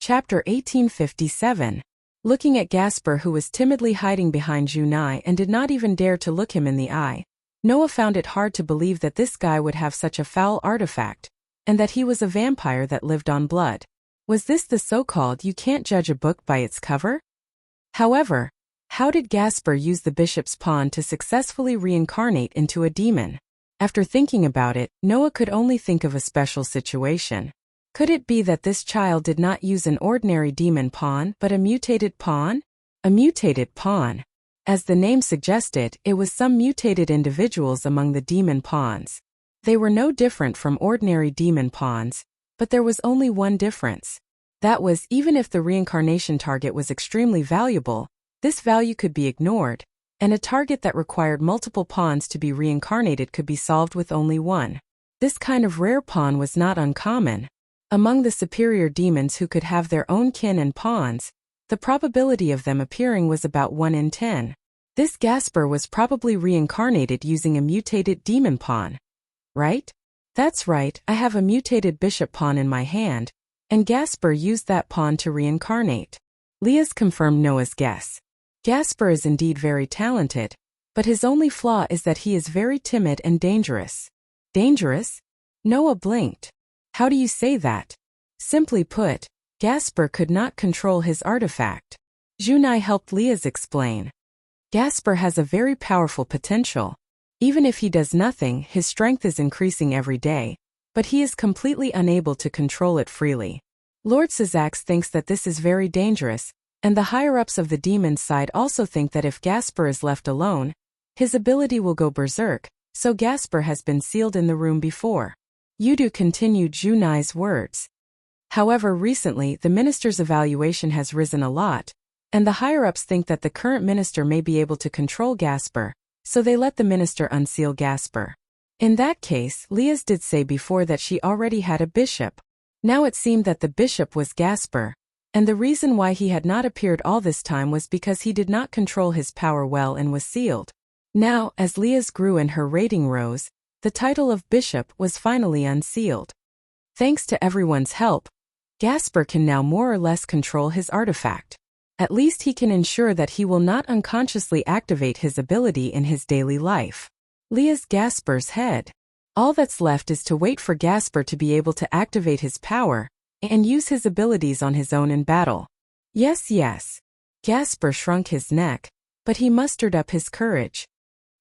Chapter 1857. Looking at Gasper, who was timidly hiding behind Junai and did not even dare to look him in the eye, Noah found it hard to believe that this guy would have such a foul artifact, and that he was a vampire that lived on blood. Was this the so-called "you can't judge a book by its cover"? However, how did Gasper use the bishop's pawn to successfully reincarnate into a demon? After thinking about it, Noah could only think of a special situation. Could it be that this child did not use an ordinary demon pawn but a mutated pawn? A mutated pawn. As the name suggested, it was some mutated individuals among the demon pawns. They were no different from ordinary demon pawns, but there was only one difference. That was, even if the reincarnation target was extremely valuable, this value could be ignored, and a target that required multiple pawns to be reincarnated could be solved with only one. This kind of rare pawn was not uncommon. Among the superior demons who could have their own kin and pawns, the probability of them appearing was about 1 in 10. This Gasper was probably reincarnated using a mutated demon pawn. Right? That's right, I have a mutated bishop pawn in my hand, and Gasper used that pawn to reincarnate. Leah's confirmed Noah's guess. Gasper is indeed very talented, but his only flaw is that he is very timid and dangerous. Dangerous? Noah blinked. How do you say that? Simply put, Gasper could not control his artifact. Junai helped Leah's explain. Gasper has a very powerful potential. Even if he does nothing, his strength is increasing every day, but he is completely unable to control it freely. Lord Syzax thinks that this is very dangerous, and the higher-ups of the demon's side also think that if Gasper is left alone, his ability will go berserk, so Gasper has been sealed in the room before. Yudu continued Junai's words. However, recently the minister's evaluation has risen a lot, and the higher-ups think that the current minister may be able to control Gasper, so they let the minister unseal Gasper. In that case, Leah's did say before that she already had a bishop. Now it seemed that the bishop was Gasper, and the reason why he had not appeared all this time was because he did not control his power well and was sealed. Now, as Leah's grew and her rating rose, the title of bishop was finally unsealed. Thanks to everyone's help, Gasper can now more or less control his artifact. At least he can ensure that he will not unconsciously activate his ability in his daily life. Leah's Gasper's head. All that's left is to wait for Gasper to be able to activate his power and use his abilities on his own in battle. Yes. Gasper shrunk his neck, but he mustered up his courage.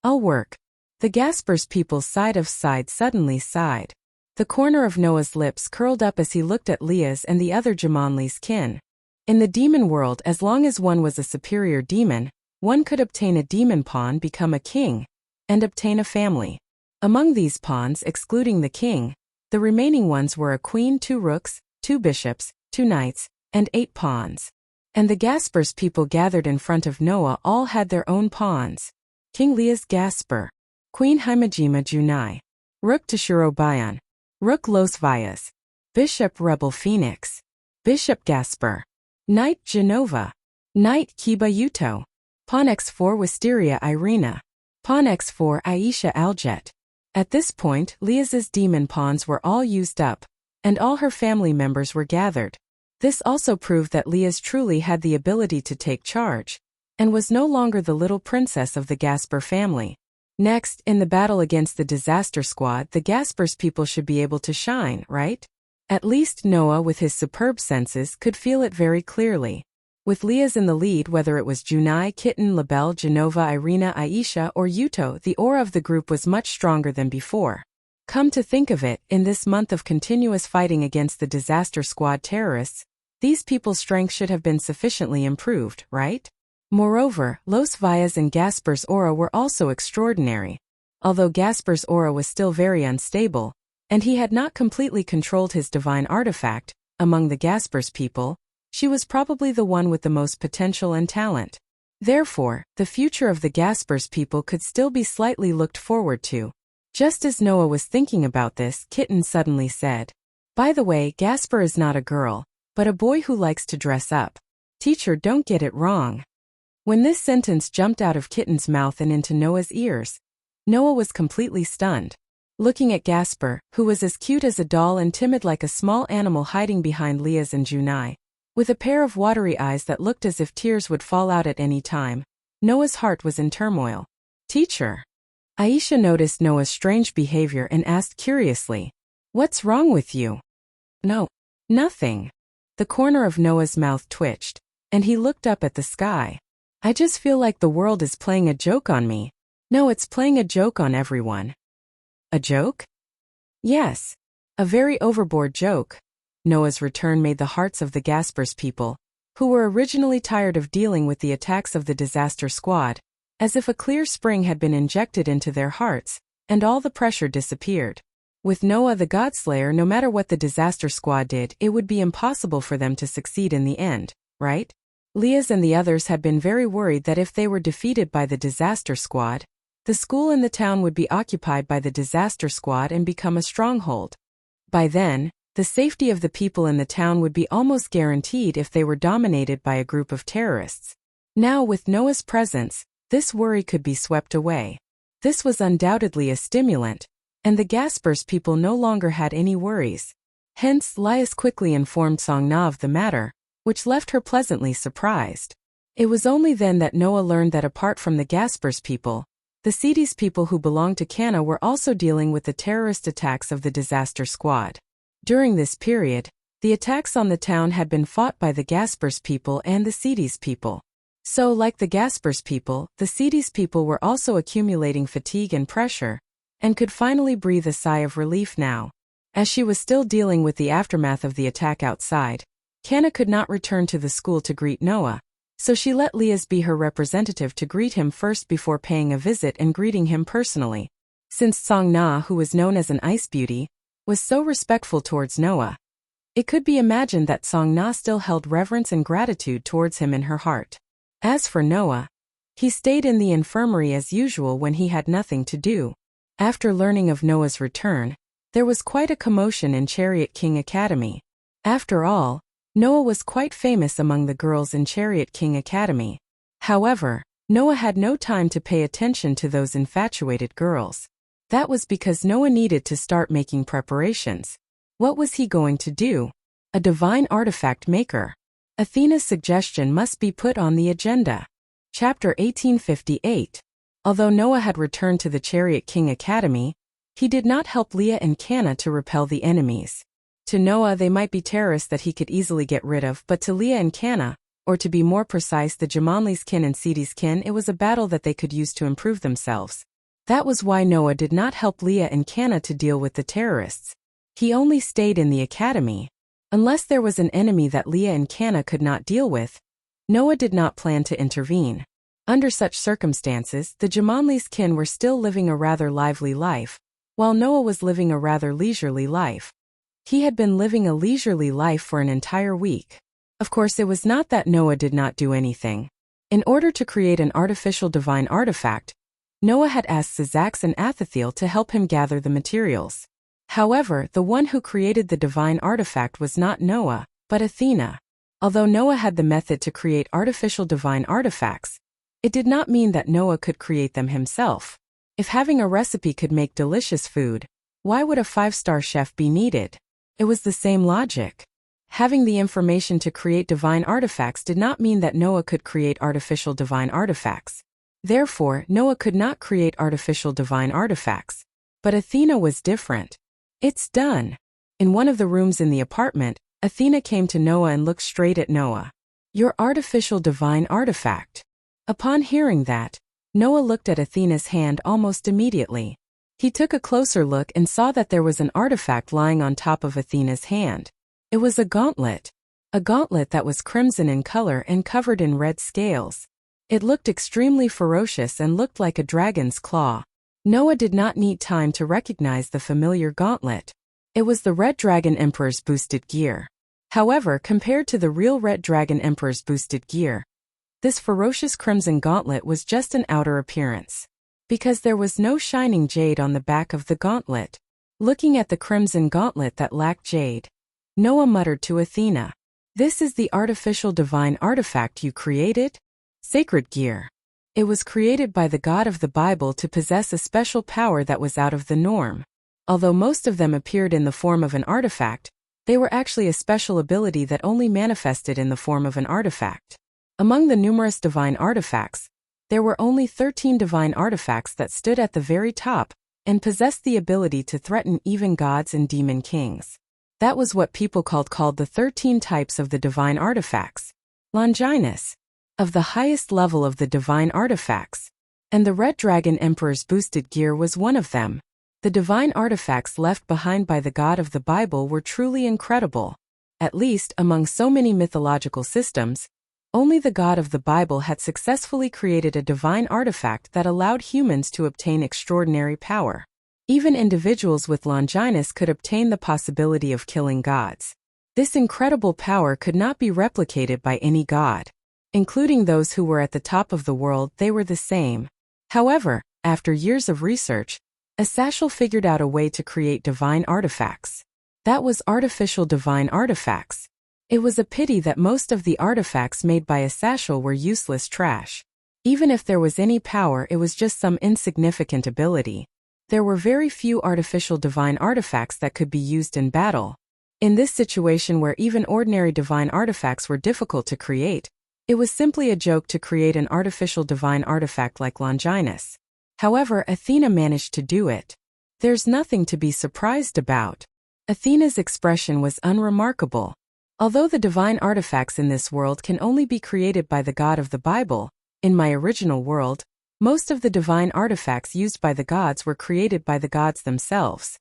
I'll work. The Gasper's people side of side suddenly sighed. The corner of Noah's lips curled up as he looked at Leah's and the other Jamanli's kin. In the demon world, as long as one was a superior demon, one could obtain a demon pawn, become a king, and obtain a family. Among these pawns, excluding the king, the remaining ones were a queen, 2 rooks, 2 bishops, 2 knights, and 8 pawns. And the Gasper's people gathered in front of Noah all had their own pawns. King Leah's Gasper. Queen Himajima Junai. Rook Toshiro Bayan. Rook Los Valles. Bishop Rebel Phoenix. Bishop Gasper. Knight Genova. Knight Kiba Yuto. Pawn x4 Wisteria Irina. Pawn x4 Aisha Aljet. At this point, Leah's demon pawns were all used up, and all her family members were gathered. This also proved that Leah's truly had the ability to take charge, and was no longer the little princess of the Gasper family. Next, in the battle against the disaster squad, the Gasper's people should be able to shine, right? At least Noah, with his superb senses, could feel it very clearly. With Leah's in the lead, whether it was Junai, Kitten, Labelle, Genova, Irina, Aisha, or Yuto, the aura of the group was much stronger than before. Come to think of it, in this month of continuous fighting against the disaster squad terrorists, these people's strength should have been sufficiently improved, right? Moreover, Los Valles and Gasper's aura were also extraordinary. Although Gasper's aura was still very unstable, and he had not completely controlled his divine artifact, among the Gasper's people, she was probably the one with the most potential and talent. Therefore, the future of the Gasper's people could still be slightly looked forward to. Just as Noah was thinking about this, Kitten suddenly said, "By the way, Gasper is not a girl, but a boy who likes to dress up. Teacher, don't get it wrong." When this sentence jumped out of Kitten's mouth and into Noah's ears, Noah was completely stunned. Looking at Gasper, who was as cute as a doll and timid like a small animal hiding behind Leah's and Junai, With a pair of watery eyes that looked as if tears would fall out at any time, Noah's heart was in turmoil. "Teacher." Aisha noticed Noah's strange behavior and asked curiously, "What's wrong with you?" "No, nothing." The corner of Noah's mouth twitched, and he looked up at the sky. "I just feel like the world is playing a joke on me." "No, it's playing a joke on everyone." "A joke?" "Yes. A very overboard joke." Noah's return made the hearts of the Gaspers people, who were originally tired of dealing with the attacks of the disaster squad, as if a clear spring had been injected into their hearts, and all the pressure disappeared. With Noah the Godslayer, no matter what the disaster squad did, it would be impossible for them to succeed in the end, right? Leah's and the others had been very worried that if they were defeated by the disaster squad, the school and the town would be occupied by the disaster squad and become a stronghold. By then, the safety of the people in the town would be almost guaranteed if they were dominated by a group of terrorists. Now, with Noah's presence, this worry could be swept away. This was undoubtedly a stimulant, and the Gaspers people no longer had any worries. Hence, Lias quickly informed Song Na of the matter, which left her pleasantly surprised. It was only then that Noah learned that apart from the Gaspers people, the Cedes people who belonged to Cana were also dealing with the terrorist attacks of the disaster squad. During this period, the attacks on the town had been fought by the Gaspers people and the Cedes people. So, like the Gaspers people, the Cedes people were also accumulating fatigue and pressure, and could finally breathe a sigh of relief now. As she was still dealing with the aftermath of the attack outside, Cana could not return to the school to greet Noah, so she let Lias be her representative to greet him first before paying a visit and greeting him personally. Since Song Na, who was known as an ice beauty, was so respectful towards Noah, it could be imagined that Song Na still held reverence and gratitude towards him in her heart. As for Noah, he stayed in the infirmary as usual when he had nothing to do. After learning of Noah's return, there was quite a commotion in Chariot King Academy. After all, Noah was quite famous among the girls in Chariot King Academy. However, Noah had no time to pay attention to those infatuated girls. That was because Noah needed to start making preparations. What was he going to do? A divine artifact maker. Athena's suggestion must be put on the agenda. Chapter 1858. Although Noah had returned to the Chariot King Academy, he did not help Leah and Cana to repel the enemies. To Noah they might be terrorists that he could easily get rid of, but to Leah and Cana, or to be more precise the Jamanli's kin and Cedes kin, it was a battle that they could use to improve themselves. That was why Noah did not help Leah and Cana to deal with the terrorists. He only stayed in the academy. Unless there was an enemy that Leah and Cana could not deal with, Noah did not plan to intervene. Under such circumstances, the Jamanli's kin were still living a rather lively life, while Noah was living a rather leisurely life. He had been living a leisurely life for an entire week. Of course, it was not that Noah did not do anything. In order to create an artificial divine artifact, Noah had asked Sizax and Athathiel to help him gather the materials. However, the one who created the divine artifact was not Noah, but Athena. Although Noah had the method to create artificial divine artifacts, it did not mean that Noah could create them himself. If having a recipe could make delicious food, why would a 5-star chef be needed? It was the same logic. Having the information to create divine artifacts did not mean that Noah could create artificial divine artifacts. Therefore, Noah could not create artificial divine artifacts. But Athena was different. "It's done." In one of the rooms in the apartment, Athena came to Noah and looked straight at Noah. "Your artificial divine artifact." Upon hearing that, Noah looked at Athena's hand almost immediately. He took a closer look and saw that there was an artifact lying on top of Athena's hand. It was a gauntlet that was crimson in color and covered in red scales. It looked extremely ferocious and looked like a dragon's claw. Noah did not need time to recognize the familiar gauntlet. It was the Red Dragon Emperor's boosted gear. However, compared to the real Red Dragon Emperor's boosted gear, this ferocious crimson gauntlet was just an outer appearance. Because there was no shining jade on the back of the gauntlet. Looking at the crimson gauntlet that lacked jade, Noah muttered to Athena, "This is the artificial divine artifact you created?" Sacred gear. It was created by the God of the Bible to possess a special power that was out of the norm. Although most of them appeared in the form of an artifact, They were actually a special ability that only manifested in the form of an artifact. Among the numerous divine artifacts, there were only 13 divine artifacts that stood at the very top and possessed the ability to threaten even gods and demon kings. That was what people called the 13 types of the divine artifacts. Longinus, of the highest level of the divine artifacts, and the Red Dragon Emperor's boosted gear was one of them. The divine artifacts left behind by the God of the Bible were truly incredible. At least, among so many mythological systems, only the God of the Bible had successfully created a divine artifact that allowed humans to obtain extraordinary power. Even individuals with Longinus could obtain the possibility of killing gods. This incredible power could not be replicated by any god. Including those who were at the top of the world, they were the same. However, after years of research, Asashel figured out a way to create divine artifacts. That was artificial divine artifacts. It was a pity that most of the artifacts made by Asashel were useless trash. Even if there was any power, it was just some insignificant ability. There were very few artificial divine artifacts that could be used in battle. In this situation where even ordinary divine artifacts were difficult to create, it was simply a joke to create an artificial divine artifact like Longinus. However, Athena managed to do it. There's nothing to be surprised about. Athena's expression was unremarkable. Although the divine artifacts in this world can only be created by the God of the Bible, in my original world, most of the divine artifacts used by the gods were created by the gods themselves.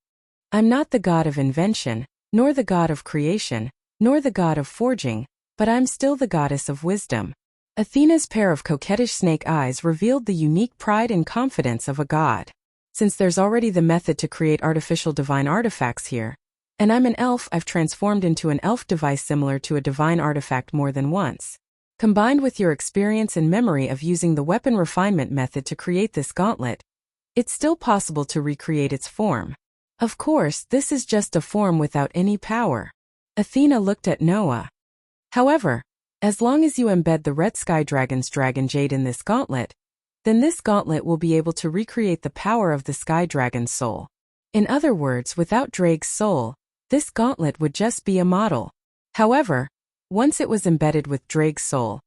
I'm not the god of invention, nor the god of creation, nor the god of forging, but I'm still the goddess of wisdom. Athena's pair of coquettish snake eyes revealed the unique pride and confidence of a god. Since there's already the method to create artificial divine artifacts here, and I'm an elf, I've transformed into an elf device similar to a divine artifact more than once. Combined with your experience and memory of using the weapon refinement method to create this gauntlet, it's still possible to recreate its form. Of course, this is just a form without any power. Athena looked at Noah. However, as long as you embed the Red Sky Dragon's Dragon Jade in this gauntlet, then this gauntlet will be able to recreate the power of the Sky Dragon's soul. In other words, without Drake's soul, this gauntlet would just be a model. However, once it was embedded with Drake's soul,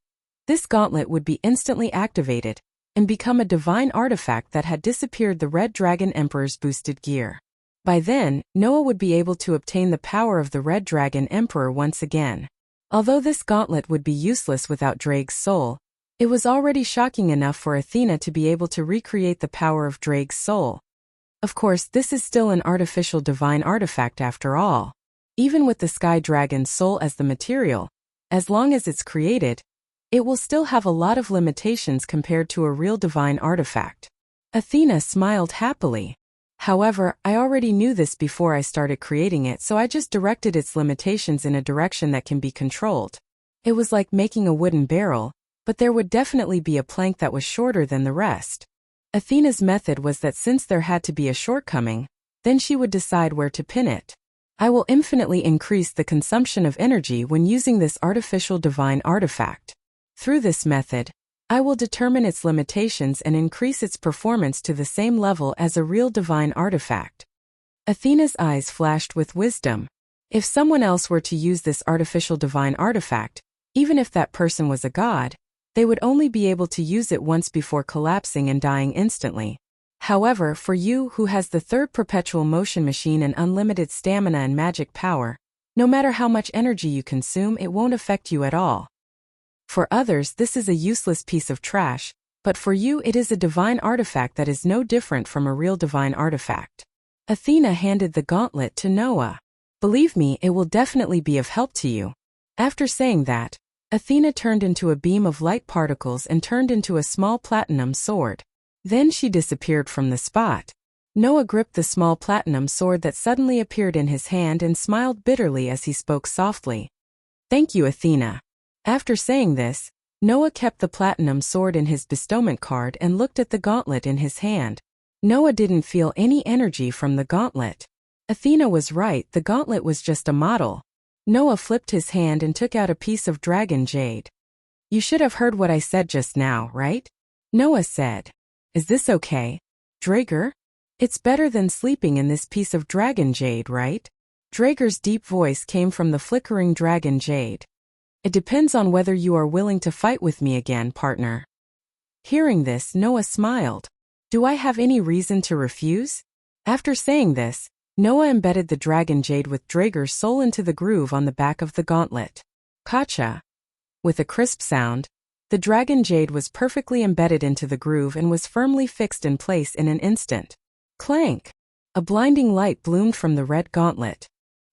this gauntlet would be instantly activated and become a divine artifact that had disappeared the Red Dragon Emperor's boosted gear. By then, Noah would be able to obtain the power of the Red Dragon Emperor once again. Although this gauntlet would be useless without Drake's soul, it was already shocking enough for Athena to be able to recreate the power of Drake's soul. Of course, this is still an artificial divine artifact after all. Even with the Sky Dragon's soul as the material, as long as it's created, it will still have a lot of limitations compared to a real divine artifact. Athena smiled happily. However, I already knew this before I started creating it, so I just directed its limitations in a direction that can be controlled. It was like making a wooden barrel, but there would definitely be a plank that was shorter than the rest. Athena's method was that since there had to be a shortcoming, then she would decide where to pin it. I will infinitely increase the consumption of energy when using this artificial divine artifact. Through this method, I will determine its limitations and increase its performance to the same level as a real divine artifact. Athena's eyes flashed with wisdom. If someone else were to use this artificial divine artifact, even if that person was a god, they would only be able to use it once before collapsing and dying instantly. However, for you who has the third perpetual motion machine and unlimited stamina and magic power, no matter how much energy you consume, it won't affect you at all. For others, this is a useless piece of trash, but for you it is a divine artifact that is no different from a real divine artifact. Athena handed the gauntlet to Noah. Believe me, it will definitely be of help to you. After saying that, Athena turned into a beam of light particles and turned into a small platinum sword. Then she disappeared from the spot. Noah gripped the small platinum sword that suddenly appeared in his hand and smiled bitterly as he spoke softly. "Thank you, Athena." After saying this, Noah kept the platinum sword in his bestowment card and looked at the gauntlet in his hand. Noah didn't feel any energy from the gauntlet. Athena was right, the gauntlet was just a model. Noah flipped his hand and took out a piece of dragon jade. "You should have heard what I said just now, right?" Noah said. "Is this okay, Drager? It's better than sleeping in this piece of dragon jade, right?" Draeger's deep voice came from the flickering dragon jade. It depends on whether you are willing to fight with me again, partner. Hearing this, Noah smiled. Do I have any reason to refuse? After saying this, Noah embedded the dragon jade with Draeger's soul into the groove on the back of the gauntlet. Kacha. With a crisp sound, the dragon jade was perfectly embedded into the groove and was firmly fixed in place in an instant. Clank! A blinding light bloomed from the red gauntlet.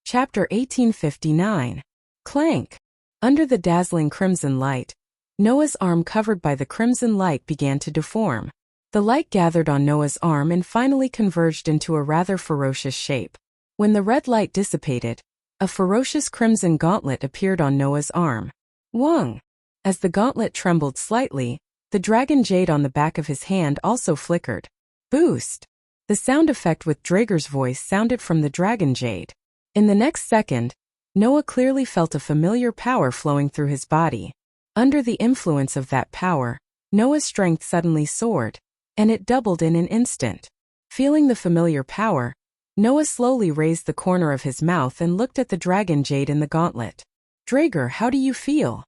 Chapter 1859. Clank! Under the dazzling crimson light, Noah's arm covered by the crimson light began to deform. The light gathered on Noah's arm and finally converged into a rather ferocious shape. When the red light dissipated, a ferocious crimson gauntlet appeared on Noah's arm. Wong! As the gauntlet trembled slightly, the dragon jade on the back of his hand also flickered. Boost! The sound effect with Draeger's voice sounded from the dragon jade. In the next second, Noah clearly felt a familiar power flowing through his body. Under the influence of that power, Noah's strength suddenly soared, and it doubled in an instant. Feeling the familiar power, Noah slowly raised the corner of his mouth and looked at the dragon jade in the gauntlet. Draeger, how do you feel?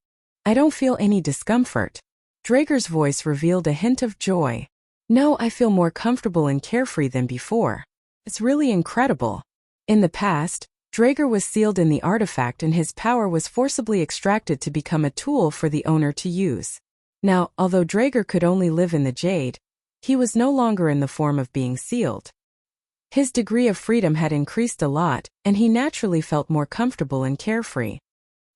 I don't feel any discomfort. Draeger's voice revealed a hint of joy. No, I feel more comfortable and carefree than before. It's really incredible. In the past, Draeger was sealed in the artifact and his power was forcibly extracted to become a tool for the owner to use. Now, although Draeger could only live in the jade, he was no longer in the form of being sealed. His degree of freedom had increased a lot, and he naturally felt more comfortable and carefree.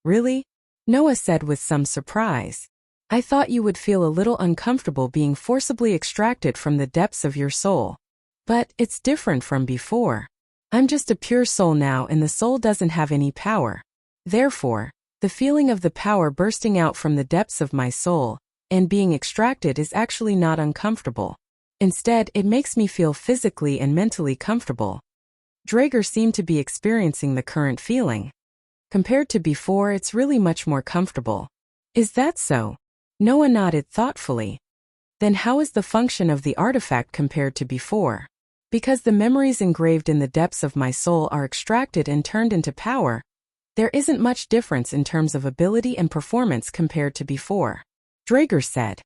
Really? Noah said with some surprise. I thought you would feel a little uncomfortable being forcibly extracted from the depths of your soul. But it's different from before. I'm just a pure soul now and the soul doesn't have any power. Therefore, the feeling of the power bursting out from the depths of my soul and being extracted is actually not uncomfortable. Instead, it makes me feel physically and mentally comfortable. Draeger seemed to be experiencing the current feeling. Compared to before, it's really much more comfortable. Is that so? Noah nodded thoughtfully. Then how is the function of the artifact compared to before? Because the memories engraved in the depths of my soul are extracted and turned into power, there isn't much difference in terms of ability and performance compared to before. Draeger said.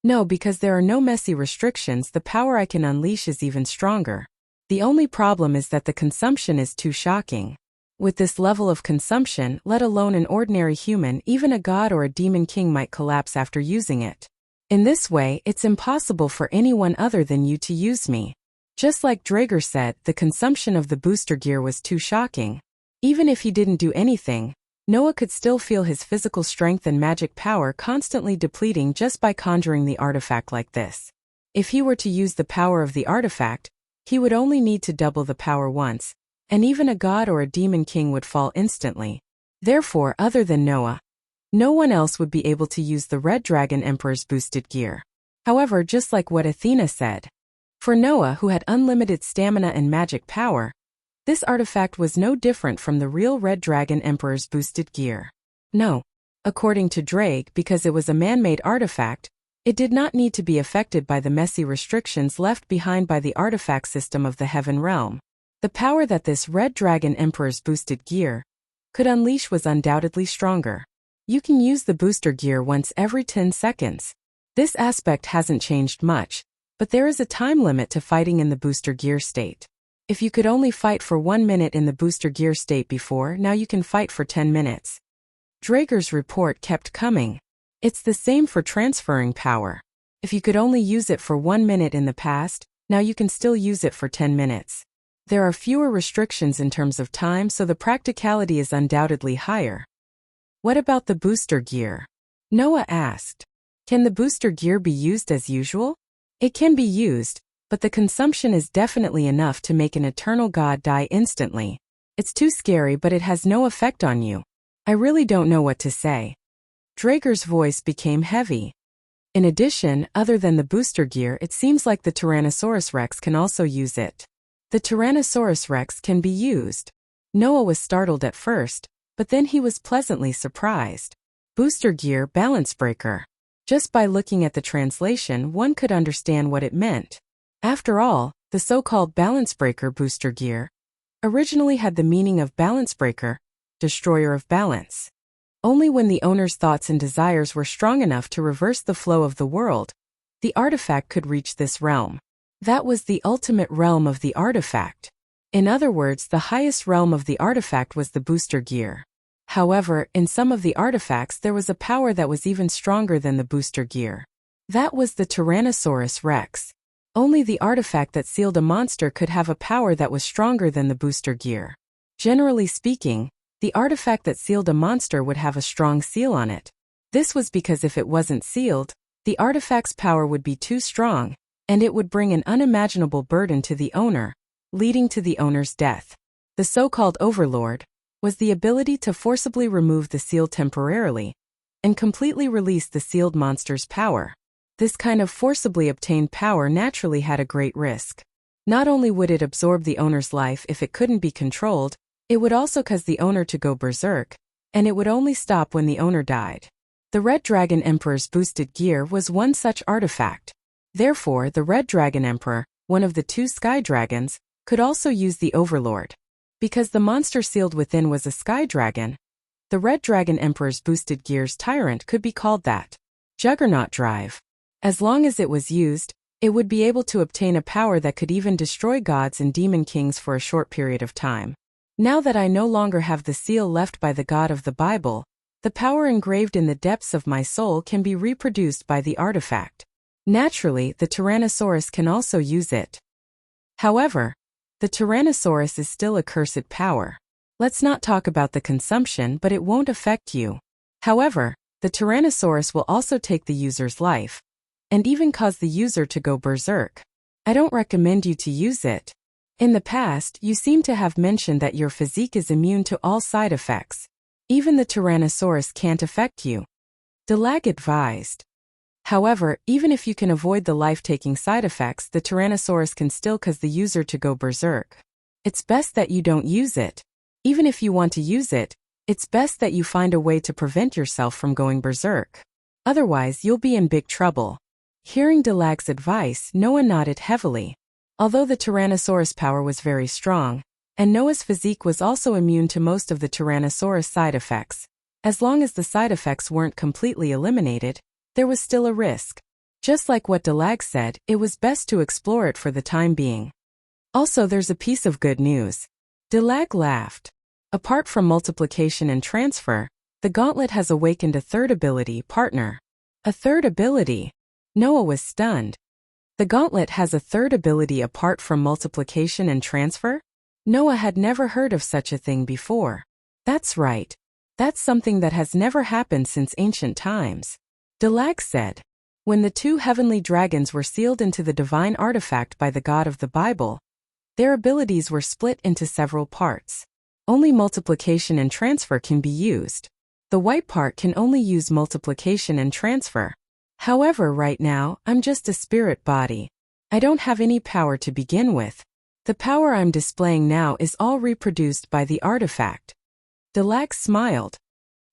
No, because there are no messy restrictions, the power I can unleash is even stronger. The only problem is that the consumption is too shocking. With this level of consumption, let alone an ordinary human, even a god or a demon king might collapse after using it. In this way, it's impossible for anyone other than you to use me. Just like Draeger said, the consumption of the booster gear was too shocking. Even if he didn't do anything, Noah could still feel his physical strength and magic power constantly depleting just by conjuring the artifact like this. If he were to use the power of the artifact, he would only need to double the power once, and even a god or a demon king would fall instantly. Therefore, other than Noah, no one else would be able to use the Red Dragon Emperor's boosted gear. However, just like what Athena said, for Noah, who had unlimited stamina and magic power, this artifact was no different from the real Red Dragon Emperor's boosted gear. No. According to Drake, because it was a man-made artifact, it did not need to be affected by the messy restrictions left behind by the artifact system of the Heaven Realm. The power that this Red Dragon Emperor's boosted gear could unleash was undoubtedly stronger. You can use the booster gear once every 10 seconds. This aspect hasn't changed much, but there is a time limit to fighting in the booster gear state. If you could only fight for 1 minute in the booster gear state before, now you can fight for 10 minutes. Draeger's report kept coming. It's the same for transferring power. If you could only use it for 1 minute in the past, now you can still use it for 10 minutes. There are fewer restrictions in terms of time, so the practicality is undoubtedly higher. What about the booster gear? Noah asked. Can the booster gear be used as usual? It can be used, but the consumption is definitely enough to make an eternal god die instantly. It's too scary, but it has no effect on you. I really don't know what to say. Draeger's voice became heavy. In addition, other than the booster gear, it seems like the Tyrannosaurus Rex can also use it. The Tyrannosaurus Rex can be used. Noah was startled at first, but then he was pleasantly surprised. Booster gear balance breaker. Just by looking at the translation, one could understand what it meant. After all, the so-called balance breaker booster gear originally had the meaning of balance breaker, destroyer of balance. Only when the owner's thoughts and desires were strong enough to reverse the flow of the world, the artifact could reach this realm. That was the ultimate realm of the artifact. In other words, the highest realm of the artifact was the booster gear. However, in some of the artifacts there was a power that was even stronger than the booster gear. That was the Tyrannosaurus Rex. Only the artifact that sealed a monster could have a power that was stronger than the booster gear. Generally speaking, the artifact that sealed a monster would have a strong seal on it. This was because if it wasn't sealed, the artifact's power would be too strong, and it would bring an unimaginable burden to the owner, leading to the owner's death. The so-called overlord was the ability to forcibly remove the seal temporarily and completely release the sealed monster's power. This kind of forcibly obtained power naturally had a great risk. Not only would it absorb the owner's life if it couldn't be controlled, it would also cause the owner to go berserk, and it would only stop when the owner died. The Red Dragon Emperor's boosted gear was one such artifact. Therefore, the Red Dragon Emperor, one of the two Sky Dragons, could also use the Overlord. Because the monster sealed within was a Sky Dragon, the Red Dragon Emperor's boosted gear's tyrant could be called that. Juggernaut Drive. As long as it was used, it would be able to obtain a power that could even destroy gods and demon kings for a short period of time. Now that I no longer have the seal left by the God of the Bible, the power engraved in the depths of my soul can be reproduced by the artifact. Naturally, the Tyrannosaurus can also use it. However, the Tyrannosaurus is still a cursed power. Let's not talk about the consumption, but it won't affect you. However, the Tyrannosaurus will also take the user's life, and even cause the user to go berserk. I don't recommend you to use it. In the past, you seem to have mentioned that your physique is immune to all side effects. Even the Tyrannosaurus can't affect you. Delag advised. However, even if you can avoid the life-taking side effects, the Tyrannosaurus can still cause the user to go berserk. It's best that you don't use it. Even if you want to use it, it's best that you find a way to prevent yourself from going berserk. Otherwise, you'll be in big trouble. Hearing Delag's advice, Noah nodded heavily. Although the Tyrannosaurus power was very strong, and Noah's physique was also immune to most of the Tyrannosaurus side effects, as long as the side effects weren't completely eliminated, there was still a risk. Just like what Delag said, it was best to explore it for the time being. Also, there's a piece of good news. Delag laughed. Apart from multiplication and transfer, the gauntlet has awakened a third ability, partner. A third ability? Noah was stunned. The gauntlet has a third ability apart from multiplication and transfer? Noah had never heard of such a thing before. That's right. That's something that has never happened since ancient times. Delag said. When the two heavenly dragons were sealed into the divine artifact by the God of the Bible, their abilities were split into several parts. Only multiplication and transfer can be used. The white part can only use multiplication and transfer. However, right now, I'm just a spirit body. I don't have any power to begin with. The power I'm displaying now is all reproduced by the artifact. Delag smiled.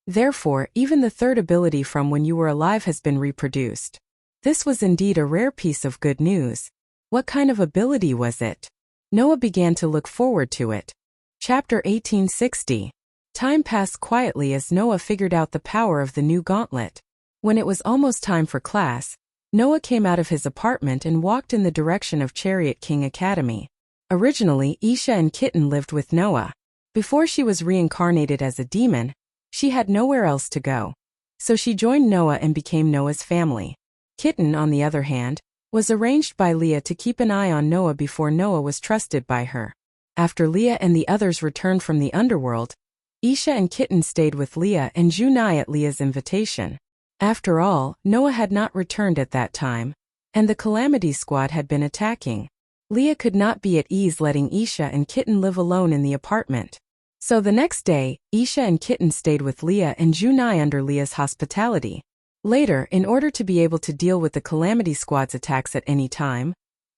Therefore, even the third ability from when you were alive has been reproduced. This was indeed a rare piece of good news. What kind of ability was it? Noah began to look forward to it. Chapter 1860. Time passed quietly as Noah figured out the power of the new gauntlet. When it was almost time for class, Noah came out of his apartment and walked in the direction of Chariot King Academy. Originally, Isha and Kitten lived with Noah. Before she was reincarnated as a demon, she had nowhere else to go. So she joined Noah and became Noah's family. Kitten, on the other hand, was arranged by Leah to keep an eye on Noah before Noah was trusted by her. After Leah and the others returned from the underworld, Isha and Kitten stayed with Leah and Junai at Leah's invitation. After all, Noah had not returned at that time, and the Calamity Squad had been attacking. Leah could not be at ease letting Isha and Kitten live alone in the apartment. So the next day, Isha and Kitten stayed with Leah and Junai under Leah's hospitality. Later, in order to be able to deal with the Calamity Squad's attacks at any time,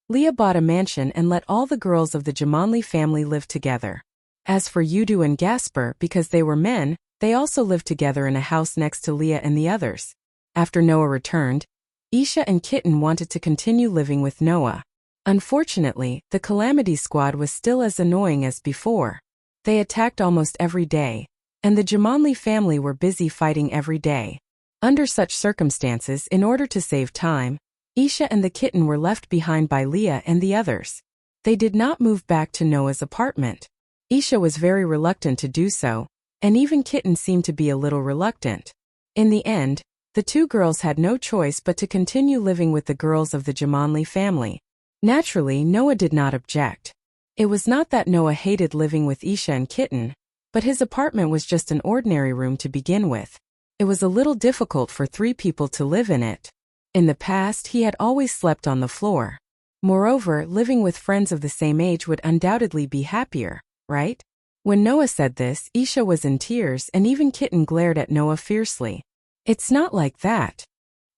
Leah bought a mansion and let all the girls of the Jamanli family live together. As for Yudu and Gasper, because they were men, they also lived together in a house next to Leah and the others. After Noah returned, Isha and Kitten wanted to continue living with Noah. Unfortunately, the Calamity Squad was still as annoying as before. They attacked almost every day, and the Jumanli family were busy fighting every day. Under such circumstances, in order to save time, Isha and the kitten were left behind by Leah and the others. They did not move back to Noah's apartment. Isha was very reluctant to do so, and even Kitten seemed to be a little reluctant. In the end, the two girls had no choice but to continue living with the girls of the Jumanli family. Naturally, Noah did not object. It was not that Noah hated living with Isha and Kitten, but his apartment was just an ordinary room to begin with. It was a little difficult for 3 people to live in it. In the past, he had always slept on the floor. Moreover, living with friends of the same age would undoubtedly be happier, right? When Noah said this, Isha was in tears and even Kitten glared at Noah fiercely. It's not like that.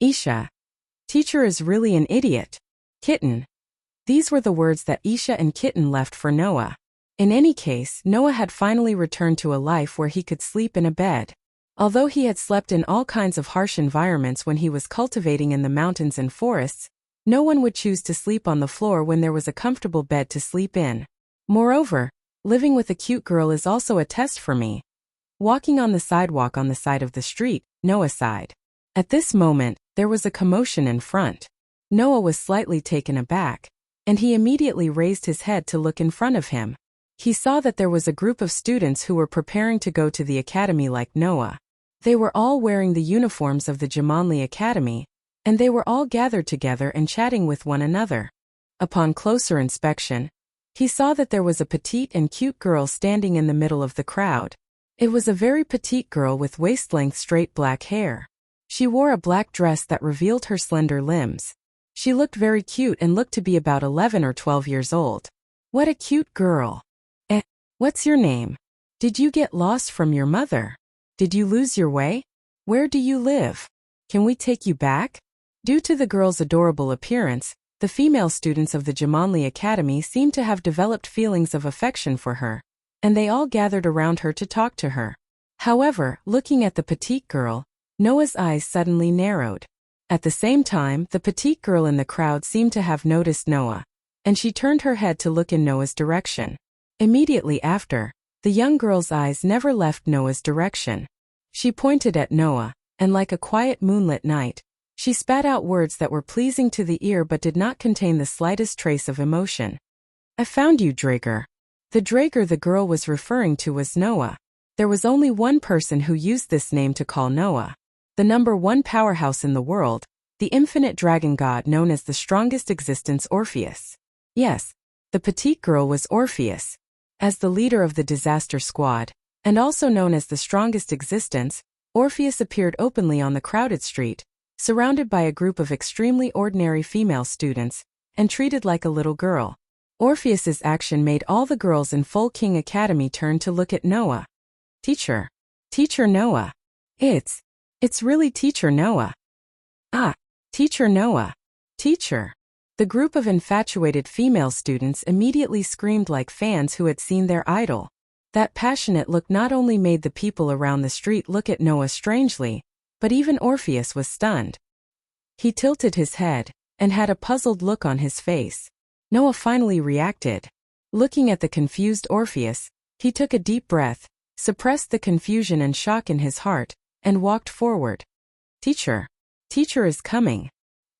Isha. Teacher is really an idiot. Kitten. These were the words that Isha and Kitten left for Noah. In any case, Noah had finally returned to a life where he could sleep in a bed. Although he had slept in all kinds of harsh environments when he was cultivating in the mountains and forests, no one would choose to sleep on the floor when there was a comfortable bed to sleep in. Moreover, living with a cute girl is also a test for me. Walking on the sidewalk on the side of the street, Noah sighed. At this moment, there was a commotion in front. Noah was slightly taken aback, and he immediately raised his head to look in front of him. He saw that there was a group of students who were preparing to go to the academy like Noah. They were all wearing the uniforms of the Jumanli Academy, and they were all gathered together and chatting with one another. Upon closer inspection, he saw that there was a petite and cute girl standing in the middle of the crowd. It was a very petite girl with waist-length straight black hair. She wore a black dress that revealed her slender limbs. She looked very cute and looked to be about 11 or 12 years old. What a cute girl. What's your name? Did you get lost from your mother? Did you lose your way? Where do you live? Can we take you back? Due to the girl's adorable appearance, the female students of the Jumanli Academy seemed to have developed feelings of affection for her, and they all gathered around her to talk to her. However, looking at the petite girl, Noah's eyes suddenly narrowed. At the same time, the petite girl in the crowd seemed to have noticed Noah, and she turned her head to look in Noah's direction. Immediately after, the young girl's eyes never left Noah's direction. She pointed at Noah, and like a quiet moonlit night, she spat out words that were pleasing to the ear but did not contain the slightest trace of emotion. I found you, Drager. The Drager the girl was referring to was Noah. There was only one person who used this name to call Noah. The #1 powerhouse in the world, the infinite dragon god known as the strongest existence Orpheus. Yes, the petite girl was Orpheus. As the leader of the disaster squad, and also known as the strongest existence, Orpheus appeared openly on the crowded street, surrounded by a group of extremely ordinary female students, and treated like a little girl. Orpheus's action made all the girls in Full King Academy turn to look at Noah. Teacher. Teacher Noah. It's really Teacher Noah. Ah, Teacher Noah. Teacher. The group of infatuated female students immediately screamed like fans who had seen their idol. That passionate look not only made the people around the street look at Noah strangely, but even Orpheus was stunned. He tilted his head, and had a puzzled look on his face. Noah finally reacted. Looking at the confused Orpheus, he took a deep breath, suppressed the confusion and shock in his heart, and walked forward. Teacher. Teacher is coming.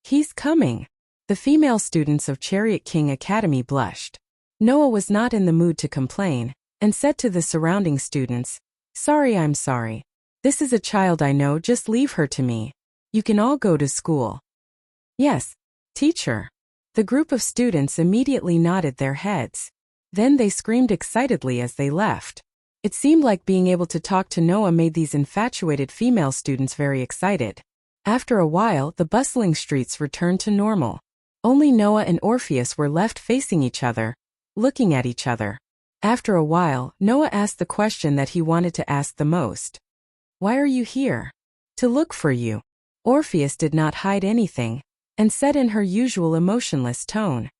He's coming. The female students of Chariot King Academy blushed. Noah was not in the mood to complain, and said to the surrounding students, Sorry, I'm sorry. This is a child I know, just leave her to me. You can all go to school. Yes, teacher. The group of students immediately nodded their heads. Then they screamed excitedly as they left. It seemed like being able to talk to Noah made these infatuated female students very excited. After a while, the bustling streets returned to normal. Only Noah and Orpheus were left facing each other, looking at each other. After a while, Noah asked the question that he wanted to ask the most. Why are you here? To look for you. Orpheus did not hide anything, and said in her usual emotionless tone.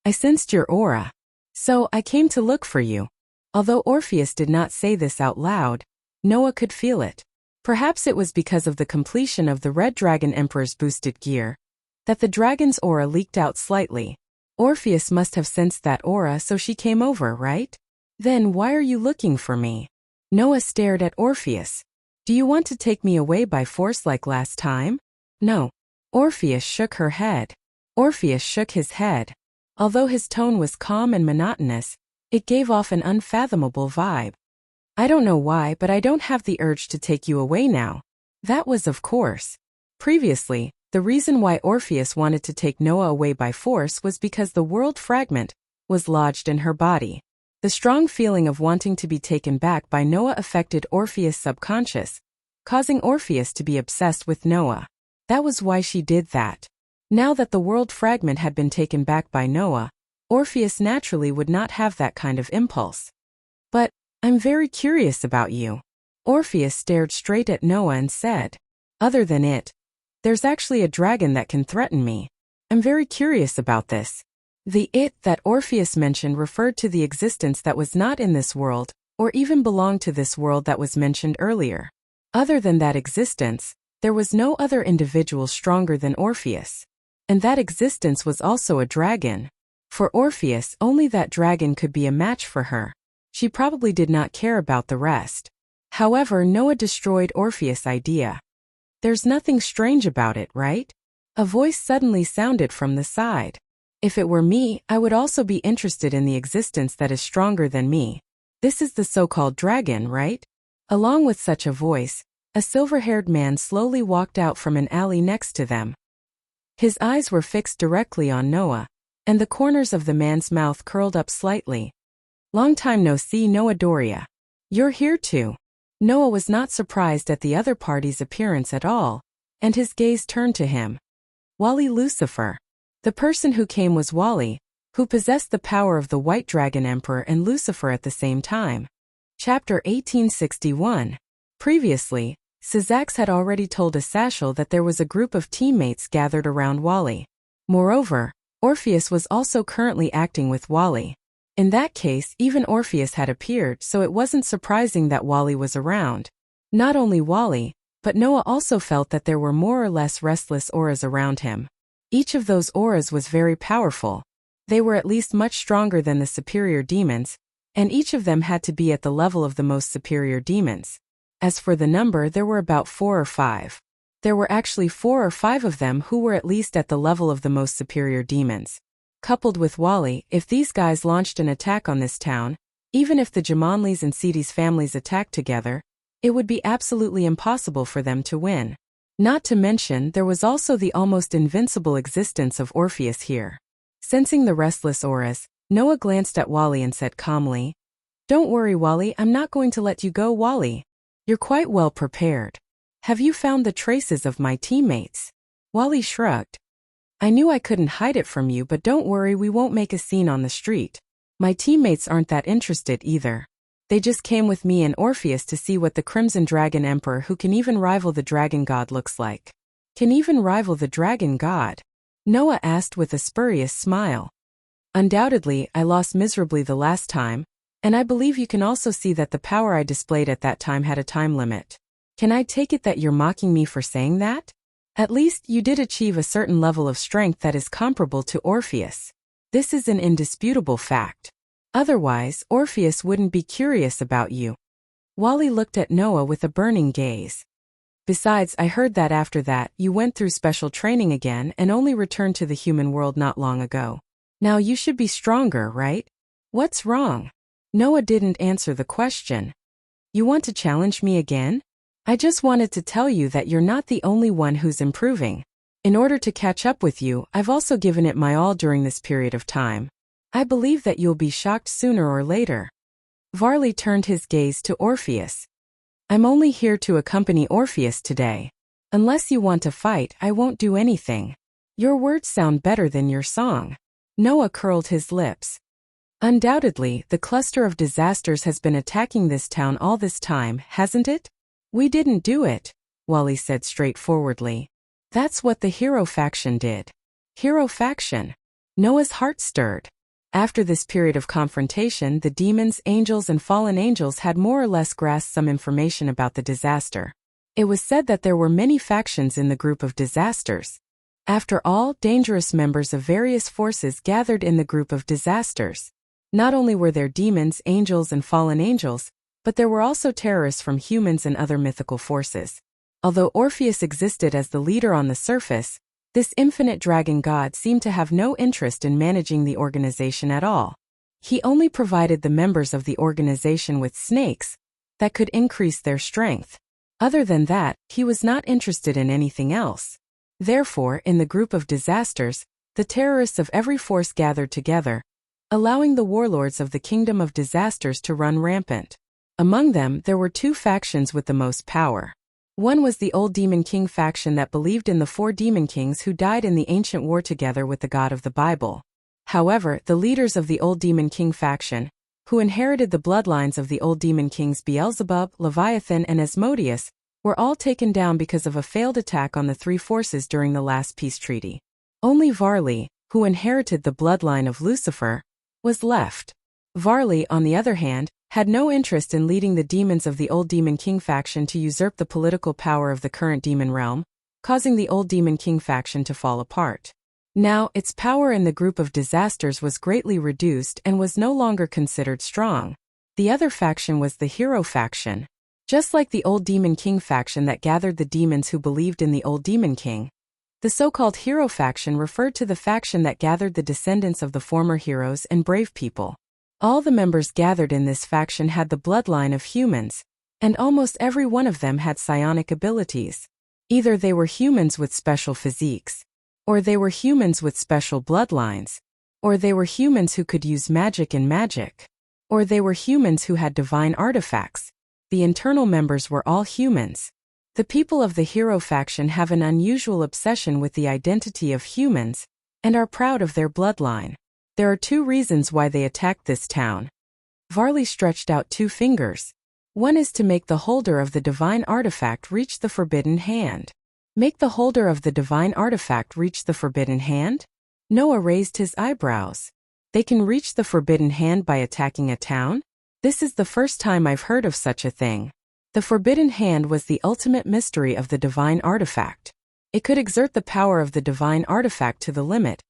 I sensed your aura. So I came to look for you. Although Orpheus did not say this out loud, Noah could feel it. Perhaps it was because of the completion of the Red Dragon Emperor's boosted gear, that the dragon's aura leaked out slightly. Orpheus must have sensed that aura, so she came over, right? Then why are you looking for me? Noah stared at Orpheus. Do you want to take me away by force like last time? No. Orpheus shook her head. Orpheus shook his head. Although his tone was calm and monotonous, it gave off an unfathomable vibe. I don't know why, but I don't have the urge to take you away now. That was, of course. Previously, the reason why Orpheus wanted to take Noah away by force was because the world fragment was lodged in her body. The strong feeling of wanting to be taken back by Noah affected Orpheus' subconscious, causing Orpheus to be obsessed with Noah. That was why she did that. Now that the world fragment had been taken back by Noah, Orpheus naturally would not have that kind of impulse. But, I'm very curious about you. Orpheus stared straight at Noah and said, other than it, there's actually a dragon that can threaten me. I'm very curious about this. The it that Orpheus mentioned referred to the existence that was not in this world, or even belonged to this world that was mentioned earlier. Other than that existence, there was no other individual stronger than Orpheus. And that existence was also a dragon. For Orpheus, only that dragon could be a match for her. She probably did not care about the rest. However, Noah destroyed Orpheus' idea. There's nothing strange about it, right? A voice suddenly sounded from the side. If it were me, I would also be interested in the existence that is stronger than me. This is the so-called dragon, right? Along with such a voice, a silver-haired man slowly walked out from an alley next to them. His eyes were fixed directly on Noah, and the corners of the man's mouth curled up slightly. Long time no see, Noah Doria. You're here too. Noah was not surprised at the other party's appearance at all, and his gaze turned to him. Wali Lucifer. The person who came was Wali, who possessed the power of the White Dragon Emperor and Lucifer at the same time. Chapter 1861. Previously, Syzax had already told Asashel that there was a group of teammates gathered around Wali. Moreover, Orpheus was also currently acting with Wali. In that case, even Orpheus had appeared, so it wasn't surprising that Wali was around. Not only Wali, but Noah also felt that there were more or less restless auras around him. Each of those auras was very powerful. They were at least much stronger than the superior demons, and each of them had to be at the level of the most superior demons. As for the number, there were about 4 or 5. There were actually 4 or 5 of them who were at least at the level of the most superior demons. Coupled with Wali, if these guys launched an attack on this town, even if the Jamanlis and Sidi's families attacked together, it would be absolutely impossible for them to win. Not to mention, there was also the almost invincible existence of Orpheus here. Sensing the restless auras, Noah glanced at Wali and said calmly, "Don't worry, Wali, I'm not going to let you go, Wali. You're quite well prepared. Have you found the traces of my teammates?" Wali shrugged. "I knew I couldn't hide it from you, but don't worry, we won't make a scene on the street. My teammates aren't that interested either. They just came with me and Orpheus to see what the Crimson Dragon Emperor, who can even rival the Dragon God, looks like." "Can even rival the Dragon God?" Noah asked with a spurious smile. "Undoubtedly, I lost miserably the last time, and I believe you can also see that the power I displayed at that time had a time limit. Can I take it that you're mocking me for saying that? At least, you did achieve a certain level of strength that is comparable to Orpheus. This is an indisputable fact. Otherwise, Orpheus wouldn't be curious about you." Wali looked at Noah with a burning gaze. "Besides, I heard that after that, you went through special training again and only returned to the human world not long ago. Now you should be stronger, right? What's wrong?" Noah didn't answer the question. "You want to challenge me again? I just wanted to tell you that you're not the only one who's improving. In order to catch up with you, I've also given it my all during this period of time. I believe that you'll be shocked sooner or later." Varley turned his gaze to Orpheus. "I'm only here to accompany Orpheus today. Unless you want to fight, I won't do anything. Your words sound better than your song." Noah curled his lips. "Undoubtedly, the cluster of disasters has been attacking this town all this time, hasn't it?" "We didn't do it," Wali said straightforwardly. "That's what the hero faction did." Hero faction? Noah's heart stirred. After this period of confrontation, the demons, angels, and fallen angels had more or less grasped some information about the disaster. It was said that there were many factions in the group of disasters. After all, dangerous members of various forces gathered in the group of disasters. Not only were there demons, angels, and fallen angels, but there were also terrorists from humans and other mythical forces. Although Orpheus existed as the leader on the surface, this infinite dragon god seemed to have no interest in managing the organization at all. He only provided the members of the organization with snakes that could increase their strength. Other than that, he was not interested in anything else. Therefore, in the group of disasters, the terrorists of every force gathered together, allowing the warlords of the kingdom of disasters to run rampant. Among them, there were two factions with the most power. One was the Old Demon King faction that believed in the 4 demon kings who died in the ancient war together with the God of the Bible. However, the leaders of the Old Demon King faction, who inherited the bloodlines of the Old Demon Kings Beelzebub, Leviathan, and Asmodeus, were all taken down because of a failed attack on the 3 forces during the last peace treaty. Only Varley, who inherited the bloodline of Lucifer, was left. Varley, on the other hand, had no interest in leading the demons of the Old Demon King faction to usurp the political power of the current demon realm, causing the Old Demon King faction to fall apart. Now, its power in the group of disasters was greatly reduced and was no longer considered strong. The other faction was the Hero faction. Just like the Old Demon King faction that gathered the demons who believed in the Old Demon King, the so-called Hero faction referred to the faction that gathered the descendants of the former heroes and brave people. All the members gathered in this faction had the bloodline of humans, and almost every one of them had psionic abilities. Either they were humans with special physiques, or they were humans with special bloodlines, or they were humans who could use magic and magic, or they were humans who had divine artifacts. The internal members were all humans. The people of the Hero faction have an unusual obsession with the identity of humans, and are proud of their bloodline. There are 2 reasons why they attacked this town. Varley stretched out 2 fingers. One is to make the holder of the divine artifact reach the forbidden hand. Make the holder of the divine artifact reach the forbidden hand? Noah raised his eyebrows. They can reach the forbidden hand by attacking a town? This is the first time I've heard of such a thing. The forbidden hand was the ultimate mystery of the divine artifact. It could exert the power of the divine artifact to the limit,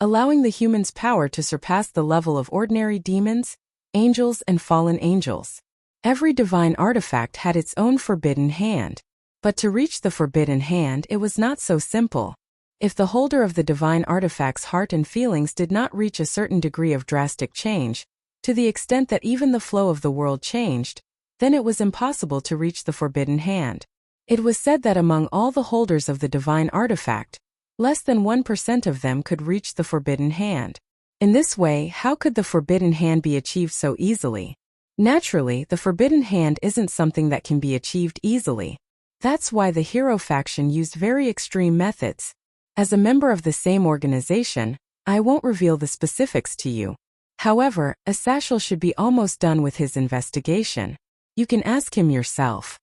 allowing the human's power to surpass the level of ordinary demons, angels, and fallen angels. Every divine artifact had its own forbidden hand. But to reach the forbidden hand, it was not so simple. If the holder of the divine artifact's heart and feelings did not reach a certain degree of drastic change, to the extent that even the flow of the world changed, then it was impossible to reach the forbidden hand. It was said that among all the holders of the divine artifact, less than 1% of them could reach the forbidden hand. In this way, how could the forbidden hand be achieved so easily? Naturally, the forbidden hand isn't something that can be achieved easily. That's why the Hero faction used very extreme methods. As a member of the same organization, I won't reveal the specifics to you. However, Asashel should be almost done with his investigation. You can ask him yourself.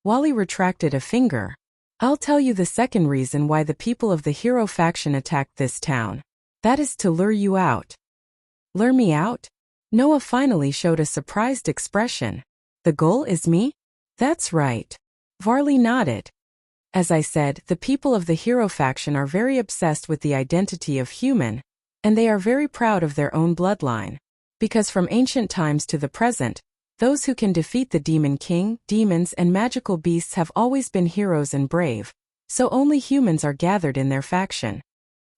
Wally retracted a finger. I'll tell you the second reason why the people of the Hero faction attacked this town. That is to lure you out. Lure me out? Noah finally showed a surprised expression. The goal is me? That's right. Varley nodded. As I said, the people of the Hero faction are very obsessed with the identity of human, and they are very proud of their own bloodline. Because from ancient times to the present, those who can defeat the Demon King, demons, and magical beasts have always been heroes and brave, so only humans are gathered in their faction.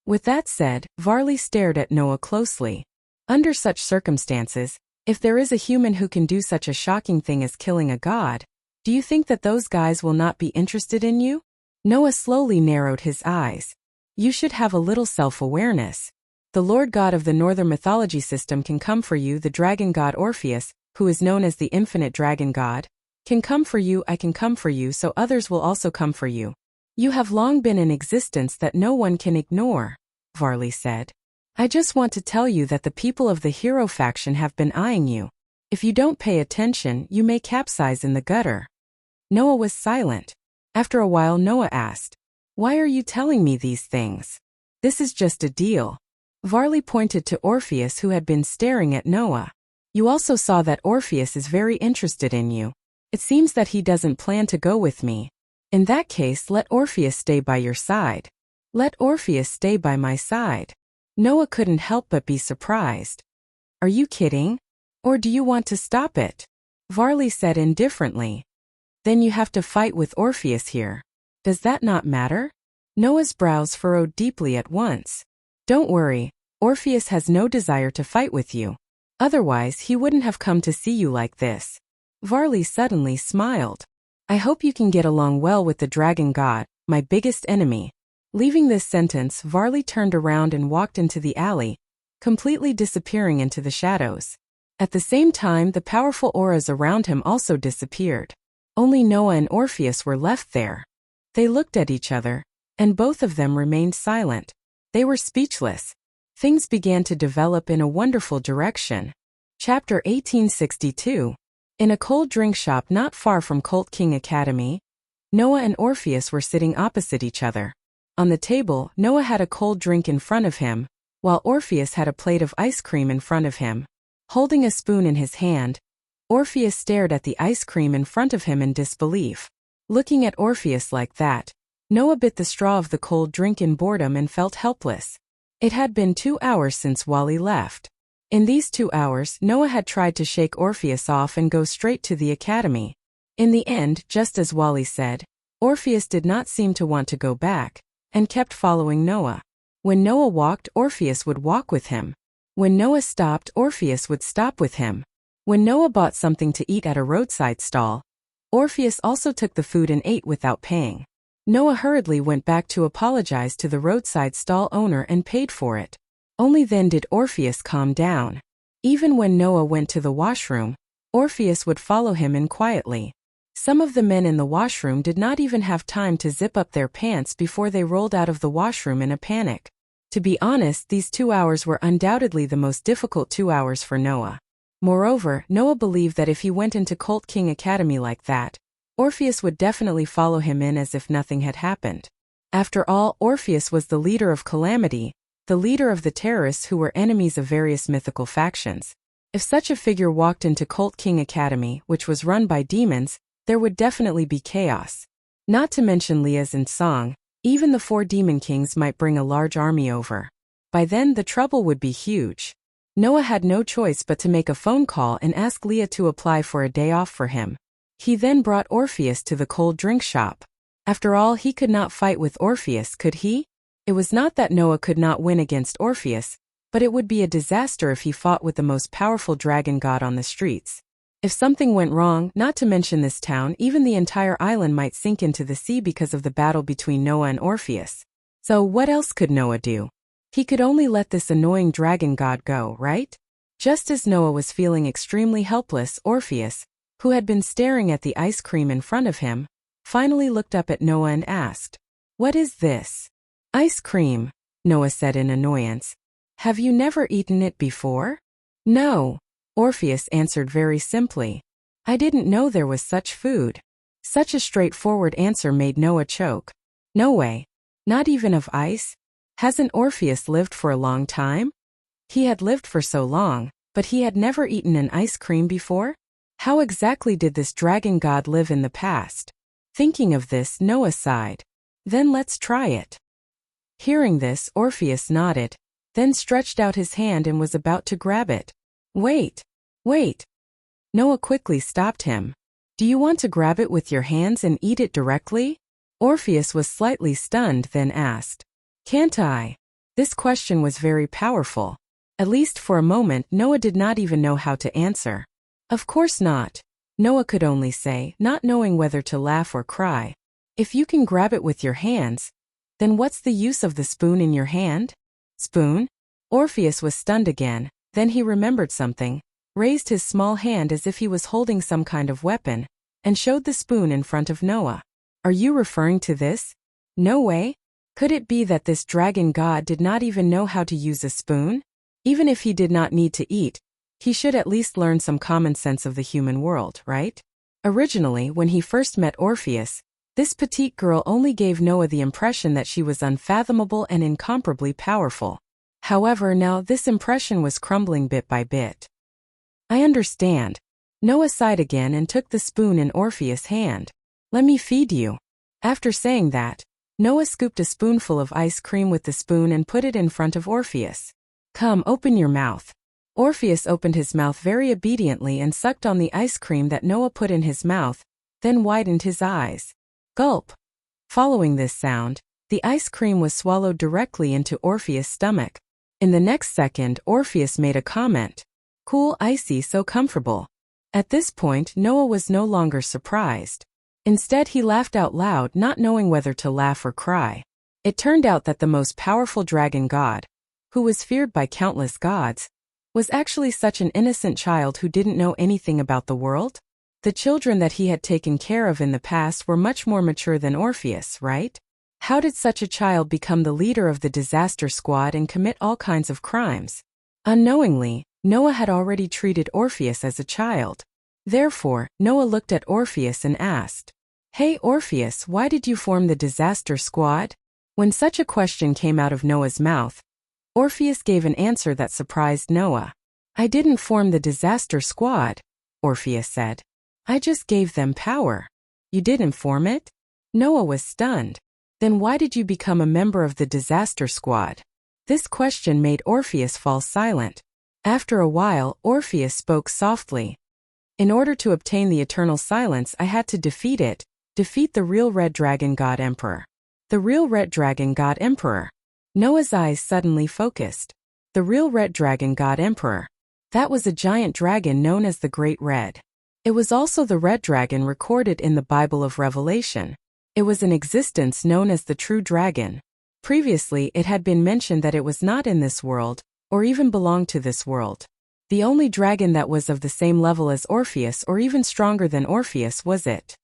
With that said, Varley stared at Noah closely. Under such circumstances, if there is a human who can do such a shocking thing as killing a god, do you think that those guys will not be interested in you? Noah slowly narrowed his eyes. You should have a little self-awareness. The Lord God of the Northern mythology system can come for you. The dragon god Orpheus, who is known as the infinite dragon god, can come for you. I can come for you, so others will also come for you. You have long been in existence that no one can ignore, Varley said. I just want to tell you that the people of the Hero faction have been eyeing you. If you don't pay attention, you may capsize in the gutter. Noah was silent. After a while, Noah asked, Why are you telling me these things? This is just a deal. Varley pointed to Orpheus, who had been staring at Noah. You also saw that Orpheus is very interested in you. It seems that he doesn't plan to go with me. In that case, let Orpheus stay by your side. Let Orpheus stay by my side. Noah couldn't help but be surprised. Are you kidding? Or do you want to stop it? Varley said indifferently. Then you have to fight with Orpheus here. Does that not matter? Noah's brows furrowed deeply at once. Don't worry, Orpheus has no desire to fight with you. Otherwise he wouldn't have come to see you like this. Varley suddenly smiled. I hope you can get along well with the dragon god, my biggest enemy. Leaving this sentence, Varley turned around and walked into the alley, completely disappearing into the shadows. At the same time, the powerful auras around him also disappeared. Only Noah and Orpheus were left there. They looked at each other, and both of them remained silent. They were speechless. Things began to develop in a wonderful direction. Chapter 1862. In a cold drink shop not far from Colt King Academy, Noah and Orpheus were sitting opposite each other. On the table, Noah had a cold drink in front of him, while Orpheus had a plate of ice cream in front of him. Holding a spoon in his hand, Orpheus stared at the ice cream in front of him in disbelief. Looking at Orpheus like that, Noah bit the straw of the cold drink in boredom and felt helpless. It had been 2 hours since Wally left. In these 2 hours, Noah had tried to shake Orpheus off and go straight to the academy. In the end, just as Wally said, Orpheus did not seem to want to go back, and kept following Noah. When Noah walked, Orpheus would walk with him. When Noah stopped, Orpheus would stop with him. When Noah bought something to eat at a roadside stall, Orpheus also took the food and ate without paying. Noah hurriedly went back to apologize to the roadside stall owner and paid for it. Only then did Orpheus calm down. Even when Noah went to the washroom, Orpheus would follow him in quietly. Some of the men in the washroom did not even have time to zip up their pants before they rolled out of the washroom in a panic. To be honest, these 2 hours were undoubtedly the most difficult 2 hours for Noah. Moreover, Noah believed that if he went into Colt King Academy like that, Orpheus would definitely follow him in as if nothing had happened. After all, Orpheus was the leader of Calamity, the leader of the terrorists who were enemies of various mythical factions. If such a figure walked into Colt King Academy, which was run by demons, there would definitely be chaos. Not to mention Lia's and Song, even the 4 demon kings might bring a large army over. By then the trouble would be huge. Noah had no choice but to make a phone call and ask Leah to apply for a day off for him. He then brought Orpheus to the cold drink shop. After all, he could not fight with Orpheus, could he? It was not that Noah could not win against Orpheus, but it would be a disaster if he fought with the most powerful dragon god on the streets. If something went wrong, not to mention this town, even the entire island might sink into the sea because of the battle between Noah and Orpheus. So what else could Noah do? He could only let this annoying dragon god go, right? Just as Noah was feeling extremely helpless, Orpheus, who had been staring at the ice cream in front of him, finally looked up at Noah and asked, "What is this?" "Ice cream," Noah said in annoyance. "Have you never eaten it before?" "No," Orpheus answered very simply. "I didn't know there was such food." Such a straightforward answer made Noah choke. No way. Not even of ice? Hasn't Orpheus lived for a long time? He had lived for so long, but he had never eaten an ice cream before? How exactly did this dragon god live in the past? Thinking of this, Noah sighed. "Then let's try it." Hearing this, Orpheus nodded, then stretched out his hand and was about to grab it. Wait. Noah quickly stopped him. "Do you want to grab it with your hands and eat it directly?" Orpheus was slightly stunned, then asked, "Can't I?" This question was very powerful. At least for a moment, Noah did not even know how to answer. Of course not. Noah could only say, not knowing whether to laugh or cry. If you can grab it with your hands, then what's the use of the spoon in your hand? Spoon? Orpheus was stunned again, then he remembered something, raised his small hand as if he was holding some kind of weapon, and showed the spoon in front of Noah. "Are you referring to this?" "No way. Could it be that this dragon god did not even know how to use a spoon? Even if he did not need to eat, he should at least learn some common sense of the human world, right?" Originally, when he first met Orpheus, this petite girl only gave Noah the impression that she was unfathomable and incomparably powerful. However, now this impression was crumbling bit by bit. "I understand." Noah sighed again and took the spoon in Orpheus' hand. "Let me feed you." After saying that, Noah scooped a spoonful of ice cream with the spoon and put it in front of Orpheus. "Come, open your mouth." Orpheus opened his mouth very obediently and sucked on the ice cream that Noah put in his mouth, then widened his eyes. Gulp! Following this sound, the ice cream was swallowed directly into Orpheus' stomach. In the next second, Orpheus made a comment. "Cool, icy, so comfortable." At this point, Noah was no longer surprised. Instead, he laughed out loud, not knowing whether to laugh or cry. It turned out that the most powerful dragon god, who was feared by countless gods, was actually such an innocent child who didn't know anything about the world. The children that he had taken care of in the past were much more mature than Orpheus, right? How did such a child become the leader of the disaster squad and commit all kinds of crimes? Unknowingly, Noah had already treated Orpheus as a child. Therefore, Noah looked at Orpheus and asked, "Hey Orpheus, why did you form the disaster squad?" When such a question came out of Noah's mouth, Orpheus gave an answer that surprised Noah. "I didn't form the disaster squad," Orpheus said. "I just gave them power." "You didn't form it?" Noah was stunned. "Then why did you become a member of the disaster squad?" This question made Orpheus fall silent. After a while, Orpheus spoke softly. "In order to obtain the eternal silence, I had to defeat the real red dragon god emperor." The real red dragon god emperor. Noah's eyes suddenly focused. The real red dragon god emperor. That was a giant dragon known as the Great Red. It was also the red dragon recorded in the Bible of Revelation. It was an existence known as the true dragon. Previously, it had been mentioned that it was not in this world, or even belonged to this world. The only dragon that was of the same level as Orpheus or even stronger than Orpheus was it.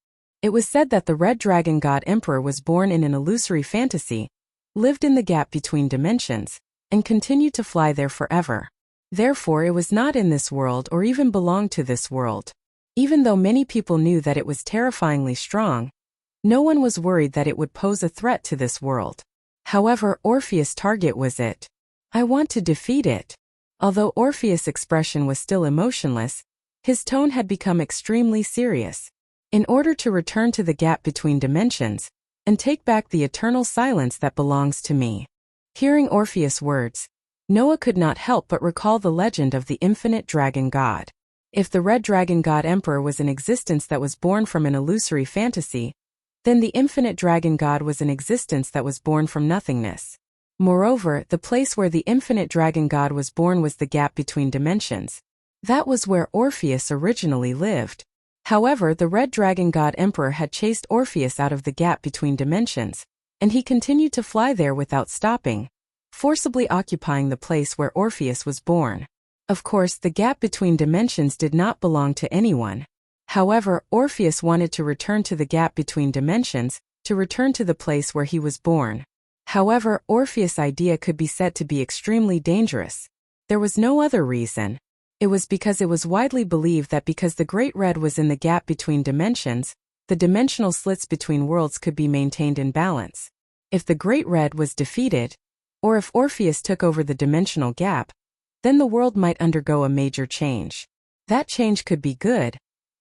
It was said that the red dragon god emperor was born in an illusory fantasy, lived in the gap between dimensions, and continued to fly there forever. Therefore, it was not in this world or even belonged to this world. Even though many people knew that it was terrifyingly strong, no one was worried that it would pose a threat to this world. However, Orpheus' target was it. "I want to defeat it." Although Orpheus' expression was still emotionless, his tone had become extremely serious. "In order to return to the gap between dimensions, and take back the eternal silence that belongs to me." Hearing Orpheus' words, Noah could not help but recall the legend of the infinite dragon god. If the red dragon god emperor was an existence that was born from an illusory fantasy, then the infinite dragon god was an existence that was born from nothingness. Moreover, the place where the infinite dragon god was born was the gap between dimensions. That was where Orpheus originally lived. However, the red dragon god emperor had chased Orpheus out of the gap between dimensions, and he continued to fly there without stopping, forcibly occupying the place where Orpheus was born. Of course, the gap between dimensions did not belong to anyone. However, Orpheus wanted to return to the gap between dimensions, to return to the place where he was born. However, Orpheus' idea could be said to be extremely dangerous. There was no other reason. It was because it was widely believed that because the Great Red was in the gap between dimensions, the dimensional slits between worlds could be maintained in balance. If the Great Red was defeated, or if Orpheus took over the dimensional gap, then the world might undergo a major change. That change could be good,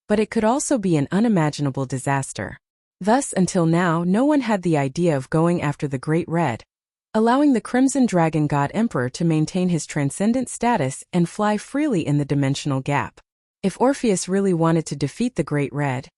but it could also be an unimaginable disaster. Thus, until now, no one had the idea of going after the Great Red, allowing the Crimson Dragon God Emperor to maintain his transcendent status and fly freely in the dimensional gap. If Orpheus really wanted to defeat the Great Red,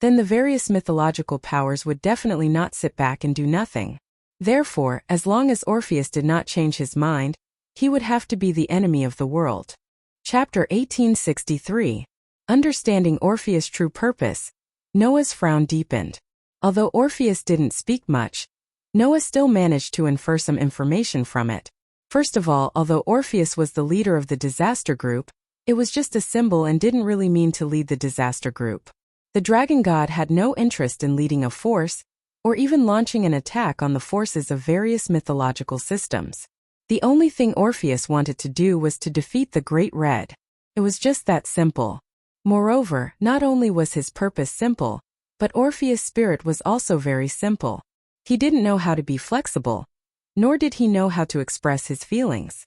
then the various mythological powers would definitely not sit back and do nothing. Therefore, as long as Orpheus did not change his mind, he would have to be the enemy of the world. Chapter 1863. Understanding Orpheus' true purpose. Noah's frown deepened. Although Orpheus didn't speak much, Noah still managed to infer some information from it. First of all, although Orpheus was the leader of the disaster group, it was just a symbol and didn't really mean to lead the disaster group. The dragon god had no interest in leading a force, or even launching an attack on the forces of various mythological systems. The only thing Orpheus wanted to do was to defeat the Great Red. It was just that simple. Moreover, not only was his purpose simple, but Orpheus' spirit was also very simple. He didn't know how to be flexible, nor did he know how to express his feelings.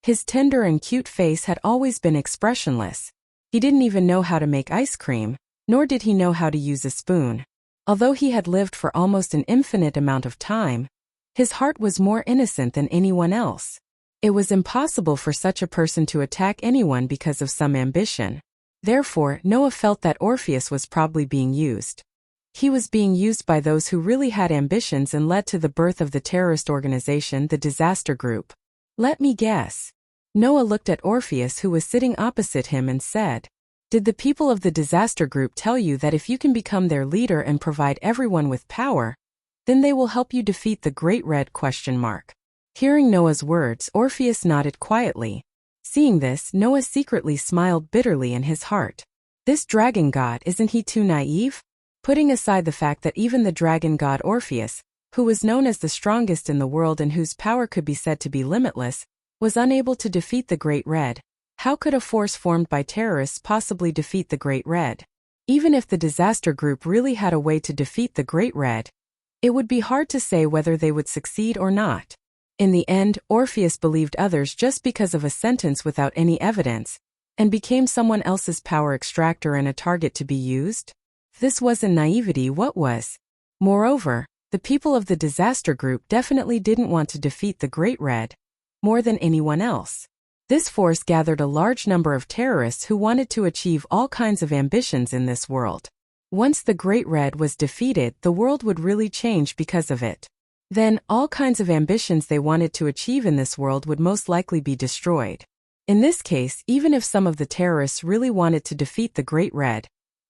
His tender and cute face had always been expressionless. He didn't even know how to make ice cream, nor did he know how to use a spoon. Although he had lived for almost an infinite amount of time, his heart was more innocent than anyone else. It was impossible for such a person to attack anyone because of some ambition. Therefore, Noah felt that Orpheus was probably being used. He was being used by those who really had ambitions and led to the birth of the terrorist organization, the Disaster Group. Let me guess. Noah looked at Orpheus, who was sitting opposite him, and said, "Did the people of the Disaster Group tell you that if you can become their leader and provide everyone with power, then they will help you defeat the Great Red?" Hearing Noah's words, Orpheus nodded quietly. Seeing this, Noah secretly smiled bitterly in his heart. This dragon god, isn't he too naive? Putting aside the fact that even the dragon god Orpheus, who was known as the strongest in the world and whose power could be said to be limitless, was unable to defeat the Great Red, how could a force formed by terrorists possibly defeat the Great Red? Even if the Disaster Group really had a way to defeat the Great Red, it would be hard to say whether they would succeed or not. In the end, Orpheus believed others just because of a sentence without any evidence, and became someone else's power extractor and a target to be used. If this wasn't naivety, what was? Moreover, the people of the Disaster Group definitely didn't want to defeat the Great Red more than anyone else. This force gathered a large number of terrorists who wanted to achieve all kinds of ambitions in this world. Once the Great Red was defeated, the world would really change because of it. Then, all kinds of ambitions they wanted to achieve in this world would most likely be destroyed. In this case, even if some of the terrorists really wanted to defeat the Great Red,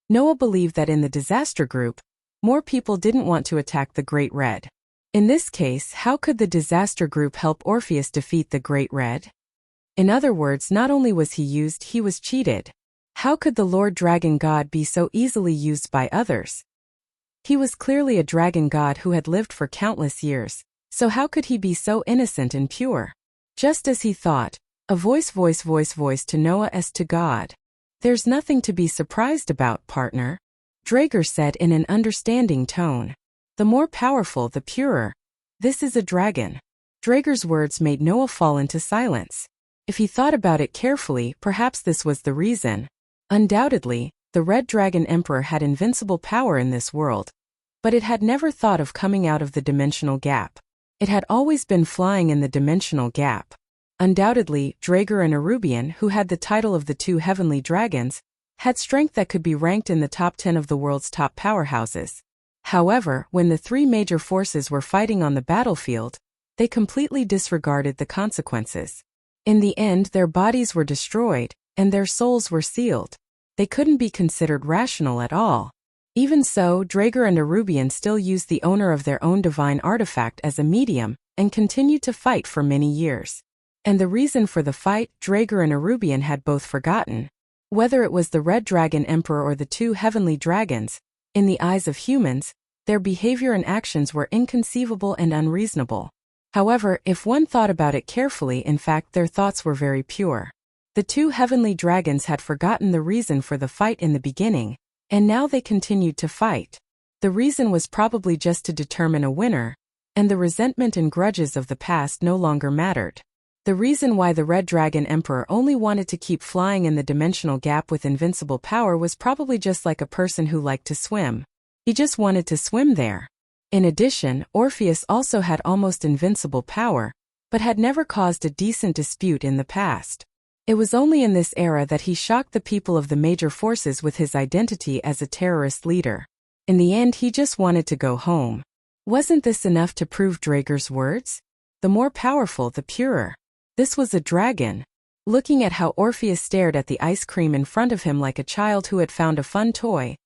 Noah believed that in the Disaster Group, more people didn't want to attack the Great Red. In this case, how could the Disaster Group help Orpheus defeat the Great Red? In other words, not only was he used, he was cheated. How could the Lord Dragon God be so easily used by others? He was clearly a dragon god who had lived for countless years, so how could he be so innocent and pure? Just as he thought, a voice to Noah as to God. "There's nothing to be surprised about, partner," Drager said in an understanding tone. "The more powerful, the purer. This is a dragon." Drager's words made Noah fall into silence. If he thought about it carefully, perhaps this was the reason. Undoubtedly, the Red Dragon Emperor had invincible power in this world, but it had never thought of coming out of the dimensional gap. It had always been flying in the dimensional gap. Undoubtedly, Drager and Arubian, who had the title of the two heavenly dragons, had strength that could be ranked in the top 10 of the world's top powerhouses. However, when the three major forces were fighting on the battlefield, they completely disregarded the consequences. In the end, their bodies were destroyed, and their souls were sealed. They couldn't be considered rational at all. Even so, Drager and Arubian still used the owner of their own divine artifact as a medium, and continued to fight for many years. And the reason for the fight, Drager and Arubian had both forgotten. Whether it was the Red Dragon Emperor or the two heavenly dragons, in the eyes of humans, their behavior and actions were inconceivable and unreasonable. However, if one thought about it carefully, in fact their thoughts were very pure. The two heavenly dragons had forgotten the reason for the fight in the beginning, and now they continued to fight. The reason was probably just to determine a winner, and the resentment and grudges of the past no longer mattered. The reason why the Red Dragon Emperor only wanted to keep flying in the dimensional gap with invincible power was probably just like a person who liked to swim. He just wanted to swim there. In addition, Orpheus also had almost invincible power, but had never caused a decent dispute in the past. It was only in this era that he shocked the people of the major forces with his identity as a terrorist leader. In the end, he just wanted to go home. Wasn't this enough to prove Drager's words? The more powerful, the purer. This was a dragon. Looking at how Orpheus stared at the ice cream in front of him like a child who had found a fun toy,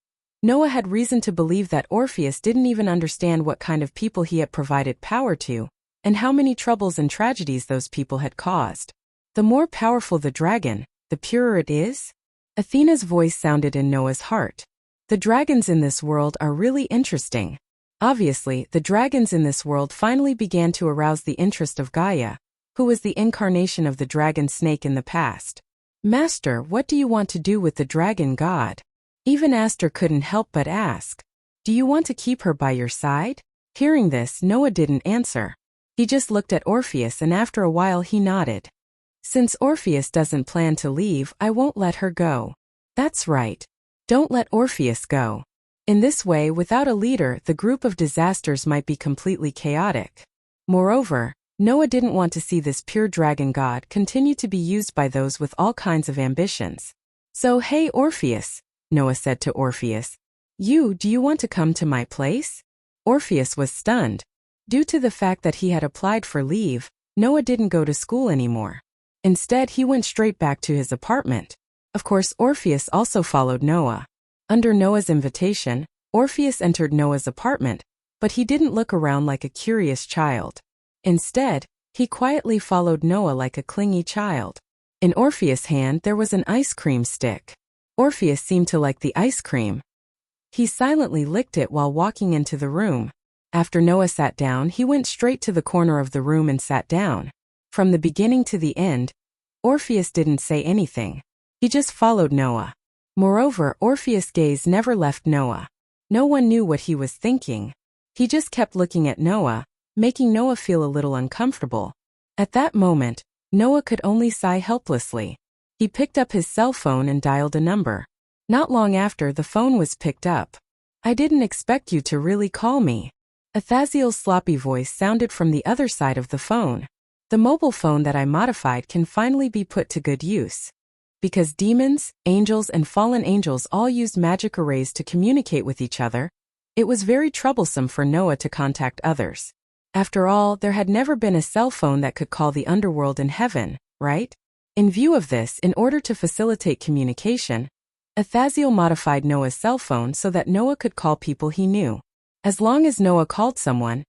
Noah had reason to believe that Orpheus didn't even understand what kind of people he had provided power to, and how many troubles and tragedies those people had caused. The more powerful the dragon, the purer it is? Athena's voice sounded in Noah's heart. The dragons in this world are really interesting. Obviously, the dragons in this world finally began to arouse the interest of Gaia, who was the incarnation of the dragon snake in the past. "Master, what do you want to do with the dragon god?" Even Aster couldn't help but ask. "Do you want to keep her by your side?" Hearing this, Noah didn't answer. He just looked at Orpheus, and after a while he nodded. "Since Orpheus doesn't plan to leave, I won't let her go." "That's right. Don't let Orpheus go." In this way, without a leader, the group of disasters might be completely chaotic. Moreover, Noah didn't want to see this pure dragon god continue to be used by those with all kinds of ambitions. So, hey Orpheus, Noah said to Orpheus. Do you want to come to my place? Orpheus was stunned. Due to the fact that he had applied for leave, Noah didn't go to school anymore. Instead, he went straight back to his apartment. Of course, Orpheus also followed Noah. Under Noah's invitation, Orpheus entered Noah's apartment, but he didn't look around like a curious child. Instead, he quietly followed Noah like a clingy child. In Orpheus' hand there was an ice cream stick. Orpheus seemed to like the ice cream. He silently licked it while walking into the room. After Noah sat down, he went straight to the corner of the room and sat down. From the beginning to the end, Orpheus didn't say anything. He just followed Noah. Moreover, Orpheus' gaze never left Noah. No one knew what he was thinking. He just kept looking at Noah, making Noah feel a little uncomfortable. At that moment, Noah could only sigh helplessly. He picked up his cell phone and dialed a number. Not long after, the phone was picked up. "I didn't expect you to really call me." Athaziel's sloppy voice sounded from the other side of the phone. "The mobile phone that I modified can finally be put to good use." Because demons, angels, and fallen angels all used magic arrays to communicate with each other, it was very troublesome for Noah to contact others. After all, there had never been a cell phone that could call the underworld in heaven, right? In view of this, in order to facilitate communication, Athaziel modified Noah's cell phone so that Noah could call people he knew. As long as Noah called someone,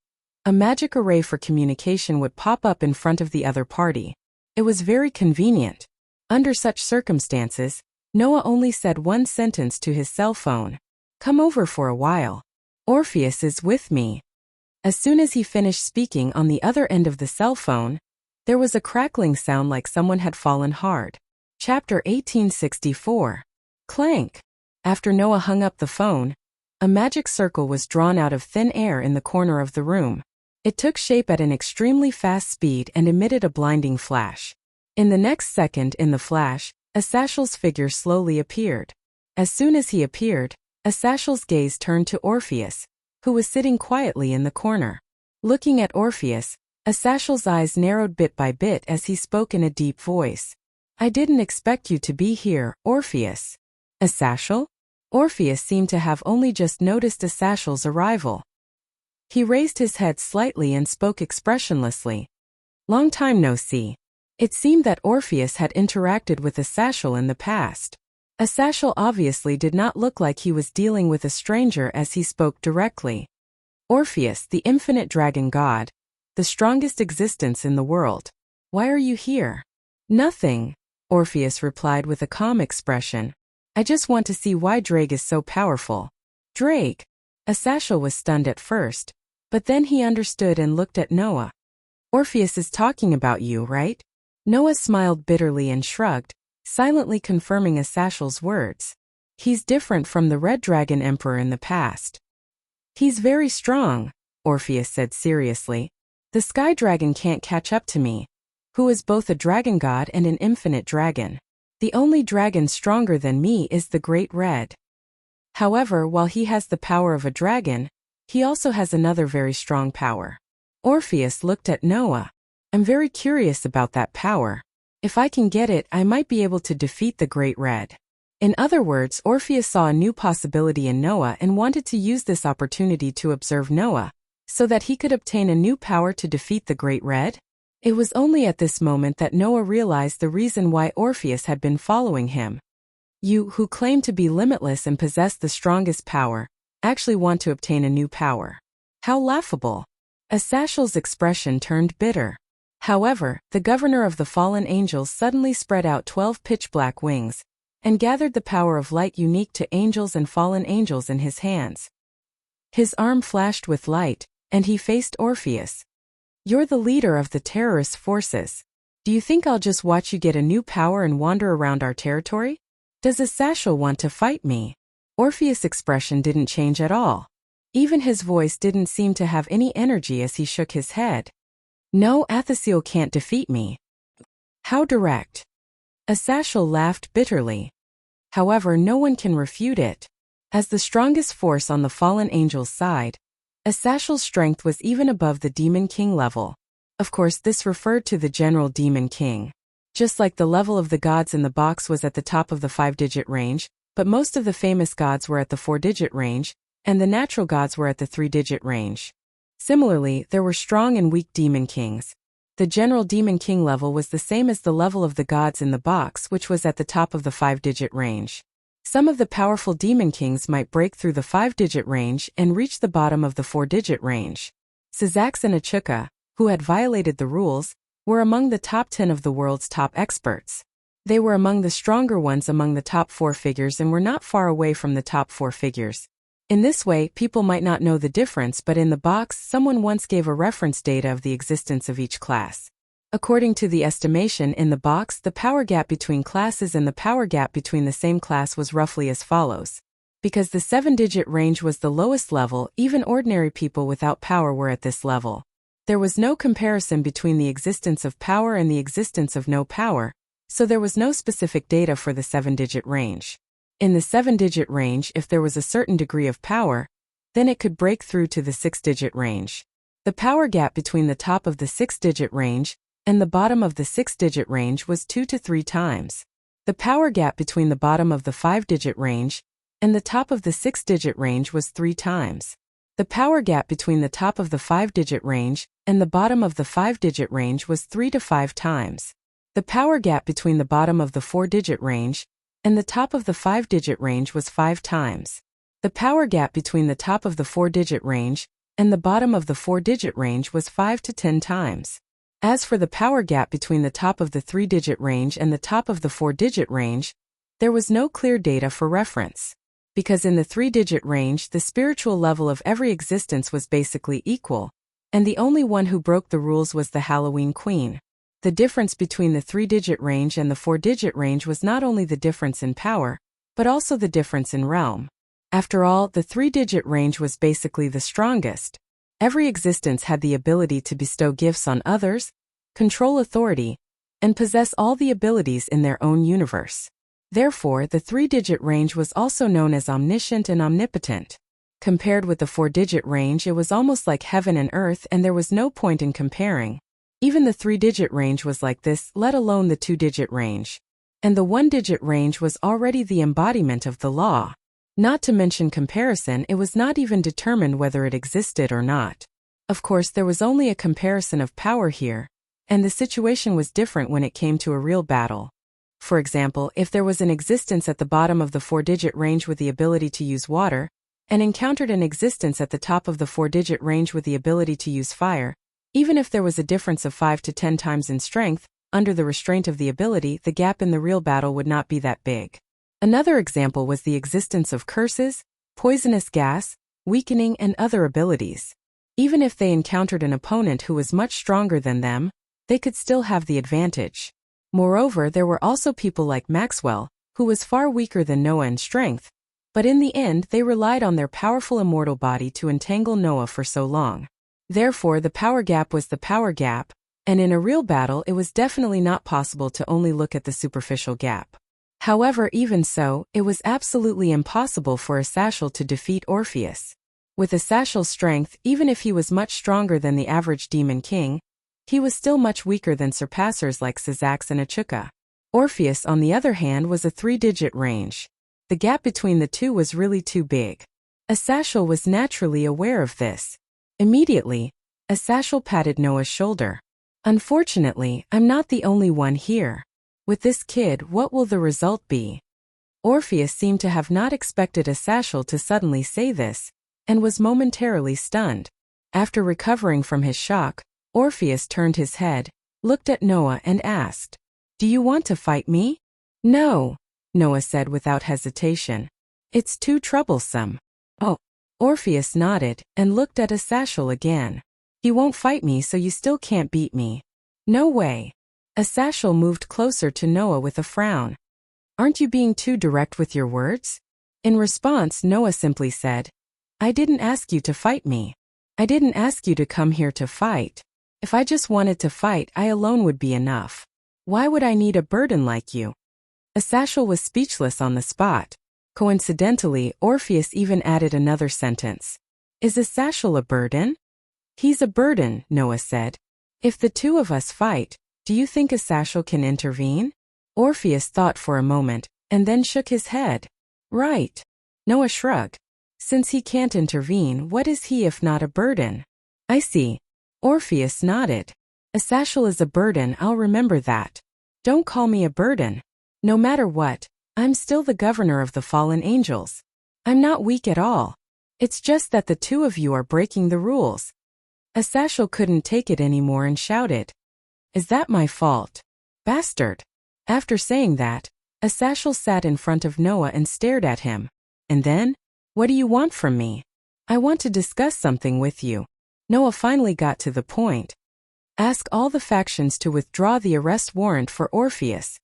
a magic array for communication would pop up in front of the other party. It was very convenient. Under such circumstances, Noah only said one sentence to his cell phone: "Come over for a while. Orpheus is with me." As soon as he finished speaking on the other end of the cell phone, there was a crackling sound like someone had fallen hard. Chapter 1864. Clank. After Noah hung up the phone, a magic circle was drawn out of thin air in the corner of the room. It took shape at an extremely fast speed and emitted a blinding flash. In the next second, in the flash, Asashel's figure slowly appeared. As soon as he appeared, Asashel's gaze turned to Orpheus, who was sitting quietly in the corner. Looking at Orpheus, Asashel's eyes narrowed bit by bit as he spoke in a deep voice. "I didn't expect you to be here, Orpheus." "Asashel?" Orpheus seemed to have only just noticed Asashel's arrival. He raised his head slightly and spoke expressionlessly. "Long time no see." It seemed that Orpheus had interacted with Asashel in the past. Asashel obviously did not look like he was dealing with a stranger as he spoke directly. "Orpheus, the infinite dragon god, the strongest existence in the world. Why are you here?" "Nothing," Orpheus replied with a calm expression. "I just want to see why Drake is so powerful." "Drake?" Asashel was stunned at first, but then he understood and looked at Noah. "Orpheus is talking about you, right?" Noah smiled bitterly and shrugged, silently confirming Asashel's words. "He's different from the Red Dragon Emperor in the past." "He's very strong," Orpheus said seriously. "The Sky Dragon can't catch up to me, who is both a dragon god and an infinite dragon. The only dragon stronger than me is the Great Red. However, while he has the power of a dragon, he also has another very strong power." Orpheus looked at Noah. "I'm very curious about that power. If I can get it, I might be able to defeat the Great Red." In other words, Orpheus saw a new possibility in Noah and wanted to use this opportunity to observe Noah, so that he could obtain a new power to defeat the Great Red. It was only at this moment that Noah realized the reason why Orpheus had been following him. You, who claim to be limitless and possess the strongest power, actually want to obtain a new power. How laughable. Asashel's expression turned bitter. However, the governor of the fallen angels suddenly spread out 12 pitch-black wings, and gathered the power of light unique to angels and fallen angels in his hands. His arm flashed with light, and he faced Orpheus. "You're the leader of the terrorist forces. Do you think I'll just watch you get a new power and wander around our territory? Does Asashel want to fight me?" Orpheus' expression didn't change at all. Even his voice didn't seem to have any energy as he shook his head. "No, Athaziel can't defeat me." "How direct." Asashel laughed bitterly. "However, no one can refute it. As the strongest force on the fallen angel's side, Asashal's strength was even above the Demon King level. Of course, this referred to the general Demon King. Just like the level of the gods in the box was at the top of the 5-digit range, but most of the famous gods were at the 4-digit range, and the natural gods were at the 3-digit range. Similarly, there were strong and weak Demon Kings. The general Demon King level was the same as the level of the gods in the box, which was at the top of the 5-digit range. Some of the powerful Demon Kings might break through the 5-digit range and reach the bottom of the 4-digit range. Sazaks and Achuka, who had violated the rules, were among the top 10 of the world's top experts. They were among the stronger ones among the top 4 figures and were not far away from the top 4 figures. In this way, people might not know the difference, but in the box, someone once gave a reference data of the existence of each class. According to the estimation in the box, the power gap between classes and the power gap between the same class was roughly as follows. Because the 7-digit range was the lowest level, even ordinary people without power were at this level. There was no comparison between the existence of power and the existence of no power, so there was no specific data for the 7-digit range. In the 7-digit range, if there was a certain degree of power, then it could break through to the 6-digit range. The power gap between the top of the 6-digit range and the bottom of the 6-digit range was 2 to 3 times. The power gap between the bottom of the 5-digit range and the top of the 6-digit range was 3 times. The power gap between the top of the 5-digit range and the bottom of the 5-digit range was 3 to 5 times. The power gap between the bottom of the 4-digit range and the top of the 5-digit range was 5 times. The power gap between the top of the 4-digit range and the bottom of the 4-digit range was 5 to 10 times. As for the power gap between the top of the 3-digit range and the top of the 4-digit range, there was no clear data for reference. Because in the 3-digit range, the spiritual level of every existence was basically equal, and the only one who broke the rules was the Halloween Queen. The difference between the 3-digit range and the 4-digit range was not only the difference in power, but also the difference in realm. After all, the 3-digit range was basically the strongest. Every existence had the ability to bestow gifts on others, control authority, and possess all the abilities in their own universe. Therefore, the 3-digit range was also known as omniscient and omnipotent. Compared with the 4-digit range, it was almost like heaven and earth, and there was no point in comparing. Even the 3-digit range was like this, let alone the 2-digit range. And the 1-digit range was already the embodiment of the law. Not to mention comparison, it was not even determined whether it existed or not. Of course, there was only a comparison of power here, and the situation was different when it came to a real battle. For example, if there was an existence at the bottom of the 4-digit range with the ability to use water, and encountered an existence at the top of the 4-digit range with the ability to use fire, even if there was a difference of 5 to 10 times in strength, under the restraint of the ability, the gap in the real battle would not be that big. Another example was the existence of curses, poisonous gas, weakening, and other abilities. Even if they encountered an opponent who was much stronger than them, they could still have the advantage. Moreover, there were also people like Maxwell, who was far weaker than Noah in strength, but in the end they relied on their powerful immortal body to entangle Noah for so long. Therefore, the power gap was the power gap, and in a real battle it was definitely not possible to only look at the superficial gap. However, even so, it was absolutely impossible for Asashal to defeat Orpheus. With Asashal's strength, even if he was much stronger than the average Demon King, he was still much weaker than surpassers like Sazaks and Achuka. Orpheus, on the other hand, was a 3-digit range. The gap between the two was really too big. Asashal was naturally aware of this. Immediately, Asashal patted Noah's shoulder. Unfortunately, I'm not the only one here. With this kid, what will the result be? Orpheus seemed to have not expected Asashal to suddenly say this, and was momentarily stunned. After recovering from his shock, Orpheus turned his head, looked at Noah and asked, "Do you want to fight me?" "No," Noah said without hesitation. "It's too troublesome." "Oh." Orpheus nodded and looked at Asashal again. "You won't fight me, so you still can't beat me." "No way." Asashal moved closer to Noah with a frown. "Aren't you being too direct with your words?" In response, Noah simply said, "I didn't ask you to fight me. I didn't ask you to come here to fight. If I just wanted to fight, I alone would be enough. Why would I need a burden like you?" Asashal was speechless on the spot. Coincidentally, Orpheus even added another sentence. Is a satchel a burden? He's a burden, Noah said. If the two of us fight, do you think a satchel can intervene? Orpheus thought for a moment, and then shook his head. Right. Noah shrugged. Since he can't intervene, what is he if not a burden? I see. Orpheus nodded. A satchel is a burden, I'll remember that. Don't call me a burden. No matter what, I'm still the governor of the fallen angels. I'm not weak at all. It's just that the two of you are breaking the rules. A satchel couldn't take it anymore and shouted. Is that my fault? Bastard. After saying that, a satchel sat in front of Noah and stared at him. And then? What do you want from me? I want to discuss something with you. Noah finally got to the point. Ask all the factions to withdraw the arrest warrant for Orpheus.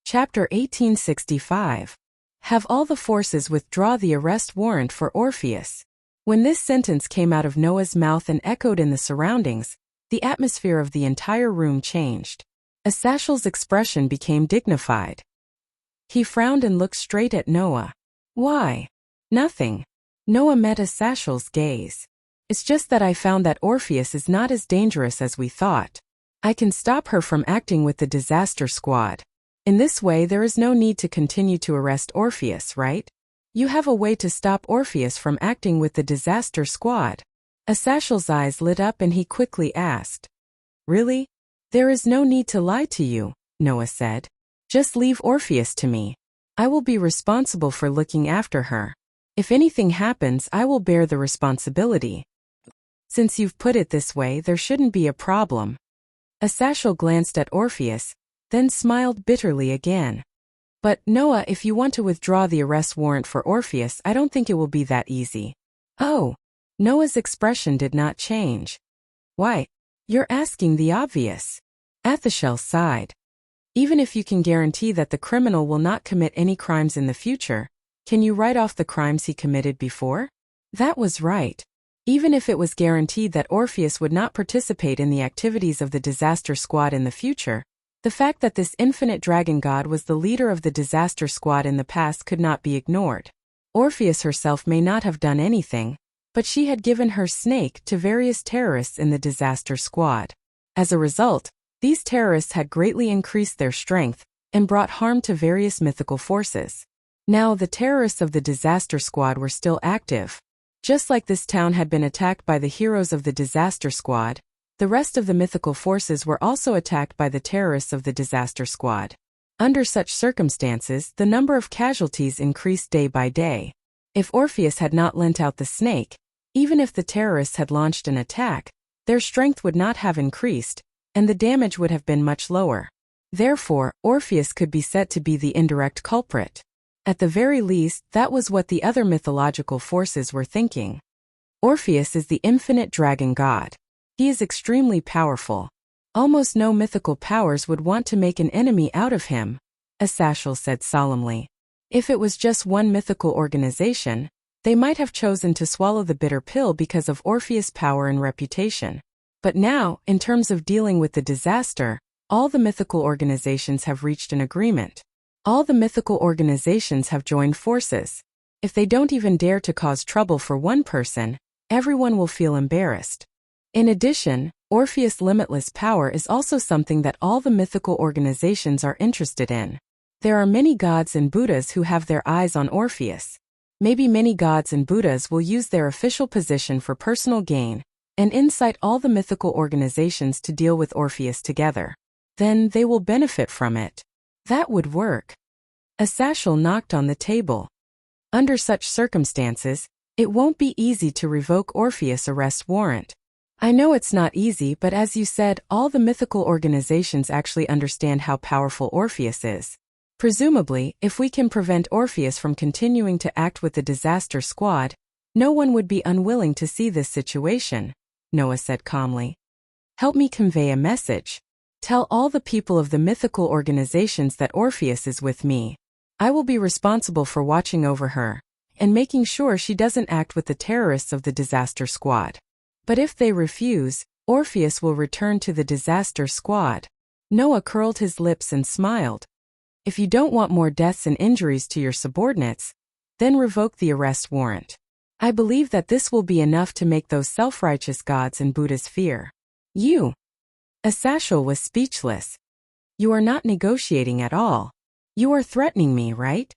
Chapter 1865. Have all the forces withdraw the arrest warrant for Orpheus. When this sentence came out of Noah's mouth and echoed in the surroundings, the atmosphere of the entire room changed. Asashel's expression became dignified. He frowned and looked straight at Noah. Why? Nothing. Noah met Asashel's gaze. It's just that I found that Orpheus is not as dangerous as we thought. I can stop her from acting with the disaster squad. In this way, there is no need to continue to arrest Orpheus, right? You have a way to stop Orpheus from acting with the disaster squad. Asashel's eyes lit up and he quickly asked. Really? There is no need to lie to you, Noah said. Just leave Orpheus to me. I will be responsible for looking after her. If anything happens, I will bear the responsibility. Since you've put it this way, there shouldn't be a problem. Asashel glanced at Orpheus, then smiled bitterly again. But, Noah, if you want to withdraw the arrest warrant for Orpheus, I don't think it will be that easy. Oh. Noah's expression did not change. Why? You're asking the obvious. Asashel sighed. Even if you can guarantee that the criminal will not commit any crimes in the future, can you write off the crimes he committed before? That was right. Even if it was guaranteed that Orpheus would not participate in the activities of the disaster squad in the future, the fact that this infinite dragon god was the leader of the disaster squad in the past could not be ignored. Orpheus herself may not have done anything, but she had given her snake to various terrorists in the disaster squad. As a result, these terrorists had greatly increased their strength and brought harm to various mythical forces. Now the terrorists of the disaster squad were still active. Just like this town had been attacked by the heroes of the disaster squad, the rest of the mythical forces were also attacked by the terrorists of the disaster squad. Under such circumstances, the number of casualties increased day by day. If Orpheus had not lent out the snake, even if the terrorists had launched an attack, their strength would not have increased, and the damage would have been much lower. Therefore, Orpheus could be said to be the indirect culprit. At the very least, that was what the other mythological forces were thinking. Orpheus is the infinite dragon god. He is extremely powerful. Almost no mythical powers would want to make an enemy out of him, Asashel said solemnly. If it was just one mythical organization, they might have chosen to swallow the bitter pill because of Orpheus' power and reputation. But now, in terms of dealing with the disaster, all the mythical organizations have reached an agreement. All the mythical organizations have joined forces. If they don't even dare to cause trouble for one person, everyone will feel embarrassed. In addition, Orpheus' limitless power is also something that all the mythical organizations are interested in. There are many gods and Buddhas who have their eyes on Orpheus. Maybe many gods and Buddhas will use their official position for personal gain and incite all the mythical organizations to deal with Orpheus together. Then they will benefit from it. That would work. Asashel knocked on the table. Under such circumstances, it won't be easy to revoke Orpheus' arrest warrant. I know it's not easy, but as you said, all the mythical organizations actually understand how powerful Orpheus is. Presumably, if we can prevent Orpheus from continuing to act with the disaster squad, no one would be unwilling to see this situation, Noah said calmly. Help me convey a message. Tell all the people of the mythical organizations that Orpheus is with me. I will be responsible for watching over her and making sure she doesn't act with the terrorists of the disaster squad. But if they refuse, Orpheus will return to the disaster squad. Noah curled his lips and smiled. If you don't want more deaths and injuries to your subordinates, then revoke the arrest warrant. I believe that this will be enough to make those self-righteous gods and Buddhas fear you." Asashel was speechless. "You are not negotiating at all. You are threatening me, right?"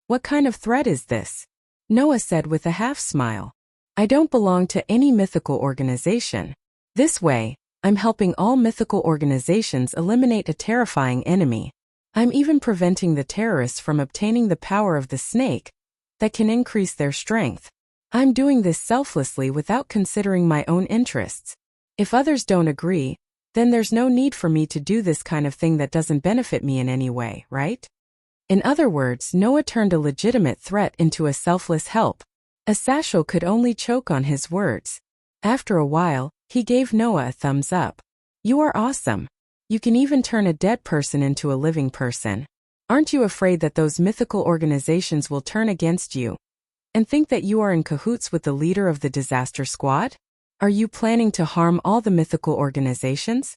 "What kind of threat is this?" Noah said with a half-smile. "I don't belong to any mythical organization. This way, I'm helping all mythical organizations eliminate a terrifying enemy. I'm even preventing the terrorists from obtaining the power of the snake that can increase their strength. I'm doing this selflessly without considering my own interests. If others don't agree, then there's no need for me to do this kind of thing that doesn't benefit me in any way, right?" In other words, Noah turned a legitimate threat into a selfless help. Asashel could only choke on his words. After a while, he gave Noah a thumbs up. "You are awesome. You can even turn a dead person into a living person. Aren't you afraid that those mythical organizations will turn against you and think that you are in cahoots with the leader of the disaster squad? Are you planning to harm all the mythical organizations?"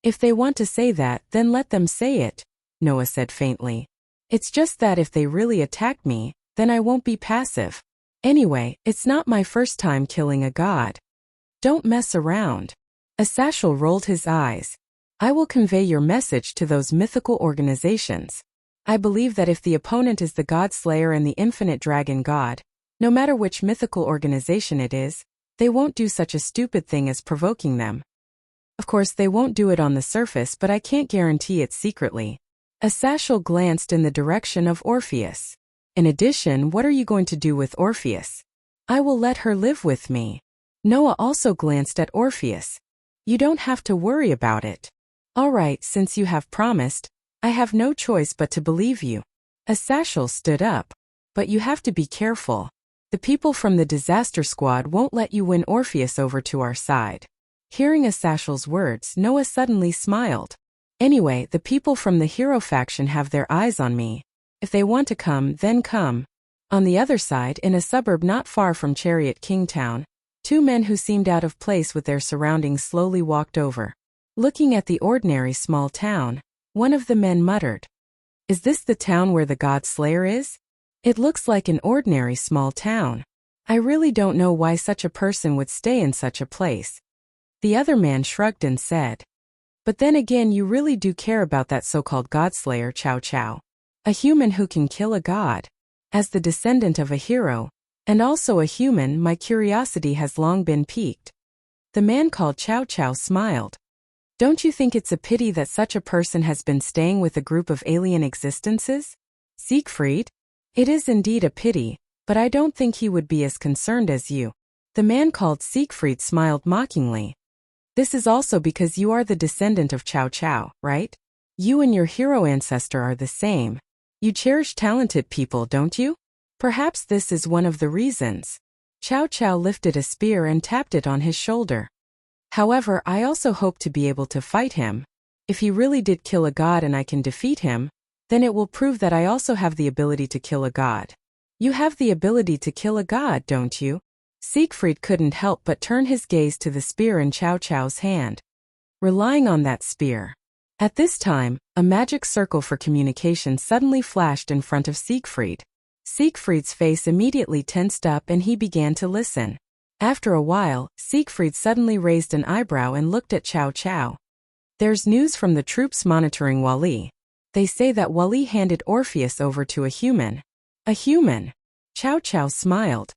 "If they want to say that, then let them say it," Noah said faintly. "It's just that if they really attack me, then I won't be passive. Anyway, it's not my first time killing a god. Don't mess around." Asashel rolled his eyes. "I will convey your message to those mythical organizations. I believe that if the opponent is the God Slayer and the Infinite Dragon God, no matter which mythical organization it is, they won't do such a stupid thing as provoking them. Of course, they won't do it on the surface, but I can't guarantee it secretly." Asashel glanced in the direction of Orpheus. "In addition, what are you going to do with Orpheus?" "I will let her live with me." Noah also glanced at Orpheus. "You don't have to worry about it." "All right, since you have promised, I have no choice but to believe you." Asashel stood up. "But you have to be careful. The people from the disaster squad won't let you win Orpheus over to our side." Hearing Asashel's words, Noah suddenly smiled. "Anyway, the people from the hero faction have their eyes on me. If they want to come, then come." On the other side, in a suburb not far from Chariot King Town, two men who seemed out of place with their surroundings slowly walked over. Looking at the ordinary small town, one of the men muttered, "Is this the town where the God Slayer is? It looks like an ordinary small town. I really don't know why such a person would stay in such a place." The other man shrugged and said, "But then again, you really do care about that so-called God Slayer, Chow Chow. A human who can kill a god. As the descendant of a hero, and also a human, my curiosity has long been piqued." The man called Chow Chow smiled. "Don't you think it's a pity that such a person has been staying with a group of alien existences? Siegfried? It is indeed a pity, but I don't think he would be as concerned as you." The man called Siegfried smiled mockingly. "This is also because you are the descendant of Chow Chow, right? You and your hero ancestor are the same. You cherish talented people, don't you? Perhaps this is one of the reasons." Chow Chow lifted a spear and tapped it on his shoulder. "However, I also hope to be able to fight him. If he really did kill a god and I can defeat him, then it will prove that I also have the ability to kill a god." "You have the ability to kill a god, don't you?" Siegfried couldn't help but turn his gaze to the spear in Chow Chow's hand. Relying on that spear. At this time, a magic circle for communication suddenly flashed in front of Siegfried. Siegfried's face immediately tensed up and he began to listen. After a while, Siegfried suddenly raised an eyebrow and looked at Chow Chow. "There's news from the troops monitoring Wali. They say that Wali handed Orpheus over to a human." "A human?" Chow Chow smiled.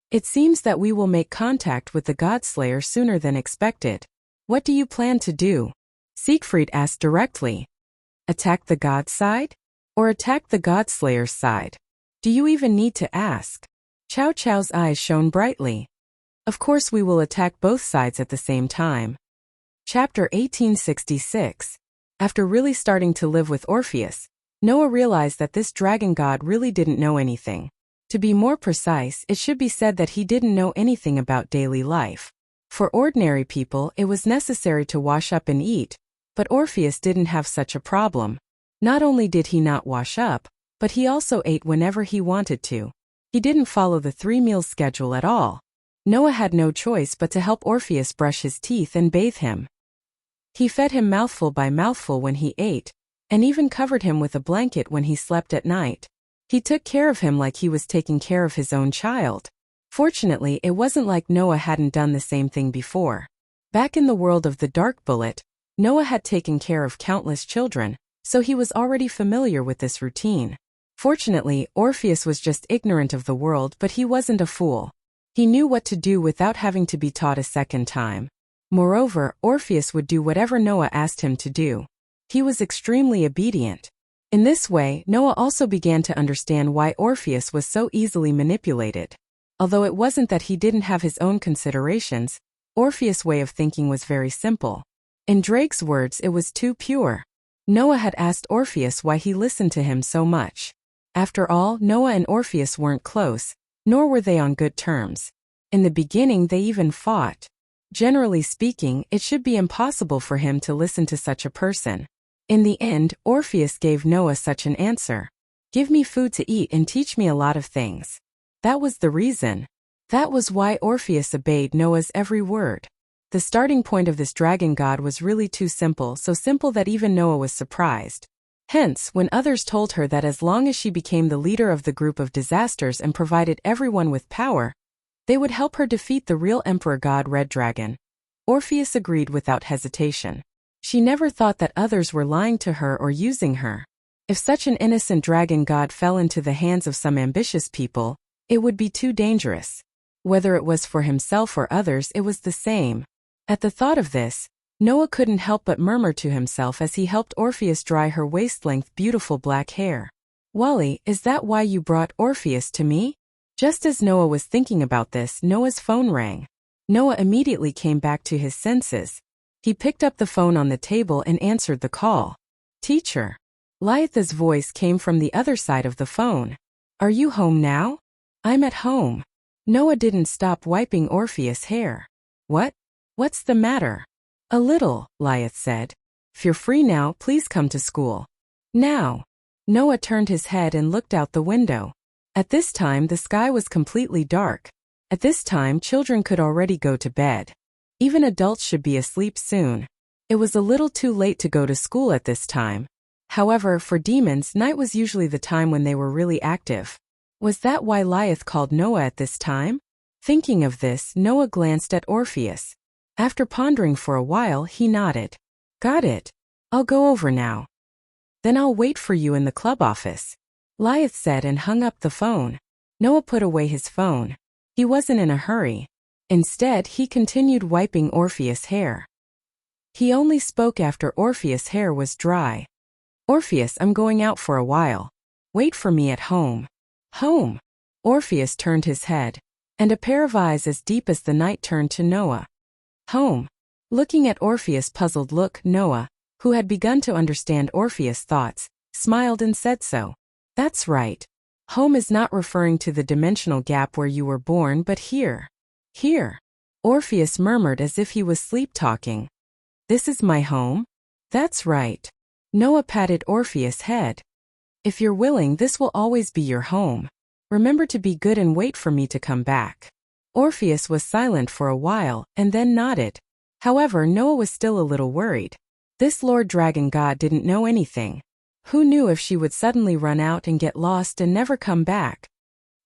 "It seems that we will make contact with the Godslayer sooner than expected. What do you plan to do?" Siegfried asked directly. "Attack the God side? Or attack the Godslayer's side? Do you even need to ask?" Chow Chow's eyes shone brightly. "Of course we will attack both sides at the same time." Chapter 1866. After really starting to live with Orpheus, Noah realized that this dragon god really didn't know anything. To be more precise, it should be said that he didn't know anything about daily life. For ordinary people, it was necessary to wash up and eat, but Orpheus didn't have such a problem. Not only did he not wash up, but he also ate whenever he wanted to. He didn't follow the 3-meal schedule at all. Noah had no choice but to help Orpheus brush his teeth and bathe him. He fed him mouthful by mouthful when he ate, and even covered him with a blanket when he slept at night. He took care of him like he was taking care of his own child. Fortunately, it wasn't like Noah hadn't done the same thing before. Back in the world of the Dark Bullet, Noah had taken care of countless children, so he was already familiar with this routine. Fortunately, Orpheus was just ignorant of the world, but he wasn't a fool. He knew what to do without having to be taught a second time. Moreover, Orpheus would do whatever Noah asked him to do. He was extremely obedient. In this way, Noah also began to understand why Orpheus was so easily manipulated. Although it wasn't that he didn't have his own considerations, Orpheus' way of thinking was very simple. In Drake's words, it was too pure. Noah had asked Orpheus why he listened to him so much. After all, Noah and Orpheus weren't close, nor were they on good terms. In the beginning, they even fought. Generally speaking, it should be impossible for him to listen to such a person. In the end, Orpheus gave Noah such an answer. Give me food to eat and teach me a lot of things. That was the reason. That was why Orpheus obeyed Noah's every word. The starting point of this dragon god was really too simple, so simple that even Noah was surprised. Hence, when others told her that as long as she became the leader of the group of disasters and provided everyone with power, they would help her defeat the real emperor god Red Dragon, Orpheus agreed without hesitation. She never thought that others were lying to her or using her. If such an innocent dragon god fell into the hands of some ambitious people, it would be too dangerous. Whether it was for himself or others, it was the same. At the thought of this, Noah couldn't help but murmur to himself as he helped Orpheus dry her waist-length beautiful black hair. Wally, is that why you brought Orpheus to me? Just as Noah was thinking about this, Noah's phone rang. Noah immediately came back to his senses. He picked up the phone on the table and answered the call. Teacher. Liatha's voice came from the other side of the phone. Are you home now? I'm at home. Noah didn't stop wiping Orpheus' hair. What? What's the matter? A little, Liath said. If you're free now, please come to school. Now. Noah turned his head and looked out the window. At this time, the sky was completely dark. At this time, children could already go to bed. Even adults should be asleep soon. It was a little too late to go to school at this time. However, for demons, night was usually the time when they were really active. Was that why Liath called Noah at this time? Thinking of this, Noah glanced at Orpheus. After pondering for a while, he nodded. Got it. I'll go over now. Then I'll wait for you in the club office. Liath said and hung up the phone. Noah put away his phone. He wasn't in a hurry. Instead, he continued wiping Orpheus' hair. He only spoke after Orpheus' hair was dry. Orpheus, I'm going out for a while. Wait for me at home. Home. Orpheus turned his head, and a pair of eyes as deep as the night turned to Noah. Home. Looking at Orpheus' puzzled look, Noah, who had begun to understand Orpheus' thoughts, smiled and said so. That's right. Home is not referring to the dimensional gap where you were born, but here. Here. Orpheus murmured as if he was sleep-talking. This is my home? That's right. Noah patted Orpheus' head. If you're willing, this will always be your home. Remember to be good and wait for me to come back. Orpheus was silent for a while, and then nodded. However, Noah was still a little worried. This Lord Dragon God didn't know anything. Who knew if she would suddenly run out and get lost and never come back?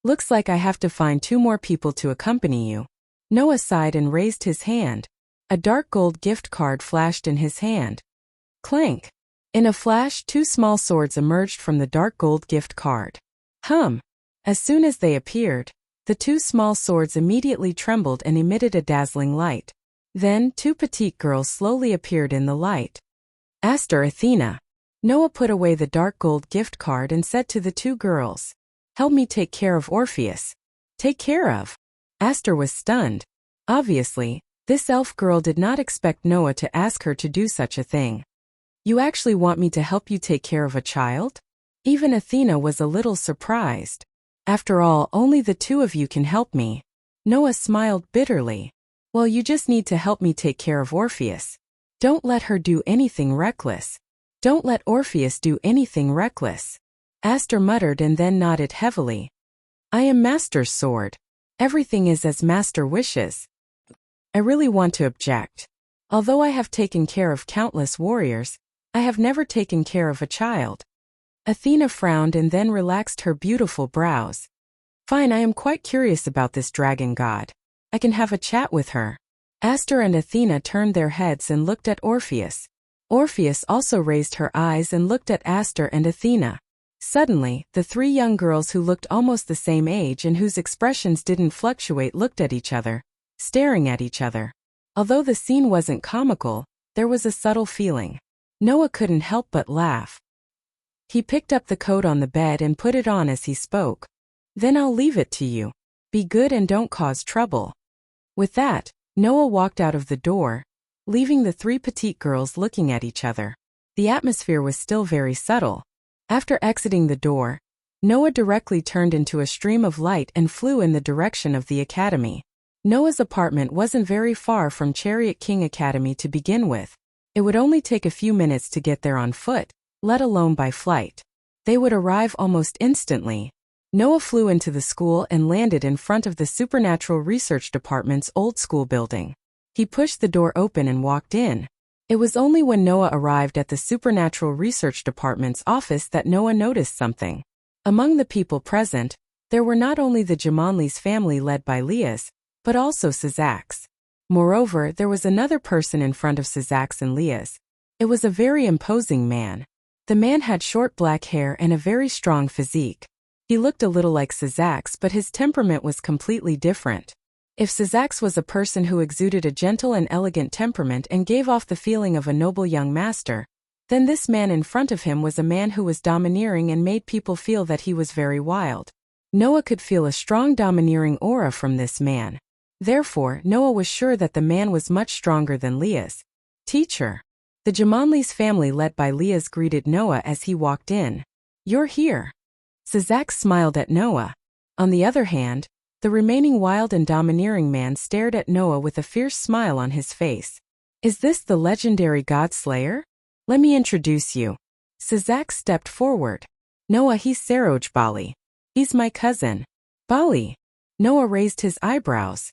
Looks like I have to find 2 more people to accompany you. Noah sighed and raised his hand. A dark gold gift card flashed in his hand. Clank. In a flash, 2 small swords emerged from the dark gold gift card. As soon as they appeared, the 2 small swords immediately trembled and emitted a dazzling light. Then, 2 petite girls slowly appeared in the light. Aster, Athena. Noah put away the dark gold gift card and said to the 2 girls, Help me take care of Orpheus. Take care of? Aster was stunned. Obviously, this elf girl did not expect Noah to ask her to do such a thing. You actually want me to help you take care of a child? Even Athena was a little surprised. After all, only the 2 of you can help me. Noah smiled bitterly. Well, you just need to help me take care of Orpheus. Don't let her do anything reckless. Don't let Orpheus do anything reckless. Aster muttered and then nodded heavily. I am Master's sword. Everything is as Master wishes. I really want to object. Although I have taken care of countless warriors, I have never taken care of a child. Athena frowned and then relaxed her beautiful brows. Fine, I am quite curious about this dragon god. I can have a chat with her. Aster and Athena turned their heads and looked at Orpheus. Orpheus also raised her eyes and looked at Aster and Athena. Suddenly, the three young girls who looked almost the same age and whose expressions didn't fluctuate looked at each other, staring at each other. Although the scene wasn't comical, there was a subtle feeling. Noah couldn't help but laugh. He picked up the coat on the bed and put it on as he spoke. Then I'll leave it to you. Be good and don't cause trouble. With that, Noah walked out of the door, leaving the three petite girls looking at each other. The atmosphere was still very subtle. After exiting the door, Noah directly turned into a stream of light and flew in the direction of the academy. Noah's apartment wasn't very far from Chariot King Academy to begin with. It would only take a few minutes to get there on foot, let alone by flight. They would arrive almost instantly. Noah flew into the school and landed in front of the Supernatural Research Department's old school building. He pushed the door open and walked in. It was only when Noah arrived at the Supernatural Research Department's office that Noah noticed something. Among the people present, there were not only the Jumanli's family led by Leas, but also Syzax. Moreover, there was another person in front of Syzax and Leas. It was a very imposing man. The man had short black hair and a very strong physique. He looked a little like Syzax, but his temperament was completely different. If Syzax was a person who exuded a gentle and elegant temperament and gave off the feeling of a noble young master, then this man in front of him was a man who was domineering and made people feel that he was very wild. Noah could feel a strong domineering aura from this man. Therefore, Noah was sure that the man was much stronger than Leas. Teacher. The Jumanli's family led by Leas greeted Noah as he walked in. You're here. Syzax smiled at Noah. On the other hand, the remaining wild and domineering man stared at Noah with a fierce smile on his face. Is this the legendary God Slayer? Let me introduce you. Syzax stepped forward. Noah, he's Saroj Bali. He's my cousin. Bali. Noah raised his eyebrows.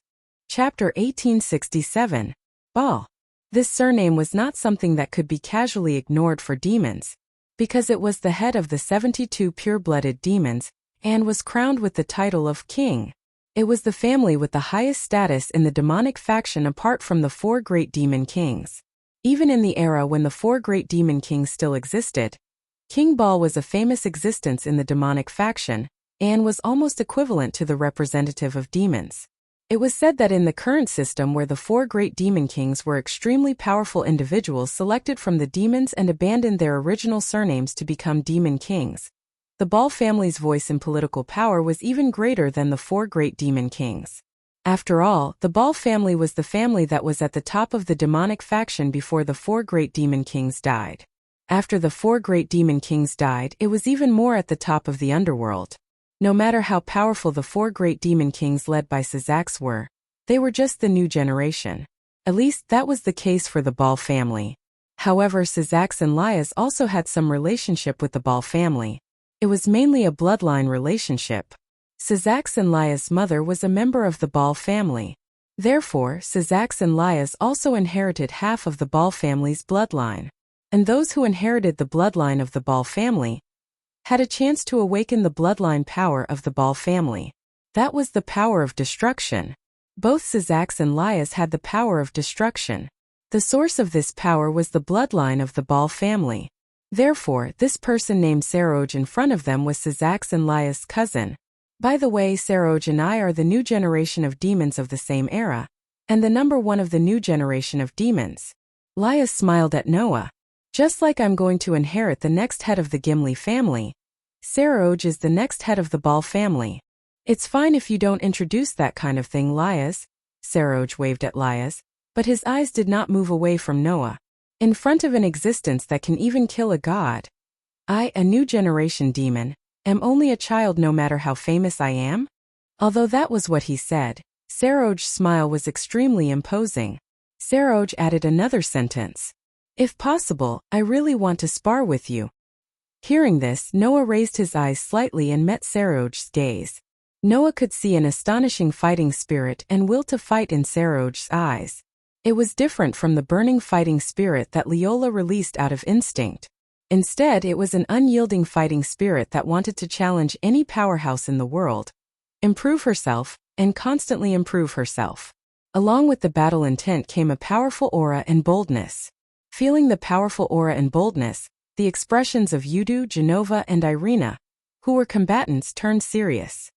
Chapter 1867. Bal. This surname was not something that could be casually ignored for demons, because it was the head of the 72 pure-blooded demons, and was crowned with the title of king. It was the family with the highest status in the demonic faction apart from the 4 great demon kings. Even in the era when the 4 great demon kings still existed, King Bal was a famous existence in the demonic faction, and was almost equivalent to the representative of demons. It was said that in the current system where the 4 great demon kings were extremely powerful individuals selected from the demons and abandoned their original surnames to become demon kings, the Bal family's voice in political power was even greater than the 4 great demon kings. After all, the Bal family was the family that was at the top of the demonic faction before the 4 great demon kings died. After the 4 great demon kings died, it was even more at the top of the underworld. No matter how powerful the 4 great demon kings led by Syzax were, they were just the new generation. At least that was the case for the Bal family. However, Syzax and Leas also had some relationship with the Bal family. It was mainly a bloodline relationship. Syzax and Leas' mother was a member of the Bal family. Therefore, Syzax and Leas also inherited half of the Bal family's bloodline. And those who inherited the bloodline of the Bal family had a chance to awaken the bloodline power of the Bal family. That was the power of destruction. Both Syzax and Leas had the power of destruction. The source of this power was the bloodline of the Bal family. Therefore, this person named Saroj in front of them was Syzax and Leas' cousin. By the way, Saroj and I are the new generation of demons of the same era, and the number 1 of the new generation of demons. Leas smiled at Noah. Just like I'm going to inherit the next head of the Gimli family, Saroj is the next head of the Bal family. It's fine if you don't introduce that kind of thing, Leas. Saroj waved at Leas, but his eyes did not move away from Noah. In front of an existence that can even kill a god, I, a new generation demon, am only a child no matter how famous I am? Although that was what he said, Saroj's smile was extremely imposing. Saroj added another sentence. If possible, I really want to spar with you. Hearing this, Noah raised his eyes slightly and met Saroj's gaze. Noah could see an astonishing fighting spirit and will to fight in Saroj's eyes. It was different from the burning fighting spirit that Leola released out of instinct. Instead, it was an unyielding fighting spirit that wanted to challenge any powerhouse in the world, improve herself, and constantly improve herself. Along with the battle intent came a powerful aura and boldness. Feeling the powerful aura and boldness, the expressions of Yudu, Genova, and Irina, who were combatants, turned serious.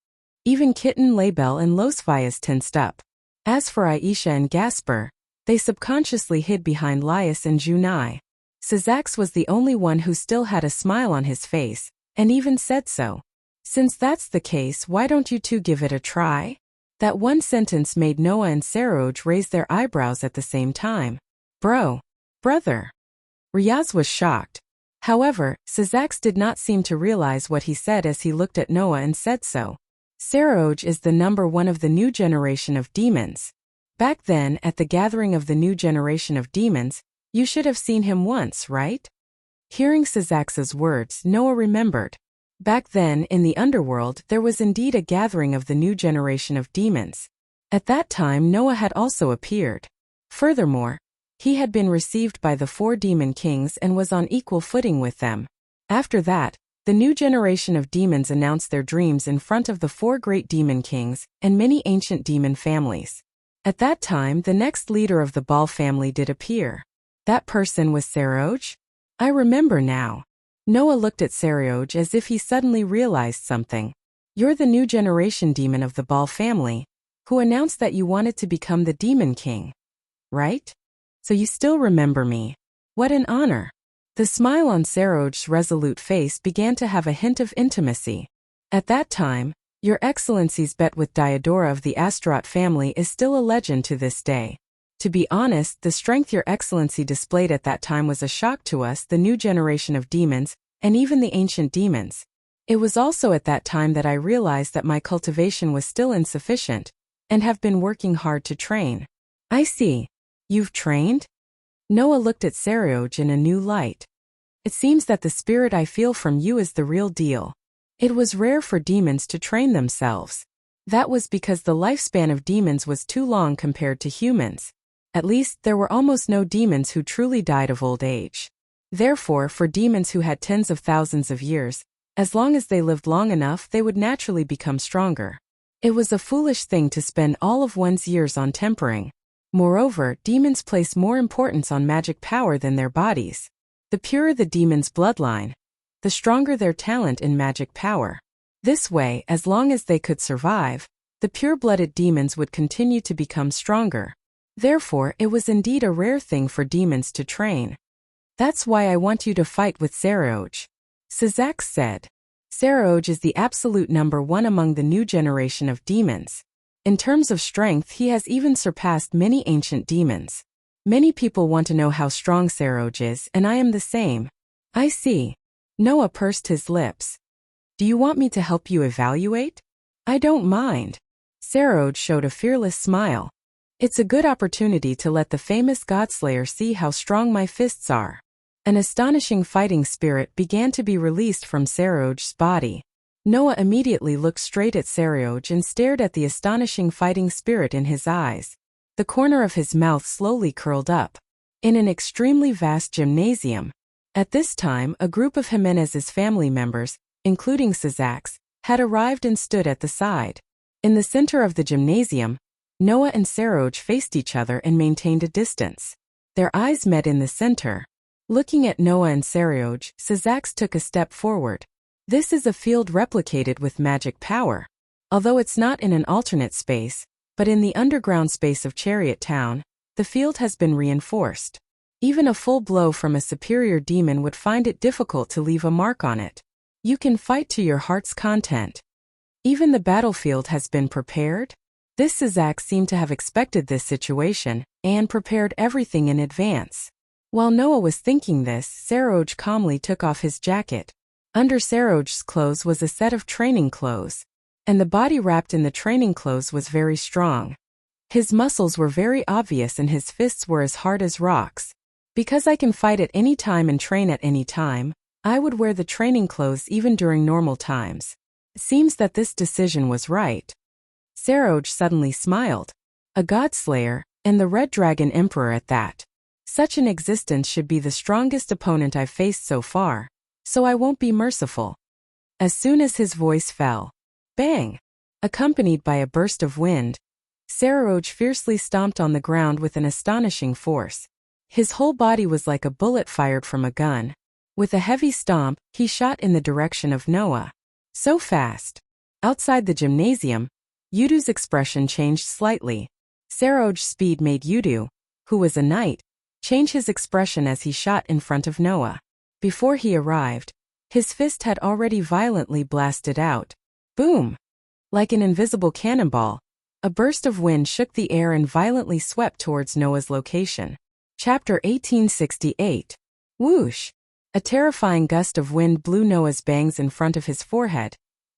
Even Kitten, Label, and Losvias tensed up. As for Aisha and Gasper, they subconsciously hid behind Lias and Junai. Sizax was the only one who still had a smile on his face, and even said so. Since that's the case, why don't you two give it a try? That one sentence made Noah and Saroj raise their eyebrows at the same time. Brother. Riaz was shocked. However, Sizax did not seem to realize what he said as he looked at Noah and said so. Saroj is the number one of the new generation of demons. Back then, at the gathering of the new generation of demons, you should have seen him once, right? Hearing Sizax's words, Noah remembered. Back then, in the underworld, there was indeed a gathering of the new generation of demons. At that time, Noah had also appeared. Furthermore, he had been received by the 4 demon kings and was on equal footing with them. After that, the new generation of demons announced their dreams in front of the 4 great demon kings and many ancient demon families. At that time, the next leader of the Ball family did appear. That person was Saroj? I remember now. Noah looked at Saroj as if he suddenly realized something. You're the new generation demon of the Ball family, who announced that you wanted to become the demon king. Right? So you still remember me. What an honor. The smile on Saroj's resolute face began to have a hint of intimacy. At that time, Your Excellency's bet with Diodora of the Astaroth family is still a legend to this day. To be honest, the strength Your Excellency displayed at that time was a shock to us, the new generation of demons, and even the ancient demons. It was also at that time that I realized that my cultivation was still insufficient, and have been working hard to train. I see. You've trained? Noah looked at Saroj in a new light. It seems that the spirit I feel from you is the real deal. It was rare for demons to train themselves. That was because the lifespan of demons was too long compared to humans. At least, there were almost no demons who truly died of old age. Therefore, for demons who had tens of thousands of years, as long as they lived long enough, they would naturally become stronger. It was a foolish thing to spend all of one's years on tempering. Moreover, demons place more importance on magic power than their bodies. The purer the demon's bloodline, the stronger their talent in magic power. This way, as long as they could survive, the pure-blooded demons would continue to become stronger. Therefore, it was indeed a rare thing for demons to train. That's why I want you to fight with Saroj. Sizax said. Saroj is the absolute number one among the new generation of demons. In terms of strength, he has even surpassed many ancient demons. Many people want to know how strong Saroj is, and I am the same. I see. Noah pursed his lips. Do you want me to help you evaluate? I don't mind. Saroj showed a fearless smile. It's a good opportunity to let the famous Godslayer see how strong my fists are. An astonishing fighting spirit began to be released from Saroj's body. Noah immediately looked straight at Saroj and stared at the astonishing fighting spirit in his eyes. The corner of his mouth slowly curled up. In an extremely vast gymnasium. At this time, a group of Jimenez's family members, including Sizax, had arrived and stood at the side. In the center of the gymnasium, Noah and Saroj faced each other and maintained a distance. Their eyes met in the center. Looking at Noah and Saroj, Sizax took a step forward. This is a field replicated with magic power. Although it's not in an alternate space, but in the underground space of Chariot Town, the field has been reinforced. Even a full blow from a superior demon would find it difficult to leave a mark on it. You can fight to your heart's content. Even the battlefield has been prepared. This Sizax seemed to have expected this situation, and prepared everything in advance. While Noah was thinking this, Saroj calmly took off his jacket. Under Saroj's clothes was a set of training clothes, and the body wrapped in the training clothes was very strong. His muscles were very obvious and his fists were as hard as rocks. Because I can fight at any time and train at any time, I would wear the training clothes even during normal times. It seems that this decision was right. Saroj suddenly smiled. A Godslayer, and the Red Dragon Emperor at that. Such an existence should be the strongest opponent I've faced so far, so I won't be merciful. As soon as his voice fell, bang! Accompanied by a burst of wind, Saroj fiercely stomped on the ground with an astonishing force. His whole body was like a bullet fired from a gun. With a heavy stomp, he shot in the direction of Noah. So fast. Outside the gymnasium, Yudu's expression changed slightly. Saroj's speed made Yudu, who was a knight, change his expression as he shot in front of Noah. Before he arrived, his fist had already violently blasted out. Boom! Like an invisible cannonball, a burst of wind shook the air and violently swept towards Noah's location. Chapter 1868. Whoosh! A terrifying gust of wind blew Noah's bangs in front of his forehead,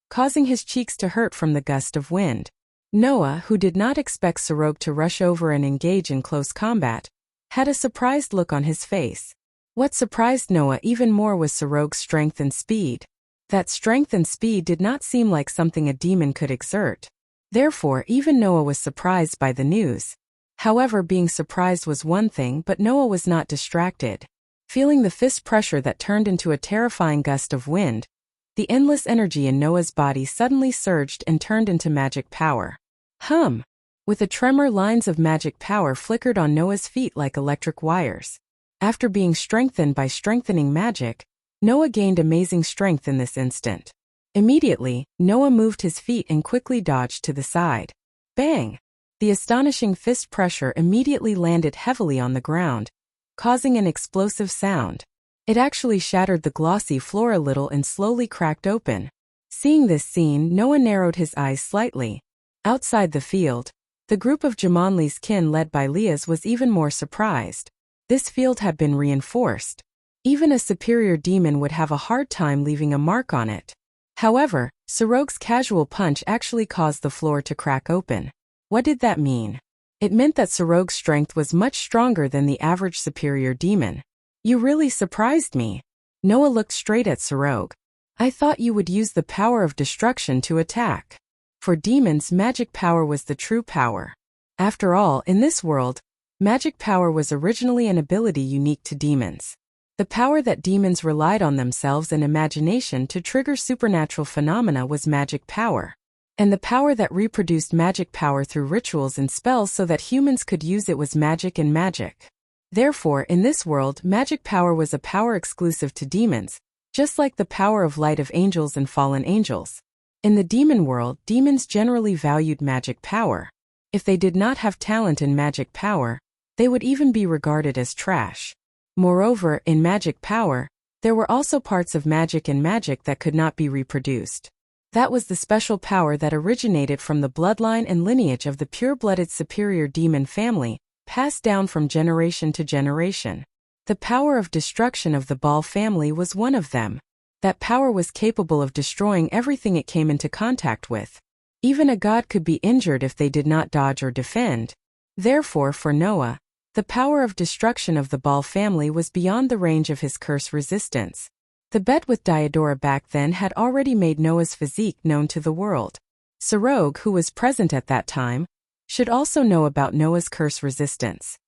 causing his cheeks to hurt from the gust of wind. Noah, who did not expect Saroj to rush over and engage in close combat, had a surprised look on his face. What surprised Noah even more was Saroj's strength and speed. That strength and speed did not seem like something a demon could exert. Therefore, even Noah was surprised by the news. However, being surprised was one thing, but Noah was not distracted. Feeling the fist pressure that turned into a terrifying gust of wind, the endless energy in Noah's body suddenly surged and turned into magic power. Hum! With a tremor, lines of magic power flickered on Noah's feet like electric wires. After being strengthened by strengthening magic, Noah gained amazing strength in this instant. Immediately, Noah moved his feet and quickly dodged to the side. Bang! The astonishing fist pressure immediately landed heavily on the ground, causing an explosive sound. It actually shattered the glossy floor a little and slowly cracked open. Seeing this scene, Noah narrowed his eyes slightly. Outside the field, the group of Jumanli's kin led by Leah's was even more surprised. This field had been reinforced. Even a superior demon would have a hard time leaving a mark on it. However, Saroj's casual punch actually caused the floor to crack open. What did that mean? It meant that Saroj's strength was much stronger than the average superior demon. You really surprised me. Noah looked straight at Saroj. I thought you would use the power of destruction to attack. For demons, magic power was the true power. After all, in this world, magic power was originally an ability unique to demons. The power that demons relied on themselves and imagination to trigger supernatural phenomena was magic power. And the power that reproduced magic power through rituals and spells so that humans could use it was magic and magic. Therefore, in this world, magic power was a power exclusive to demons, just like the power of light of angels and fallen angels. In the demon world, demons generally valued magic power. If they did not have talent in magic power, they would even be regarded as trash. Moreover, in magic power, there were also parts of magic and magic that could not be reproduced. That was the special power that originated from the bloodline and lineage of the pure-blooded superior demon family, passed down from generation to generation. The power of destruction of the Baal family was one of them. That power was capable of destroying everything it came into contact with. Even a god could be injured if they did not dodge or defend. Therefore, for Noah, the power of destruction of the Baal family was beyond the range of his curse resistance. The bet with Diodora back then had already made Noah's physique known to the world. Saroj, who was present at that time, should also know about Noah's curse resistance.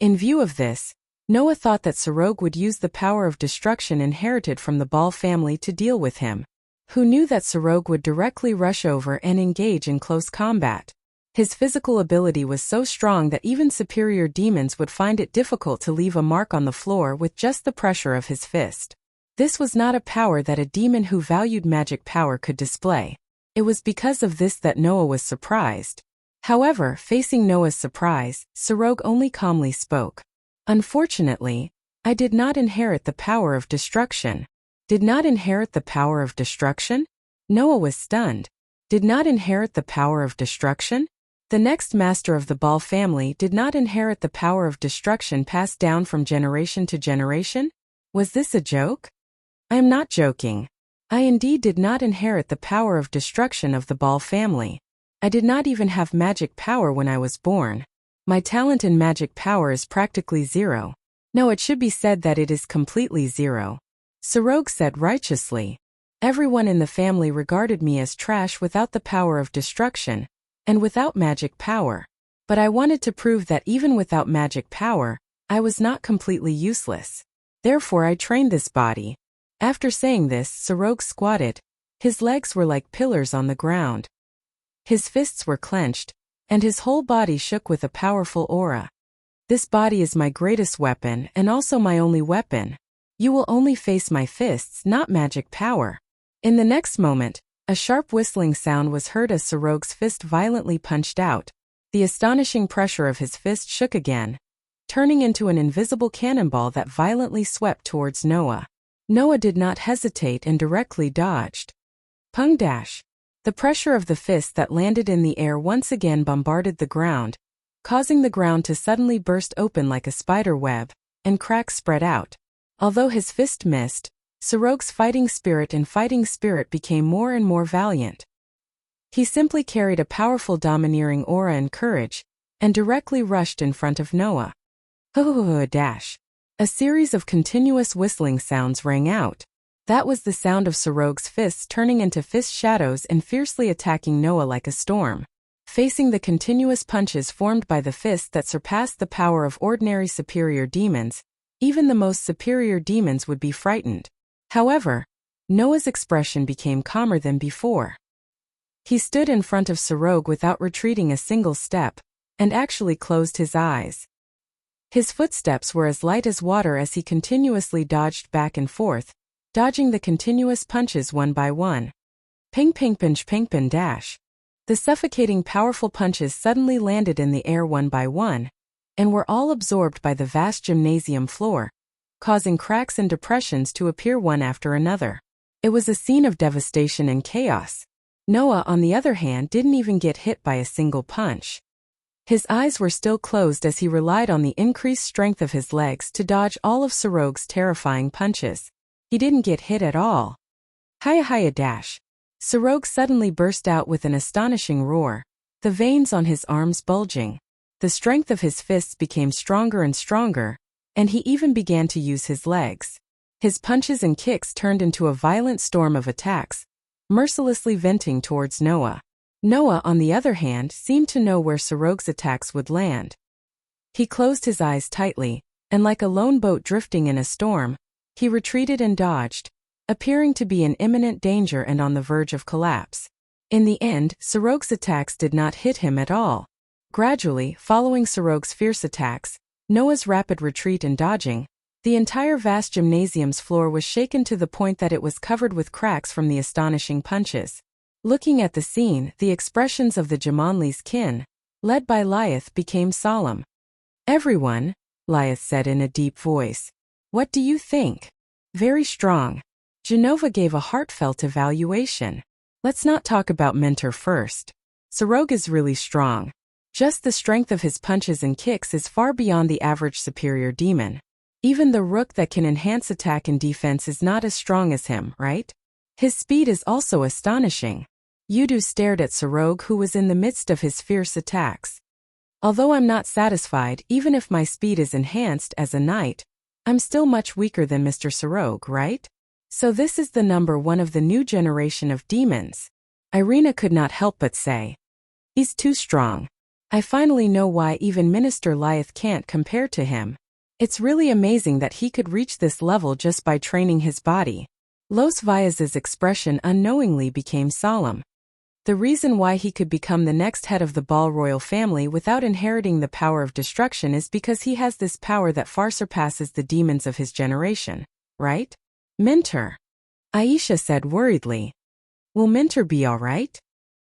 In view of this, Noah thought that Saroj would use the power of destruction inherited from the Baal family to deal with him. Who knew that Saroj would directly rush over and engage in close combat? His physical ability was so strong that even superior demons would find it difficult to leave a mark on the floor with just the pressure of his fist. This was not a power that a demon who valued magic power could display. It was because of this that Noah was surprised. However, facing Noah's surprise, Saroj only calmly spoke. Unfortunately, I did not inherit the power of destruction. Did not inherit the power of destruction? Noah was stunned. Did not inherit the power of destruction? The next master of the Baal family did not inherit the power of destruction passed down from generation to generation? Was this a joke? I am not joking. I indeed did not inherit the power of destruction of the Baal family. I did not even have magic power when I was born. My talent in magic power is practically zero. No, it should be said that it is completely zero. Saroj said righteously. Everyone in the family regarded me as trash without the power of destruction, and without magic power. But I wanted to prove that even without magic power, I was not completely useless. Therefore I trained this body. After saying this, Sorog squatted. His legs were like pillars on the ground. His fists were clenched, and his whole body shook with a powerful aura. This body is my greatest weapon and also my only weapon. You will only face my fists, not magic power. In the next moment, a sharp whistling sound was heard as Sorog's fist violently punched out. The astonishing pressure of his fist shook again, turning into an invisible cannonball that violently swept towards Noah. Noah did not hesitate and directly dodged. Pung dash. The pressure of the fist that landed in the air once again bombarded the ground, causing the ground to suddenly burst open like a spider web, and cracks spread out. Although his fist missed, Sorog's fighting spirit became more and more valiant. He simply carried a powerful domineering aura and courage, and directly rushed in front of Noah. Dash. A series of continuous whistling sounds rang out. That was the sound of Sorog's fists turning into fist shadows and fiercely attacking Noah like a storm. Facing the continuous punches formed by the fists that surpassed the power of ordinary superior demons, even the most superior demons would be frightened. However, Noah's expression became calmer than before. He stood in front of Sorog without retreating a single step, and actually closed his eyes. His footsteps were as light as water as he continuously dodged back and forth, dodging the continuous punches one by one. Ping ping ping dash. The suffocating powerful punches suddenly landed in the air one by one, and were all absorbed by the vast gymnasium floor, causing cracks and depressions to appear one after another. It was a scene of devastation and chaos. Noah, on the other hand, didn't even get hit by a single punch. His eyes were still closed as he relied on the increased strength of his legs to dodge all of Sorog's terrifying punches. He didn't get hit at all. Hiya dash. Sorog suddenly burst out with an astonishing roar, the veins on his arms bulging. The strength of his fists became stronger and stronger, and he even began to use his legs. His punches and kicks turned into a violent storm of attacks, mercilessly venting towards Noah. Noah, on the other hand, seemed to know where Sorog's attacks would land. He closed his eyes tightly, and like a lone boat drifting in a storm, he retreated and dodged, appearing to be in imminent danger and on the verge of collapse. In the end, Sorog's attacks did not hit him at all. Gradually, following Sorog's fierce attacks, Noah's rapid retreat and dodging, the entire vast gymnasium's floor was shaken to the point that it was covered with cracks from the astonishing punches. Looking at the scene, the expressions of the Jamonli's kin, led by Lyeth, became solemn. Everyone, Lyeth said in a deep voice. What do you think? Very strong. Genova gave a heartfelt evaluation. Let's not talk about Mentor first. Sorog is really strong. Just the strength of his punches and kicks is far beyond the average superior demon. Even the rook that can enhance attack and defense is not as strong as him, right? His speed is also astonishing. Yudu stared at Sorog, who was in the midst of his fierce attacks. Although I'm not satisfied, even if my speed is enhanced as a knight, I'm still much weaker than Mr. Sorog, right? So this is the number one of the new generation of demons. Irina could not help but say. He's too strong. I finally know why even Minister Lyeth can't compare to him. It's really amazing that he could reach this level just by training his body. Los Vallas's expression unknowingly became solemn. The reason why he could become the next head of the Ball royal family without inheriting the power of destruction is because he has this power that far surpasses the demons of his generation, right? Mentor, Aisha said worriedly. Will Mentor be all right?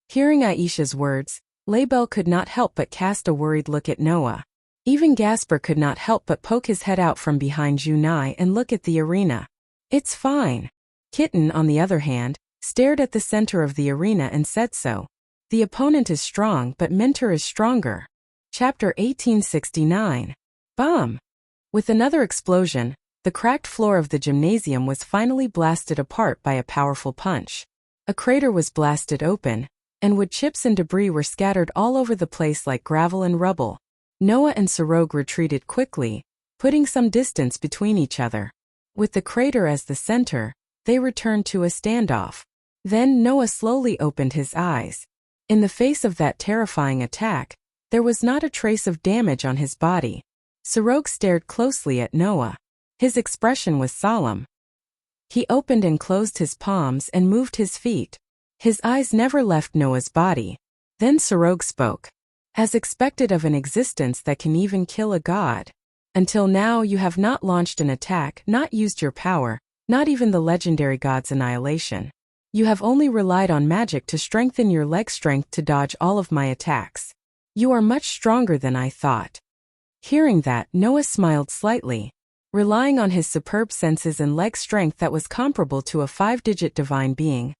Hearing Aisha's words, Label could not help but cast a worried look at Noah. Even Gasper could not help but poke his head out from behind Junai and look at the arena. It's fine. Kitten, on the other hand, stared at the center of the arena and said so. The opponent is strong, but Mentor is stronger. Chapter 1869. Bomb! With another explosion, the cracked floor of the gymnasium was finally blasted apart by a powerful punch. A crater was blasted open, and wood chips and debris were scattered all over the place like gravel and rubble. Noah and Sorog retreated quickly, putting some distance between each other. With the crater as the center, they returned to a standoff. Then Noah slowly opened his eyes. In the face of that terrifying attack, there was not a trace of damage on his body. Sorog stared closely at Noah. His expression was solemn. He opened and closed his palms and moved his feet. His eyes never left Noah's body. Then Sorog spoke. As expected of an existence that can even kill a god. Until now you have not launched an attack, not used your power, not even the legendary god's annihilation. You have only relied on magic to strengthen your leg strength to dodge all of my attacks. You are much stronger than I thought. Hearing that, Noah smiled slightly. Relying on his superb senses and leg strength that was comparable to a 5-digit divine being,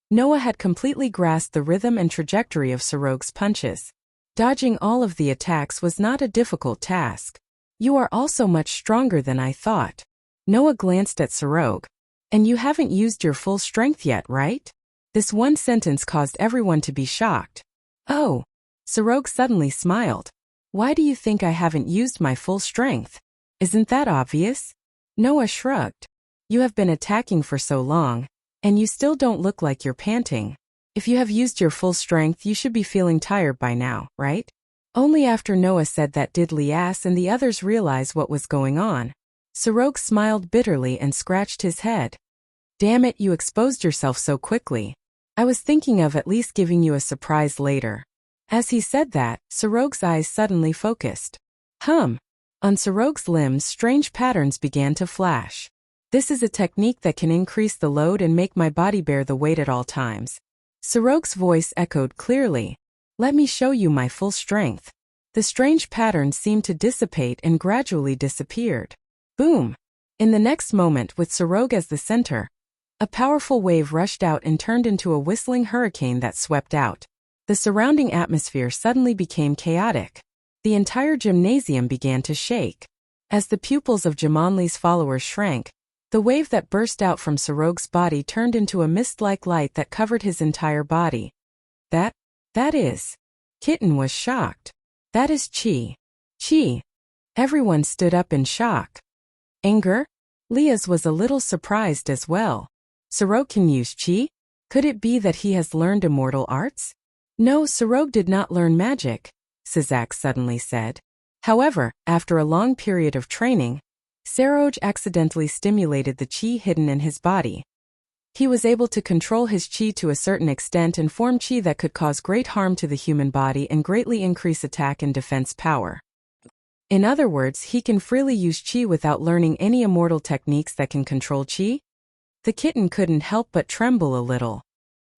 Noah had completely grasped the rhythm and trajectory of Sorog's punches. Dodging all of the attacks was not a difficult task. You are also much stronger than I thought. Noah glanced at Sorog. And you haven't used your full strength yet, right? This one sentence caused everyone to be shocked. Oh. Sorog suddenly smiled. Why do you think I haven't used my full strength? Isn't that obvious? Noah shrugged. You have been attacking for so long, and you still don't look like you're panting. If you have used your full strength, you should be feeling tired by now, right? Only after Noah said that did Lias and the others realize what was going on. Sorog smiled bitterly and scratched his head. Damn it, you exposed yourself so quickly. I was thinking of at least giving you a surprise later. As he said that, Sorog's eyes suddenly focused. On Sorog's limbs, strange patterns began to flash. This is a technique that can increase the load and make my body bear the weight at all times. Sorog's voice echoed clearly. Let me show you my full strength. The strange patterns seemed to dissipate and gradually disappeared. Boom! In the next moment, with Sorog as the center, a powerful wave rushed out and turned into a whistling hurricane that swept out. The surrounding atmosphere suddenly became chaotic. The entire gymnasium began to shake. As the pupils of Jamonli's followers shrank, the wave that burst out from Sorog's body turned into a mist-like light that covered his entire body. That is. Kitten was shocked. That is Chi. Chi. Everyone stood up in shock. Anger? Lias was a little surprised as well. Sorog can use Chi? Could it be that he has learned immortal arts? No, Sorog did not learn magic, Sazak suddenly said. However, after a long period of training, Saroj accidentally stimulated the Chi hidden in his body. He was able to control his Chi to a certain extent and form Chi that could cause great harm to the human body and greatly increase attack and defense power. In other words, he can freely use Chi without learning any immortal techniques that can control Chi? The kitten couldn't help but tremble a little.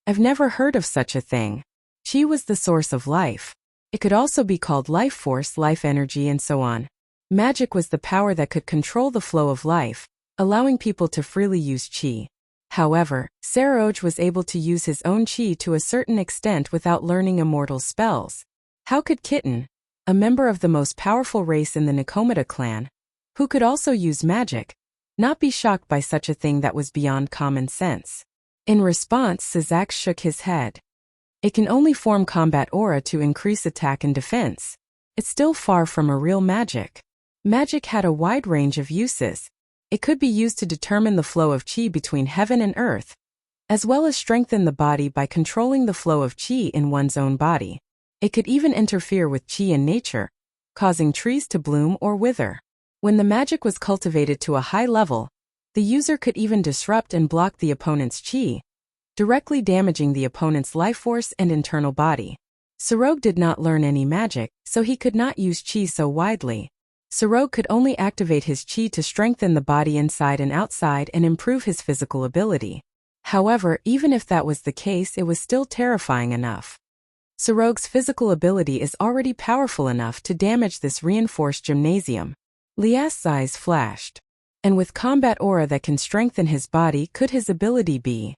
I've never heard of such a thing. Chi was the source of life. It could also be called life force, life energy, and so on. Magic was the power that could control the flow of life, allowing people to freely use Chi. However, Saroj was able to use his own Chi to a certain extent without learning immortal spells. How could Kitten, a member of the most powerful race in the Nikomata clan, who could also use magic, not be shocked by such a thing that was beyond common sense? In response, Sazak shook his head. It can only form combat aura to increase attack and defense. It's still far from a real magic. Magic had a wide range of uses. It could be used to determine the flow of Chi between heaven and earth, as well as strengthen the body by controlling the flow of Chi in one's own body. It could even interfere with Chi in nature, causing trees to bloom or wither. When the magic was cultivated to a high level, the user could even disrupt and block the opponent's Chi, directly damaging the opponent's life force and internal body. Sorog did not learn any magic, so he could not use Chi so widely. Sorog could only activate his Chi to strengthen the body inside and outside and improve his physical ability. However, even if that was the case, it was still terrifying enough. Sorog's physical ability is already powerful enough to damage this reinforced gymnasium. Lias's eyes flashed. And with combat aura that can strengthen his body, could his ability be?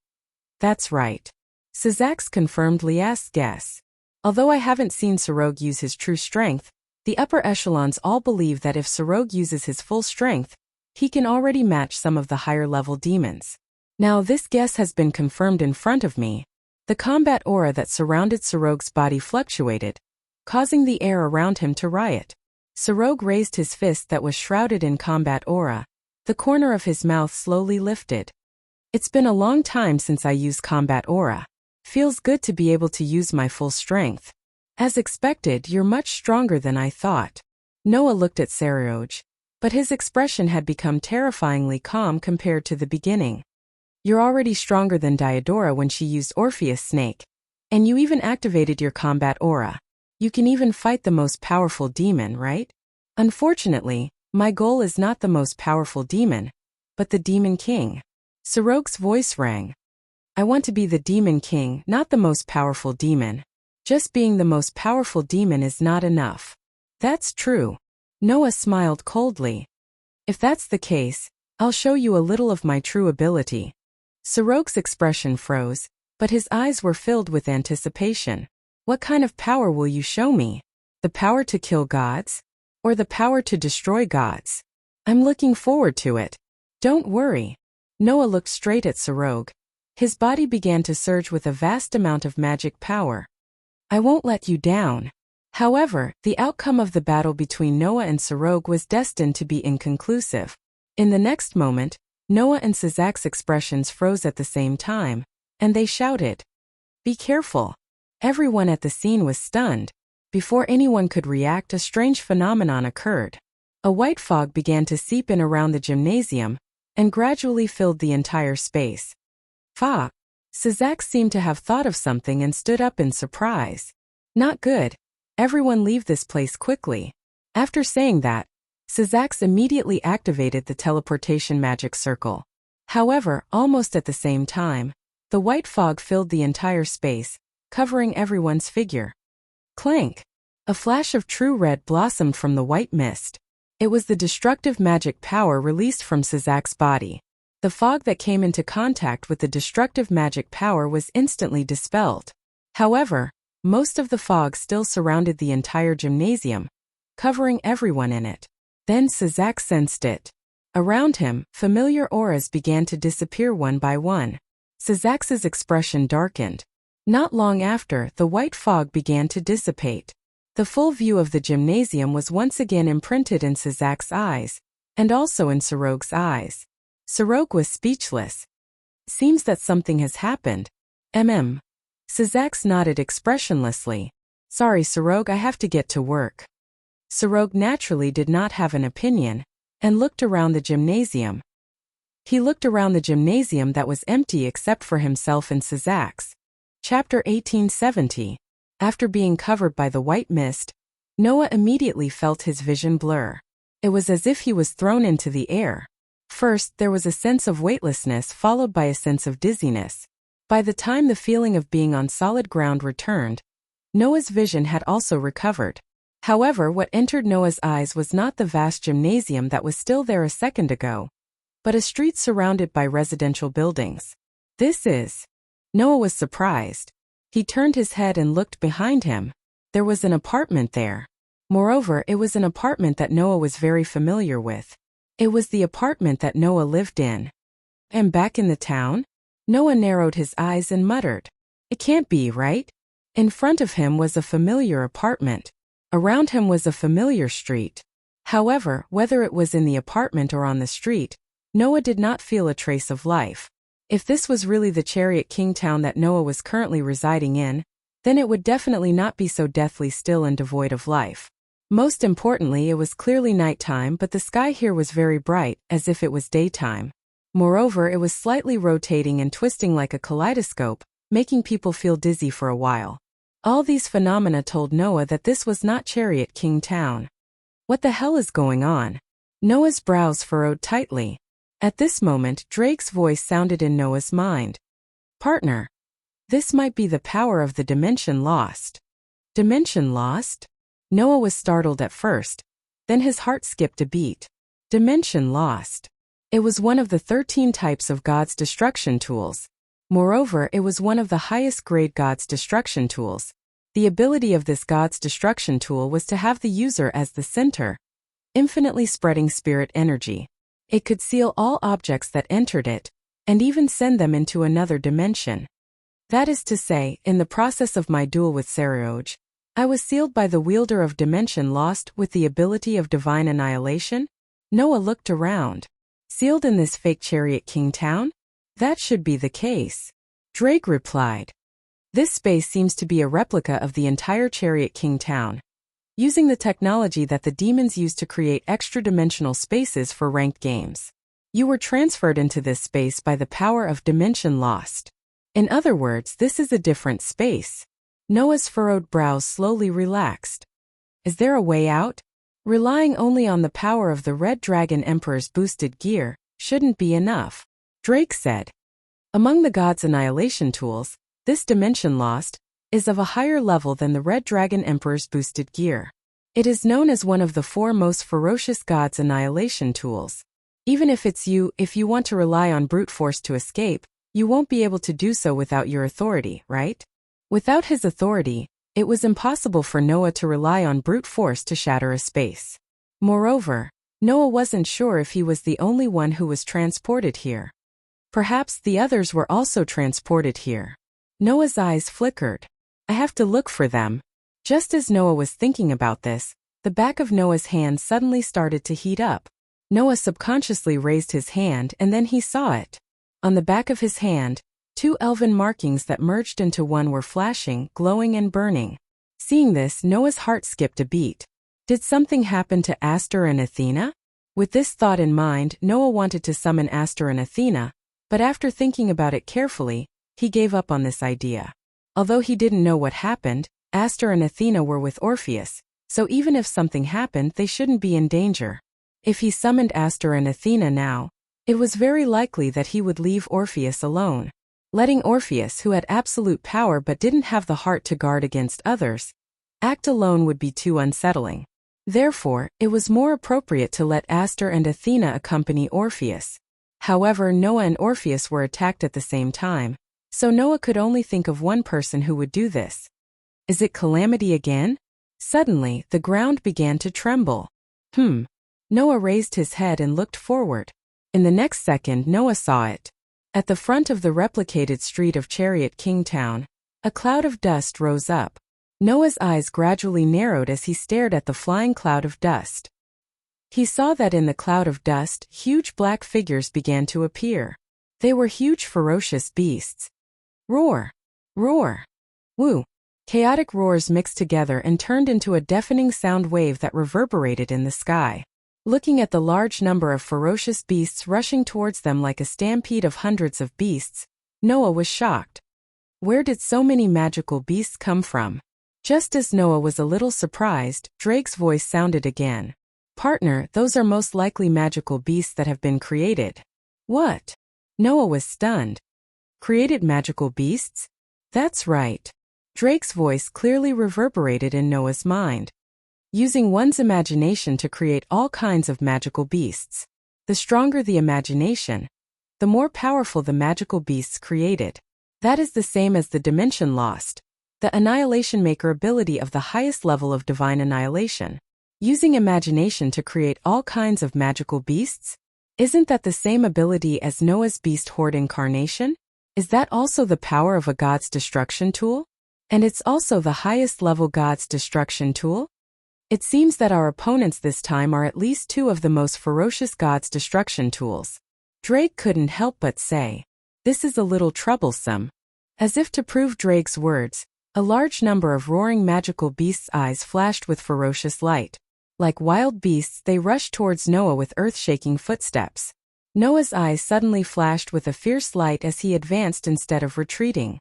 That's right. Sazak confirmed Lias's guess. Although I haven't seen Sorog use his true strength, the upper echelons all believe that if Sorog uses his full strength, he can already match some of the higher-level demons. Now this guess has been confirmed in front of me. The combat aura that surrounded Sorog's body fluctuated, causing the air around him to riot. Sorog raised his fist that was shrouded in combat aura. The corner of his mouth slowly lifted. It's been a long time since I used combat aura. Feels good to be able to use my full strength. As expected, you're much stronger than I thought. Noah looked at Saryoj, but his expression had become terrifyingly calm compared to the beginning. You're already stronger than Diodora when she used Orpheus Snake. And you even activated your combat aura. You can even fight the most powerful demon, right? Unfortunately, my goal is not the most powerful demon, but the Demon King. Sorog's voice rang. I want to be the Demon King, not the most powerful demon. Just being the most powerful demon is not enough. That's true. Noah smiled coldly. If that's the case, I'll show you a little of my true ability. Sorog's expression froze, but his eyes were filled with anticipation. What kind of power will you show me? The power to kill gods? Or the power to destroy gods? I'm looking forward to it. Don't worry. Noah looked straight at Sorog. His body began to surge with a vast amount of magic power. I won't let you down. However, the outcome of the battle between Noah and Sorog was destined to be inconclusive. In the next moment, Noah and Sazak's expressions froze at the same time, and they shouted, "Be careful." Everyone at the scene was stunned. Before anyone could react, a strange phenomenon occurred. A white fog began to seep in around the gymnasium, and gradually filled the entire space. Fa! Sazak seemed to have thought of something and stood up in surprise. Not good. Everyone leave this place quickly. After saying that, Sazak immediately activated the teleportation magic circle. However, almost at the same time, the white fog filled the entire space, covering everyone's figure. Clank! A flash of true red blossomed from the white mist. It was the destructive magic power released from Sazak's body. The fog that came into contact with the destructive magic power was instantly dispelled. However, most of the fog still surrounded the entire gymnasium, covering everyone in it. Then Sazak sensed it. Around him, familiar auras began to disappear one by one. Sazak's expression darkened. Not long after, the white fog began to dissipate. The full view of the gymnasium was once again imprinted in Sazak's eyes, and also in Sorog's eyes. Sorog was speechless. Seems that something has happened. Sazak nodded expressionlessly. Sorry Sorog, I have to get to work. Sorog naturally did not have an opinion, and looked around the gymnasium. He looked around the gymnasium that was empty except for himself and Sazak. Chapter 1870. After being covered by the white mist, Noah immediately felt his vision blur. It was as if he was thrown into the air. First, there was a sense of weightlessness followed by a sense of dizziness. By the time the feeling of being on solid ground returned, Noah's vision had also recovered. However, what entered Noah's eyes was not the vast gymnasium that was still there a second ago, but a street surrounded by residential buildings. Noah was surprised. He turned his head and looked behind him. There was an apartment there. Moreover, it was an apartment that Noah was very familiar with. It was the apartment that Noah lived in. And back in the town? Noah narrowed his eyes and muttered. It can't be, right? In front of him was a familiar apartment. Around him was a familiar street. However, whether it was in the apartment or on the street, Noah did not feel a trace of life. If this was really the Chariot King town that Noah was currently residing in, then it would definitely not be so deathly still and devoid of life. Most importantly, it was clearly nighttime, but the sky here was very bright, as if it was daytime. Moreover, it was slightly rotating and twisting like a kaleidoscope, making people feel dizzy for a while. All these phenomena told Noah that this was not Chariot King town. What the hell is going on? Noah's brows furrowed tightly. At this moment, Drake's voice sounded in Noah's mind. Partner. This might be the power of the Dimension Lost. Dimension Lost? Noah was startled at first. Then his heart skipped a beat. Dimension Lost. It was one of the 13 types of God's destruction tools. Moreover, it was one of the highest grade God's destruction tools. The ability of this God's destruction tool was to have the user as the center, infinitely spreading spirit energy. It could seal all objects that entered it, and even send them into another dimension. That is to say, in the process of my duel with Saryoj, I was sealed by the wielder of Dimension Lost with the ability of divine annihilation? Noah looked around. Sealed in this fake Chariot King town? That should be the case. Drake replied. This space seems to be a replica of the entire Chariot King town. using the technology that the demons use to create extra-dimensional spaces for ranked games. You were transferred into this space by the power of dimension lost. In other words, this is a different space. Noah's furrowed brows slowly relaxed. Is there a way out? Relying only on the power of the Red Dragon Emperor's boosted gear shouldn't be enough, Drake said. Among the gods' annihilation tools, this dimension lost is of a higher level than the Red Dragon Emperor's boosted gear. It is known as one of the 4 most ferocious gods' annihilation tools. Even if you want to rely on brute force to escape, you won't be able to do so without your authority, right? Without his authority, it was impossible for Noah to rely on brute force to shatter a space. Moreover, Noah wasn't sure if he was the only one who was transported here. Perhaps the others were also transported here. Noah's eyes flickered. I have to look for them. Just as Noah was thinking about this, the back of Noah's hand suddenly started to heat up. Noah subconsciously raised his hand and then he saw it. On the back of his hand, 2 elven markings that merged into one were flashing, glowing and burning. Seeing this, Noah's heart skipped a beat. Did something happen to Aster and Athena? With this thought in mind, Noah wanted to summon Aster and Athena, but after thinking about it carefully, he gave up on this idea. Although he didn't know what happened, Aster and Athena were with Orpheus, so even if something happened, they shouldn't be in danger. If he summoned Aster and Athena now, it was very likely that he would leave Orpheus alone. Letting Orpheus, who had absolute power but didn't have the heart to guard against others, act alone would be too unsettling. Therefore, it was more appropriate to let Aster and Athena accompany Orpheus. However, Noah and Orpheus were attacked at the same time, so Noah could only think of one person who would do this. Is it calamity again? Suddenly, the ground began to tremble. Noah raised his head and looked forward. In the next second, Noah saw it. At the front of the replicated street of Chariot King Town, a cloud of dust rose up. Noah's eyes gradually narrowed as he stared at the flying cloud of dust. He saw that in the cloud of dust, huge black figures began to appear. They were huge ferocious beasts. Roar! Roar! Woo! Chaotic roars mixed together and turned into a deafening sound wave that reverberated in the sky. Looking at the large number of ferocious beasts rushing towards them like a stampede of hundreds of beasts, Noah was shocked. Where did so many magical beasts come from? Just as Noah was a little surprised, Drake's voice sounded again. Partner, those are most likely magical beasts that have been created. What? Noah was stunned. Created magical beasts? That's right. Drake's voice clearly reverberated in Noah's mind. Using one's imagination to create all kinds of magical beasts. The stronger the imagination, the more powerful the magical beasts created. That is the same as the dimension lost, the annihilation maker ability of the highest level of divine annihilation. Using imagination to create all kinds of magical beasts? Isn't that the same ability as Noah's beast horde incarnation? Is that also the power of a god's destruction tool? And it's also the highest level god's destruction tool? It seems that our opponents this time are at least 2 of the most ferocious god's destruction tools. Drake couldn't help but say, this is a little troublesome. As if to prove Drake's words, a large number of roaring magical beasts' eyes flashed with ferocious light. Like wild beasts, they rushed towards Noah with earth-shaking footsteps. Noah's eyes suddenly flashed with a fierce light as he advanced instead of retreating.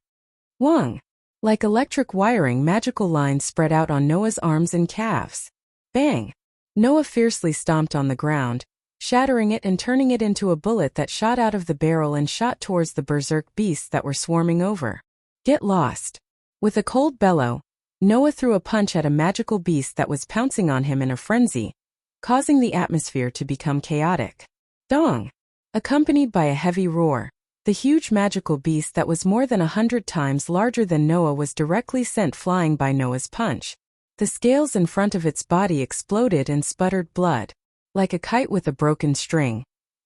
Wong! Like electric wiring, magical lines spread out on Noah's arms and calves. Bang! Noah fiercely stomped on the ground, shattering it and turning it into a bullet that shot out of the barrel and shot towards the berserk beasts that were swarming over. Get lost! With a cold bellow, Noah threw a punch at a magical beast that was pouncing on him in a frenzy, causing the atmosphere to become chaotic. Dong! Accompanied by a heavy roar, the huge magical beast that was more than 100 times larger than Noah was directly sent flying by Noah's punch. The scales in front of its body exploded and sputtered blood. Like a kite with a broken string,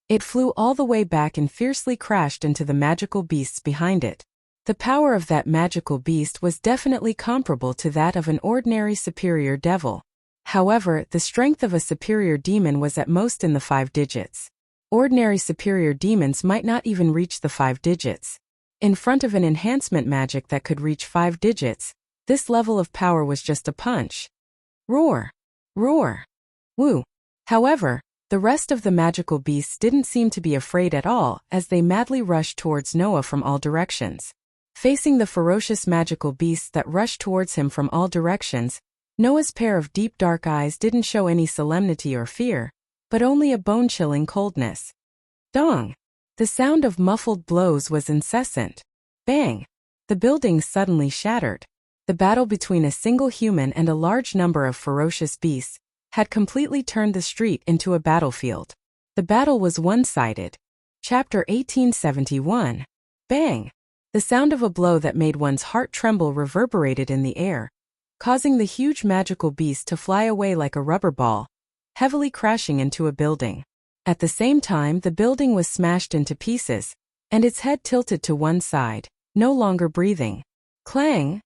it flew all the way back and fiercely crashed into the magical beasts behind it. The power of that magical beast was definitely comparable to that of an ordinary superior devil. However, the strength of a superior demon was at most in the 5 digits. Ordinary superior demons might not even reach the 5 digits. In front of an enhancement magic that could reach 5 digits, this level of power was just a punch. Roar! Roar! Woo! However, the rest of the magical beasts didn't seem to be afraid at all as they madly rushed towards Noah from all directions. Facing the ferocious magical beasts that rushed towards him from all directions, Noah's pair of deep dark eyes didn't show any solemnity or fear, but only a bone-chilling coldness. Dong! The sound of muffled blows was incessant. Bang! The building suddenly shattered. The battle between a single human and a large number of ferocious beasts had completely turned the street into a battlefield. The battle was one-sided. Chapter 1871. Bang! The sound of a blow that made one's heart tremble reverberated in the air, causing the huge magical beast to fly away like a rubber ball, heavily crashing into a building. At the same time, the building was smashed into pieces, and its head tilted to one side, no longer breathing. Clang!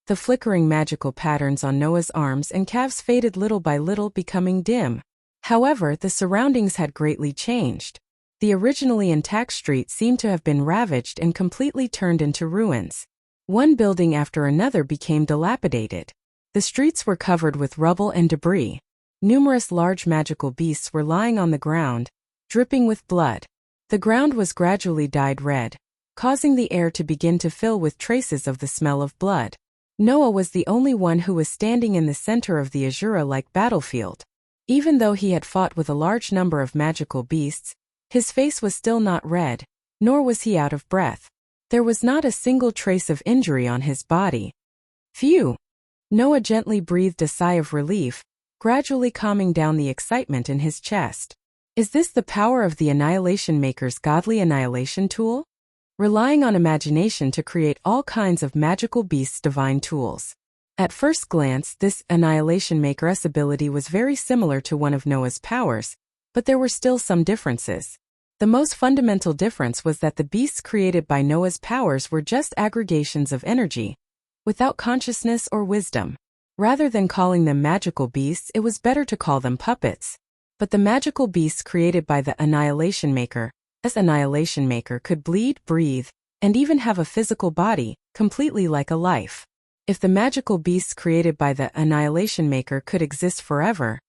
The flickering magical patterns on Noah's arms and calves faded little by little, becoming dim. However, the surroundings had greatly changed. The originally intact street seemed to have been ravaged and completely turned into ruins. One building after another became dilapidated. The streets were covered with rubble and debris. Numerous large magical beasts were lying on the ground, dripping with blood. The ground was gradually dyed red, causing the air to begin to fill with traces of the smell of blood. Noah was the only one who was standing in the center of the Azura-like battlefield. Even though he had fought with a large number of magical beasts, his face was still not red, nor was he out of breath. There was not a single trace of injury on his body. Phew! Noah gently breathed a sigh of relief, gradually calming down the excitement in his chest. Is this the power of the Annihilation Maker's godly annihilation tool? Relying on imagination to create all kinds of magical beasts' divine tools. At first glance, this Annihilation Maker's ability was very similar to one of Noah's powers, but there were still some differences. The most fundamental difference was that the beasts created by Noah's powers were just aggregations of energy, without consciousness or wisdom. Rather than calling them magical beasts, it was better to call them puppets. But the magical beasts created by the Annihilation Maker, this Annihilation Maker could bleed, breathe, and even have a physical body, completely like a life. If the magical beasts created by the Annihilation Maker could exist forever,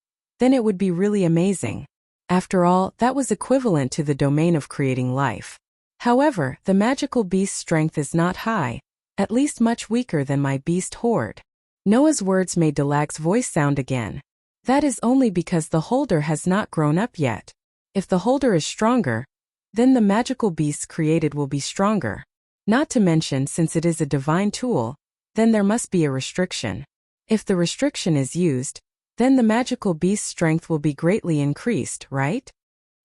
then it would be really amazing. After all, that was equivalent to the domain of creating life. However, the magical beast's strength is not high, at least much weaker than my beast horde. Noah's words made Delag's voice sound again. That is only because the holder has not grown up yet. If the holder is stronger, then the magical beasts created will be stronger. Not to mention, since it is a divine tool, then there must be a restriction. If the restriction is used, then the magical beast's strength will be greatly increased, right?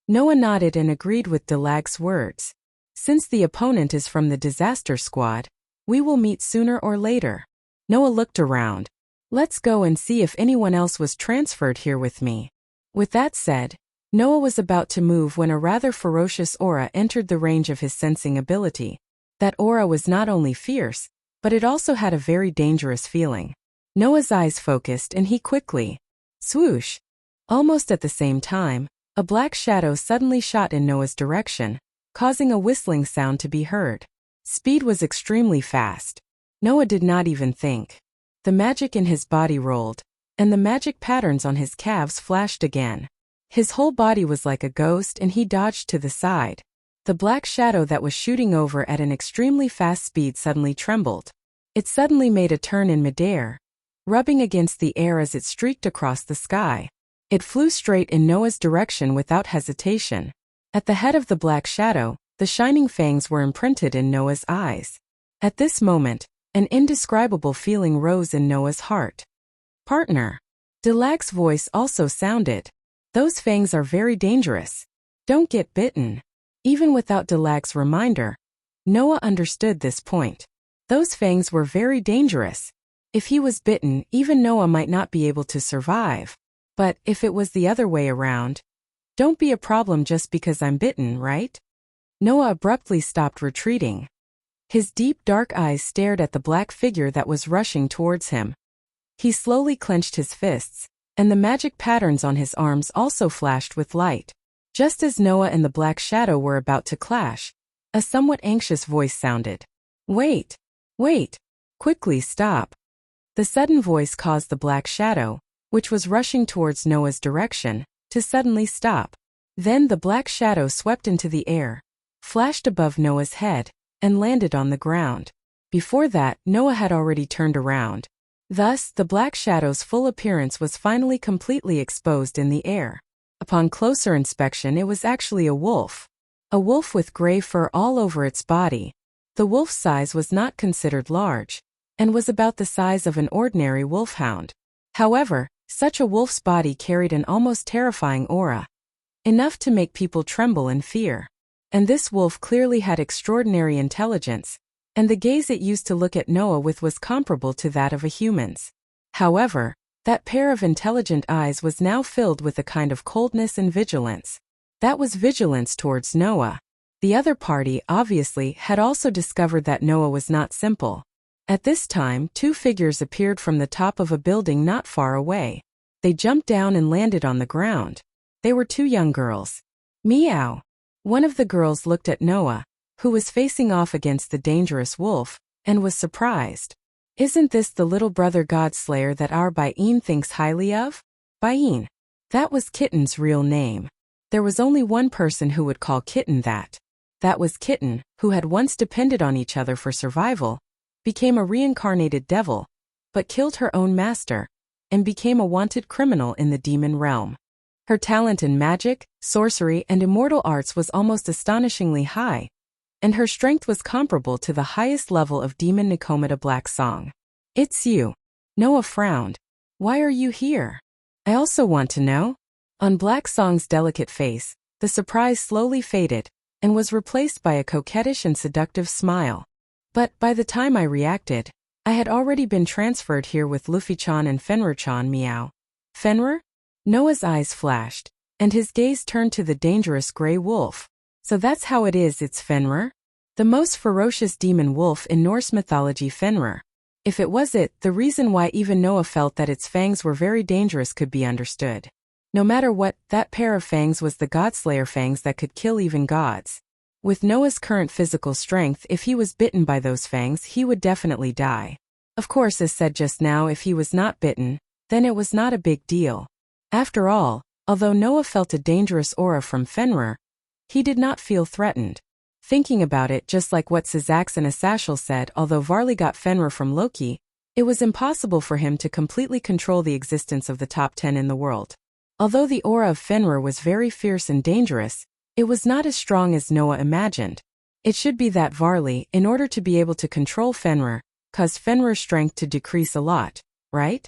Noah nodded and agreed with Delag's words. Since the opponent is from the disaster squad, we will meet sooner or later. Noah looked around. Let's go and see if anyone else was transferred here with me. With that said, Noah was about to move when a rather ferocious aura entered the range of his sensing ability. That aura was not only fierce, but it also had a very dangerous feeling. Noah's eyes focused and he quickly, swoosh! Almost at the same time, a black shadow suddenly shot in Noah's direction, causing a whistling sound to be heard. Speed was extremely fast. Noah did not even think. The magic in his body rolled, and the magic patterns on his calves flashed again. His whole body was like a ghost and he dodged to the side. The black shadow that was shooting over at an extremely fast speed suddenly trembled. It suddenly made a turn in midair, rubbing against the air as it streaked across the sky. It flew straight in Noah's direction without hesitation. At the head of the black shadow, the shining fangs were imprinted in Noah's eyes. At this moment, an indescribable feeling rose in Noah's heart. Partner. Delag's voice also sounded. Those fangs are very dangerous. Don't get bitten. Even without Delag's reminder, Noah understood this point. Those fangs were very dangerous. If he was bitten, even Noah might not be able to survive. But if it was the other way around, don't be a problem just because I'm bitten, right? Noah abruptly stopped retreating. His deep dark eyes stared at the black figure that was rushing towards him. He slowly clenched his fists, and the magic patterns on his arms also flashed with light. Just as Noah and the black shadow were about to clash, a somewhat anxious voice sounded. Wait! Wait! Quickly stop! The sudden voice caused the black shadow, which was rushing towards Noah's direction, to suddenly stop. Then the black shadow swept into the air, flashed above Noah's head, and landed on the ground. Before that, Noah had already turned around. Thus, the black shadow's full appearance was finally completely exposed in the air. Upon closer inspection, it was actually a wolf. A wolf with gray fur all over its body. The wolf's size was not considered large, and was about the size of an ordinary wolfhound. However, such a wolf's body carried an almost terrifying aura, enough to make people tremble in fear. And this wolf clearly had extraordinary intelligence, and the gaze it used to look at Noah with was comparable to that of a human's. However, that pair of intelligent eyes was now filled with a kind of coldness and vigilance. That was vigilance towards Noah. The other party, obviously, had also discovered that Noah was not simple. At this time, two figures appeared from the top of a building not far away. They jumped down and landed on the ground. They were two young girls. Meow. One of the girls looked at Noah, who was facing off against the dangerous wolf, and was surprised. Isn't this the little brother godslayer that our Bain thinks highly of? Bain. That was Kitten's real name. There was only one person who would call Kitten that. That was Kitten, who had once depended on each other for survival, became a reincarnated devil, but killed her own master, and became a wanted criminal in the demon realm. Her talent in magic, sorcery, and immortal arts was almost astonishingly high, and her strength was comparable to the highest level of demon Nicomeda Black Song. It's you. Noah frowned. Why are you here? I also want to know. On Black Song's delicate face, the surprise slowly faded, and was replaced by a coquettish and seductive smile. But by the time I reacted, I had already been transferred here with Luffy-chan and Fenrir-chan. Meow. Fenrir? Noah's eyes flashed, and his gaze turned to the dangerous gray wolf. So that's how it is, it's Fenrir? The most ferocious demon wolf in Norse mythology. Fenrir. If it was it, the reason why even Noah felt that its fangs were very dangerous could be understood. No matter what, that pair of fangs was the Godslayer fangs that could kill even gods. With Noah's current physical strength, if he was bitten by those fangs, he would definitely die. Of course, as said just now, if he was not bitten, then it was not a big deal. After all, although Noah felt a dangerous aura from Fenrir, he did not feel threatened. Thinking about it, just like what Syzax and Asashel said, although Varley got Fenrir from Loki, it was impossible for him to completely control the existence of the top 10 in the world. Although the aura of Fenrir was very fierce and dangerous, it was not as strong as Noah imagined. It should be that Varley, in order to be able to control Fenrir, caused Fenrir's strength to decrease a lot, right?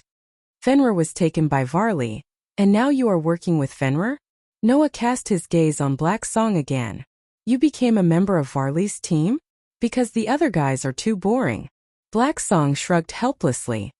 Fenrir was taken by Varley, and now you are working with Fenrir? Noah cast his gaze on Black Song again. You became a member of Varley's team? Because the other guys are too boring. Black Song shrugged helplessly.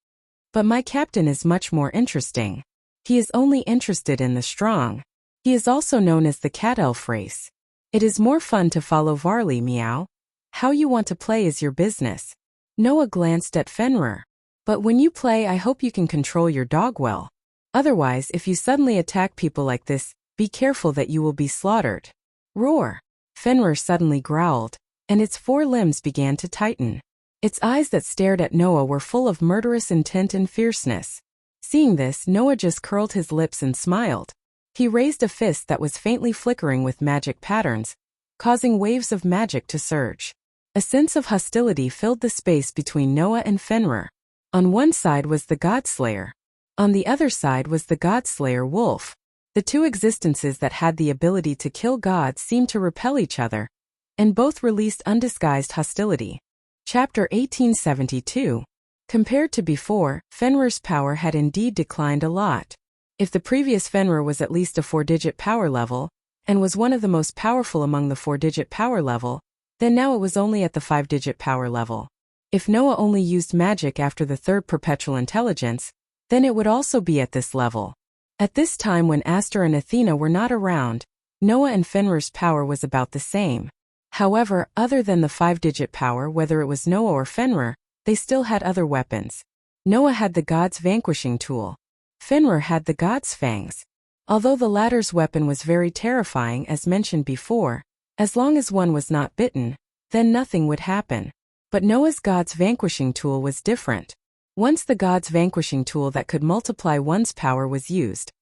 But my captain is much more interesting. He is only interested in the strong. He is also known as the Cat Elf race. It is more fun to follow Varley. Meow. How you want to play is your business. Noah glanced at Fenrir. But when you play, I hope you can control your dog well. Otherwise, if you suddenly attack people like this, be careful that you will be slaughtered. Roar. Fenrir suddenly growled, and its four limbs began to tighten. Its eyes that stared at Noah were full of murderous intent and fierceness. Seeing this, Noah just curled his lips and smiled. He raised a fist that was faintly flickering with magic patterns, causing waves of magic to surge. A sense of hostility filled the space between Noah and Fenrir. On one side was the Godslayer. On the other side was the Godslayer wolf. The two existences that had the ability to kill gods seemed to repel each other, and both released undisguised hostility. Chapter 1872. Compared to before, Fenrir's power had indeed declined a lot. If the previous Fenrir was at least a 4-digit power level, and was one of the most powerful among the 4-digit power level, then now it was only at the 5-digit power level. If Noah only used magic after the third perpetual intelligence, then it would also be at this level. At this time when Aster and Athena were not around, Noah and Fenrir's power was about the same. However, other than the 5-digit power, whether it was Noah or Fenrir, they still had other weapons. Noah had the God's Vanquishing Tool. Fenrir had the God's Fangs. Although the latter's weapon was very terrifying as mentioned before, as long as one was not bitten, then nothing would happen. But Noah's God's Vanquishing Tool was different. Once the god's vanquishing tool that could multiply one's power was used,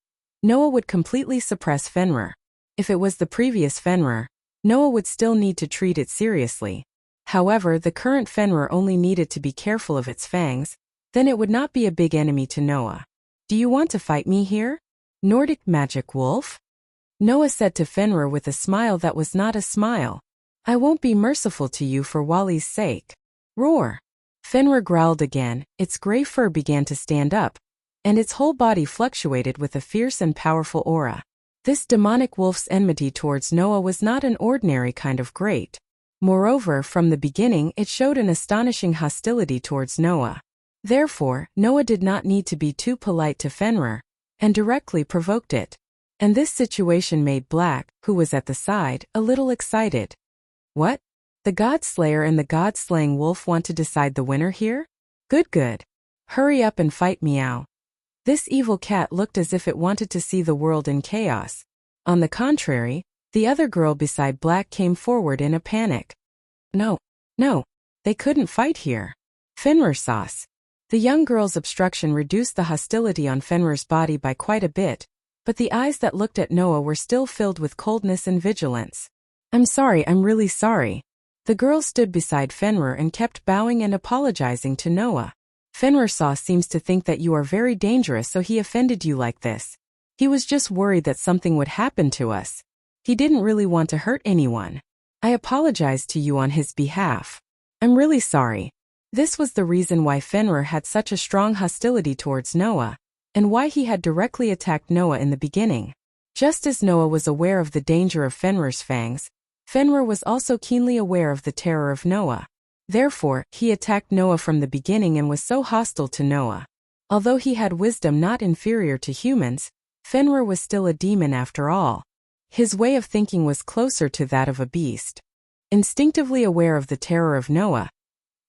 Noah would completely suppress Fenrir. If it was the previous Fenrir, Noah would still need to treat it seriously. However, the current Fenrir only needed to be careful of its fangs, then it would not be a big enemy to Noah. Do you want to fight me here, Nordic magic wolf? Noah said to Fenrir with a smile that was not a smile. I won't be merciful to you for Wally's sake. Roar. Fenrir growled again, its gray fur began to stand up, and its whole body fluctuated with a fierce and powerful aura. This demonic wolf's enmity towards Noah was not an ordinary kind of great. Moreover, from the beginning it showed an astonishing hostility towards Noah. Therefore, Noah did not need to be too polite to Fenrir, and directly provoked it. And this situation made Black, who was at the side, a little excited. What? The God-slayer and the God-slaying wolf want to decide the winner here? Good. Hurry up and fight, meow. This evil cat looked as if it wanted to see the world in chaos. On the contrary, the other girl beside Black came forward in a panic. No, they couldn't fight here. Fenrir sauce. The young girl's obstruction reduced the hostility on Fenrir's body by quite a bit, but the eyes that looked at Noah were still filled with coldness and vigilance. I'm really sorry. The girl stood beside Fenrir and kept bowing and apologizing to Noah. Fenrir sauce seems to think that you are very dangerous, so he offended you like this. He was just worried that something would happen to us. He didn't really want to hurt anyone. I apologize to you on his behalf. I'm really sorry. This was the reason why Fenrir had such a strong hostility towards Noah, and why he had directly attacked Noah in the beginning. Just as Noah was aware of the danger of Fenrir's fangs, Fenrir was also keenly aware of the terror of Noah. Therefore, he attacked Noah from the beginning and was so hostile to Noah. Although he had wisdom not inferior to humans, Fenrir was still a demon after all. His way of thinking was closer to that of a beast. Instinctively aware of the terror of Noah,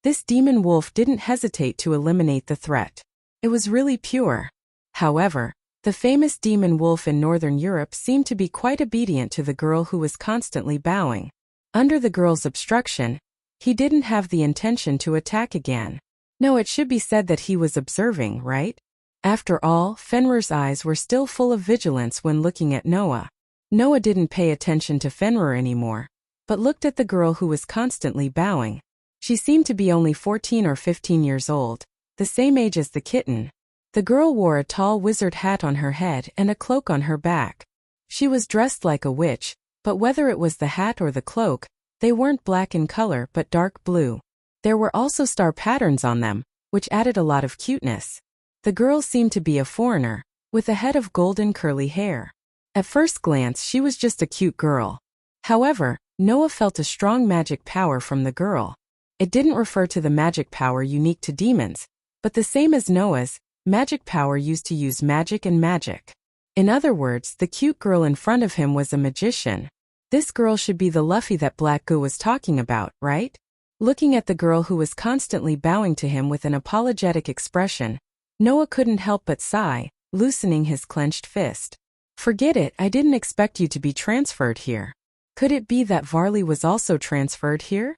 this demon wolf didn't hesitate to eliminate the threat. It was really pure. However, the famous demon wolf in Northern Europe seemed to be quite obedient to the girl who was constantly bowing. Under the girl's obstruction, he didn't have the intention to attack again. No, it should be said that he was observing, right? After all, Fenrir's eyes were still full of vigilance when looking at Noah. Noah didn't pay attention to Fenrir anymore, but looked at the girl who was constantly bowing. She seemed to be only 14 or 15 years old, the same age as the kitten. The girl wore a tall wizard hat on her head and a cloak on her back. She was dressed like a witch, but whether it was the hat or the cloak, they weren't black in color but dark blue. There were also star patterns on them, which added a lot of cuteness. The girl seemed to be a foreigner, with a head of golden curly hair. At first glance, she was just a cute girl. However, Noah felt a strong magic power from the girl. It didn't refer to the magic power unique to demons, but the same as Noah's, magic power used to use magic and magic. In other words, the cute girl in front of him was a magician. This girl should be the Luffy that Black Goo was talking about, right? Looking at the girl who was constantly bowing to him with an apologetic expression, Noah couldn't help but sigh, loosening his clenched fist. Forget it, I didn't expect you to be transferred here. Could it be that Varley was also transferred here?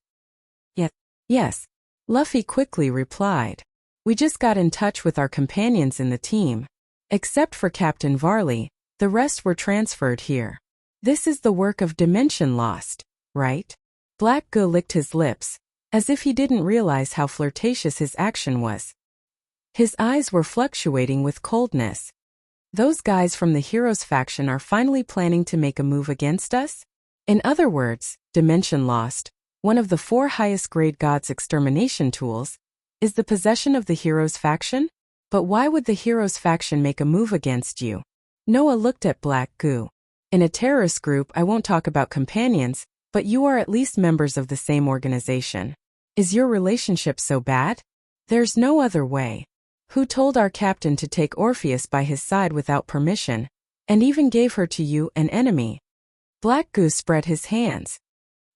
Yes. Luffy quickly replied. We just got in touch with our companions in the team. Except for Captain Varley, the rest were transferred here. This is the work of Dimension Lost, right? Black Goo licked his lips, as if he didn't realize how flirtatious his action was. His eyes were fluctuating with coldness. Those guys from the Heroes faction are finally planning to make a move against us? In other words, Dimension Lost, one of the 4 highest grade gods' extermination tools, is the possession of the Heroes faction? But why would the Heroes faction make a move against you? Noah looked at Black Goo. In a terrorist group, I won't talk about companions, but you are at least members of the same organization. Is your relationship so bad? There's no other way. Who told our captain to take Orpheus by his side without permission, and even gave her to you, an enemy? Black Goo spread his hands.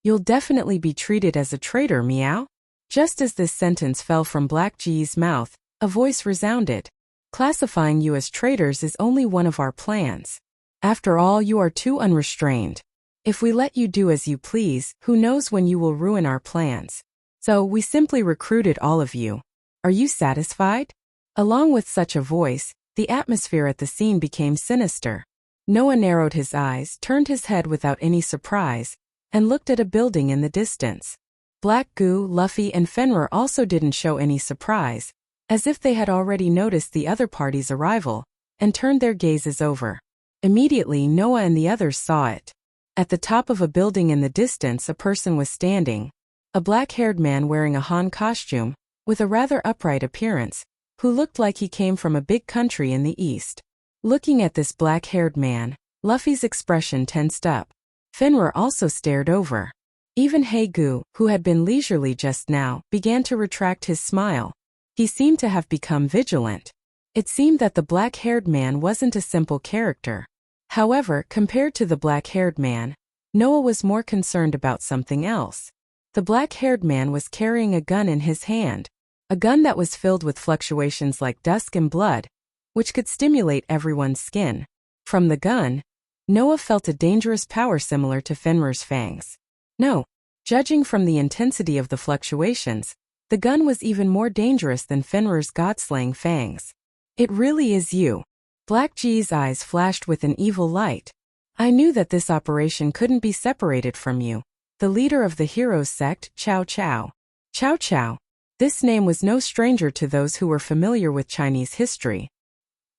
You'll definitely be treated as a traitor, meow. Just as this sentence fell from Black G's mouth, a voice resounded. Classifying you as traitors is only one of our plans. After all, you are too unrestrained. If we let you do as you please, who knows when you will ruin our plans. So we simply recruited all of you. Are you satisfied? Along with such a voice, the atmosphere at the scene became sinister. Noah narrowed his eyes, turned his head without any surprise, and looked at a building in the distance. Black Goo, Luffy, and Fenrir also didn't show any surprise, as if they had already noticed the other party's arrival, and turned their gazes over. Immediately Noah and the others saw it. At the top of a building in the distance a person was standing, a black-haired man wearing a Han costume, with a rather upright appearance, who looked like he came from a big country in the east. Looking at this black-haired man, Luffy's expression tensed up. Fenrir also stared over. Even Haegu, who had been leisurely just now, began to retract his smile. He seemed to have become vigilant. It seemed that the black-haired man wasn't a simple character. However, compared to the black-haired man, Noah was more concerned about something else. The black-haired man was carrying a gun in his hand, a gun that was filled with fluctuations like dust and blood, which could stimulate everyone's skin. From the gun, Noah felt a dangerous power similar to Fenrir's fangs. No, judging from the intensity of the fluctuations, the gun was even more dangerous than Fenrir's god-slaying fangs. It really is you. Black G's eyes flashed with an evil light. I knew that this operation couldn't be separated from you. The leader of the heroes sect, Cao Cao. Cao Cao. This name was no stranger to those who were familiar with Chinese history.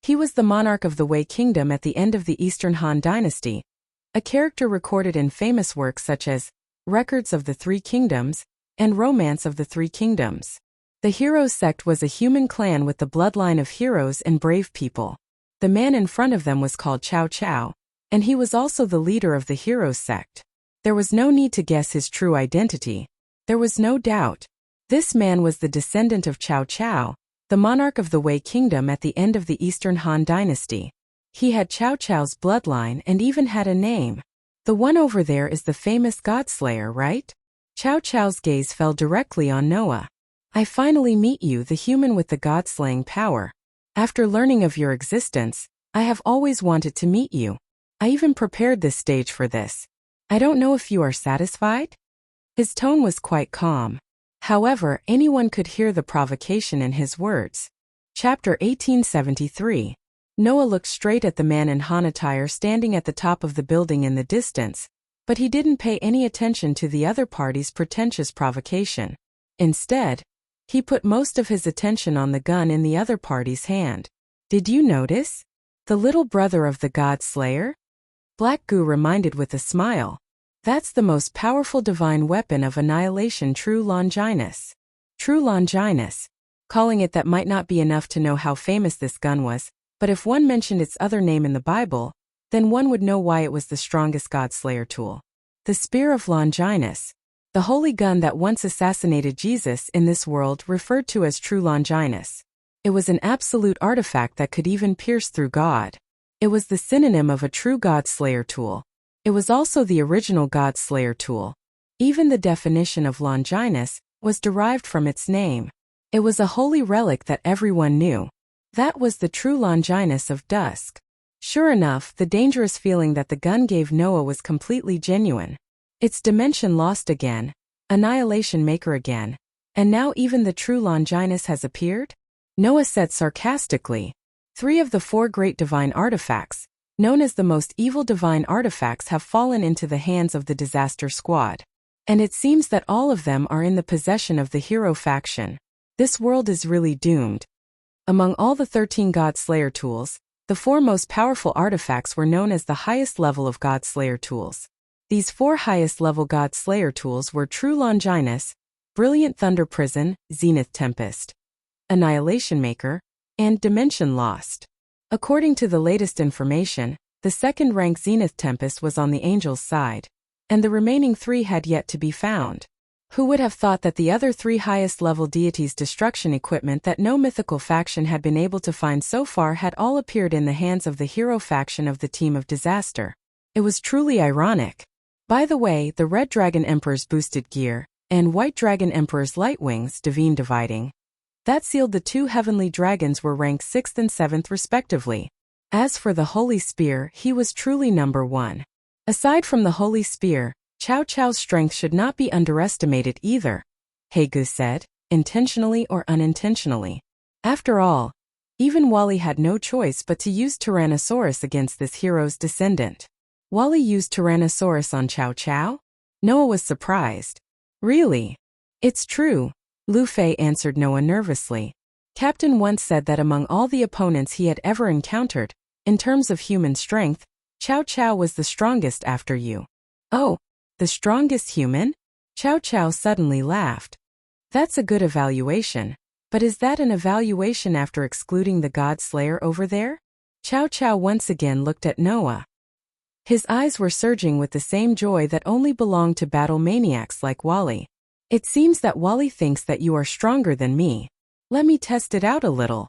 He was the monarch of the Wei Kingdom at the end of the Eastern Han Dynasty, a character recorded in famous works such as Records of the Three Kingdoms and Romance of the Three Kingdoms. The Heroes sect was a human clan with the bloodline of heroes and brave people. The man in front of them was called Cao Cao, and he was also the leader of the Heroes sect. There was no need to guess his true identity. There was no doubt. This man was the descendant of Cao Cao, the monarch of the Wei Kingdom at the end of the Eastern Han Dynasty. He had Cao Cao's bloodline and even had a name. The one over there is the famous Godslayer, right? Cao Cao's gaze fell directly on Noah. I finally meet you, the human with the God-slaying power. After learning of your existence, I have always wanted to meet you. I even prepared this stage for this. I don't know if you are satisfied? His tone was quite calm. However, anyone could hear the provocation in his words. Chapter 1873. Noah looked straight at the man in Han attire standing at the top of the building in the distance, but he didn't pay any attention to the other party's pretentious provocation. Instead, he put most of his attention on the gun in the other party's hand. Did you notice? The little brother of the God Slayer? Black Goo reminded with a smile. That's the most powerful divine weapon of annihilation, True Longinus. True Longinus. Calling it that might not be enough to know how famous this gun was, but if one mentioned its other name in the Bible, then one would know why it was the strongest God Slayer tool. The Spear of Longinus. The holy gun that once assassinated Jesus in this world, referred to as True Longinus. It was an absolute artifact that could even pierce through God. It was the synonym of a true God Slayer tool. It was also the original God Slayer tool. Even the definition of Longinus was derived from its name. It was a holy relic that everyone knew. That was the true Longinus of dusk. Sure enough, the dangerous feeling that the gun gave Noah was completely genuine. Its dimension lost again, annihilation maker again, and now even the true Longinus has appeared? Noah said sarcastically. 3 of the 4 great divine artifacts, known as the most evil divine artifacts, have fallen into the hands of the Disaster Squad. And it seems that all of them are in the possession of the hero faction. This world is really doomed. Among all the 13 God Slayer tools, the 4 most powerful artifacts were known as the highest level of God Slayer tools. These 4 highest level God Slayer tools were True Longinus, Brilliant Thunder Prison, Zenith Tempest, Annihilation Maker, and Dimension Lost. According to the latest information, the second rank Zenith Tempest was on the Angel's side, and the remaining 3 had yet to be found. Who would have thought that the other 3 highest level deities' destruction equipment that no mythical faction had been able to find so far had all appeared in the hands of the hero faction of the Team of Disaster? It was truly ironic. By the way, the Red Dragon Emperor's boosted gear, and White Dragon Emperor's light wings, divine dividing, that sealed the 2 heavenly dragons were ranked 6th and 7th respectively. As for the Holy Spear, he was truly number 1. Aside from the Holy Spear, Cao Cao's strength should not be underestimated either, Haegu said, intentionally or unintentionally. After all, Even Wally had no choice but to use Tyrannosaurus against this hero's descendant. Wally used Tyrannosaurus on Chow Chow? Noah was surprised. Really? It's true, Lu Fei answered Noah nervously. Captain once said that among all the opponents he had ever encountered, in terms of human strength, Chow Chow was the strongest after you. Oh, the strongest human? Chow Chow suddenly laughed. That's a good evaluation. But is that an evaluation after excluding the God Slayer over there? Chow Chow once again looked at Noah. His eyes were surging with the same joy that only belonged to battle maniacs like Wally. It seems that Wally thinks that you are stronger than me. Let me test it out a little.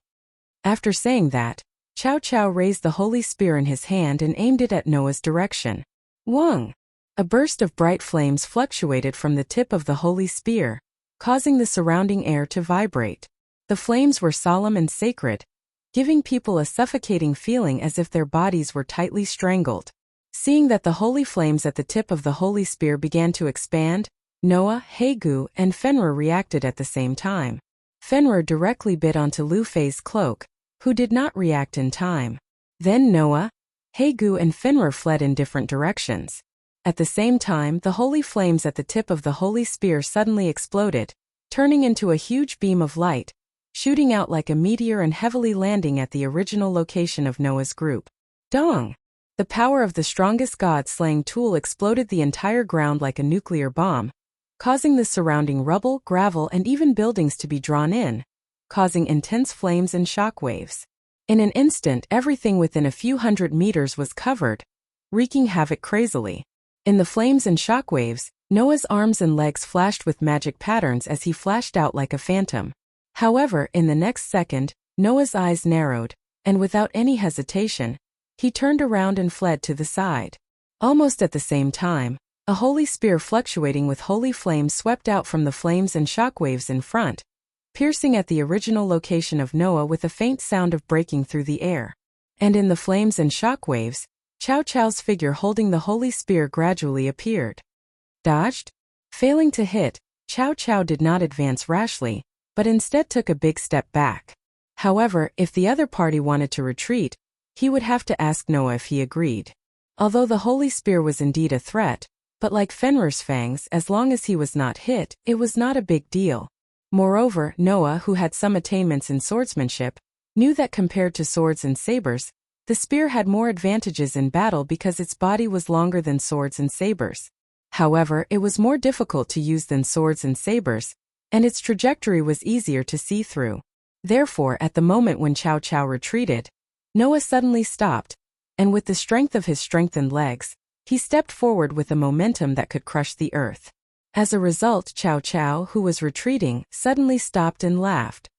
After saying that, Chow Chow raised the holy spear in his hand and aimed it at Noah's direction. Wong! A burst of bright flames fluctuated from the tip of the holy spear, causing the surrounding air to vibrate. The flames were solemn and sacred, giving people a suffocating feeling as if their bodies were tightly strangled. Seeing that the holy flames at the tip of the holy spear began to expand, Noah, Haegu, and Fenrir reacted at the same time. Fenrir directly bit onto Lu Fei's cloak, who did not react in time. Then Noah, Haegu, and Fenrir fled in different directions. At the same time, the holy flames at the tip of the holy spear suddenly exploded, turning into a huge beam of light, shooting out like a meteor and heavily landing at the original location of Noah's group. Dong! The power of the strongest god-slaying tool exploded the entire ground like a nuclear bomb, causing the surrounding rubble, gravel, and even buildings to be drawn in, causing intense flames and shockwaves. In an instant, everything within a few hundred meters was covered, wreaking havoc crazily. In the flames and shockwaves, Noah's arms and legs flashed with magic patterns as he flashed out like a phantom. However, in the next second, Noah's eyes narrowed, and without any hesitation, he turned around and fled to the side. Almost at the same time, a holy spear fluctuating with holy flames swept out from the flames and shockwaves in front, piercing at the original location of Noah with a faint sound of breaking through the air. And in the flames and shockwaves, Chow Chow's figure holding the holy spear gradually appeared. Dodged? Failing to hit, Chow Chow did not advance rashly, but instead took a big step back. However, if the other party wanted to retreat, he would have to ask Noah if he agreed. Although the holy spear was indeed a threat, but like Fenrir's fangs, as long as he was not hit, it was not a big deal. Moreover, Noah, who had some attainments in swordsmanship, knew that compared to swords and sabers, the spear had more advantages in battle because its body was longer than swords and sabers. However, it was more difficult to use than swords and sabers, and its trajectory was easier to see through. Therefore, at the moment when Chow Chow retreated, Noah suddenly stopped, and with the strength of his strengthened legs, he stepped forward with a momentum that could crush the earth. As a result, Chow Chow, who was retreating, suddenly stopped and laughed.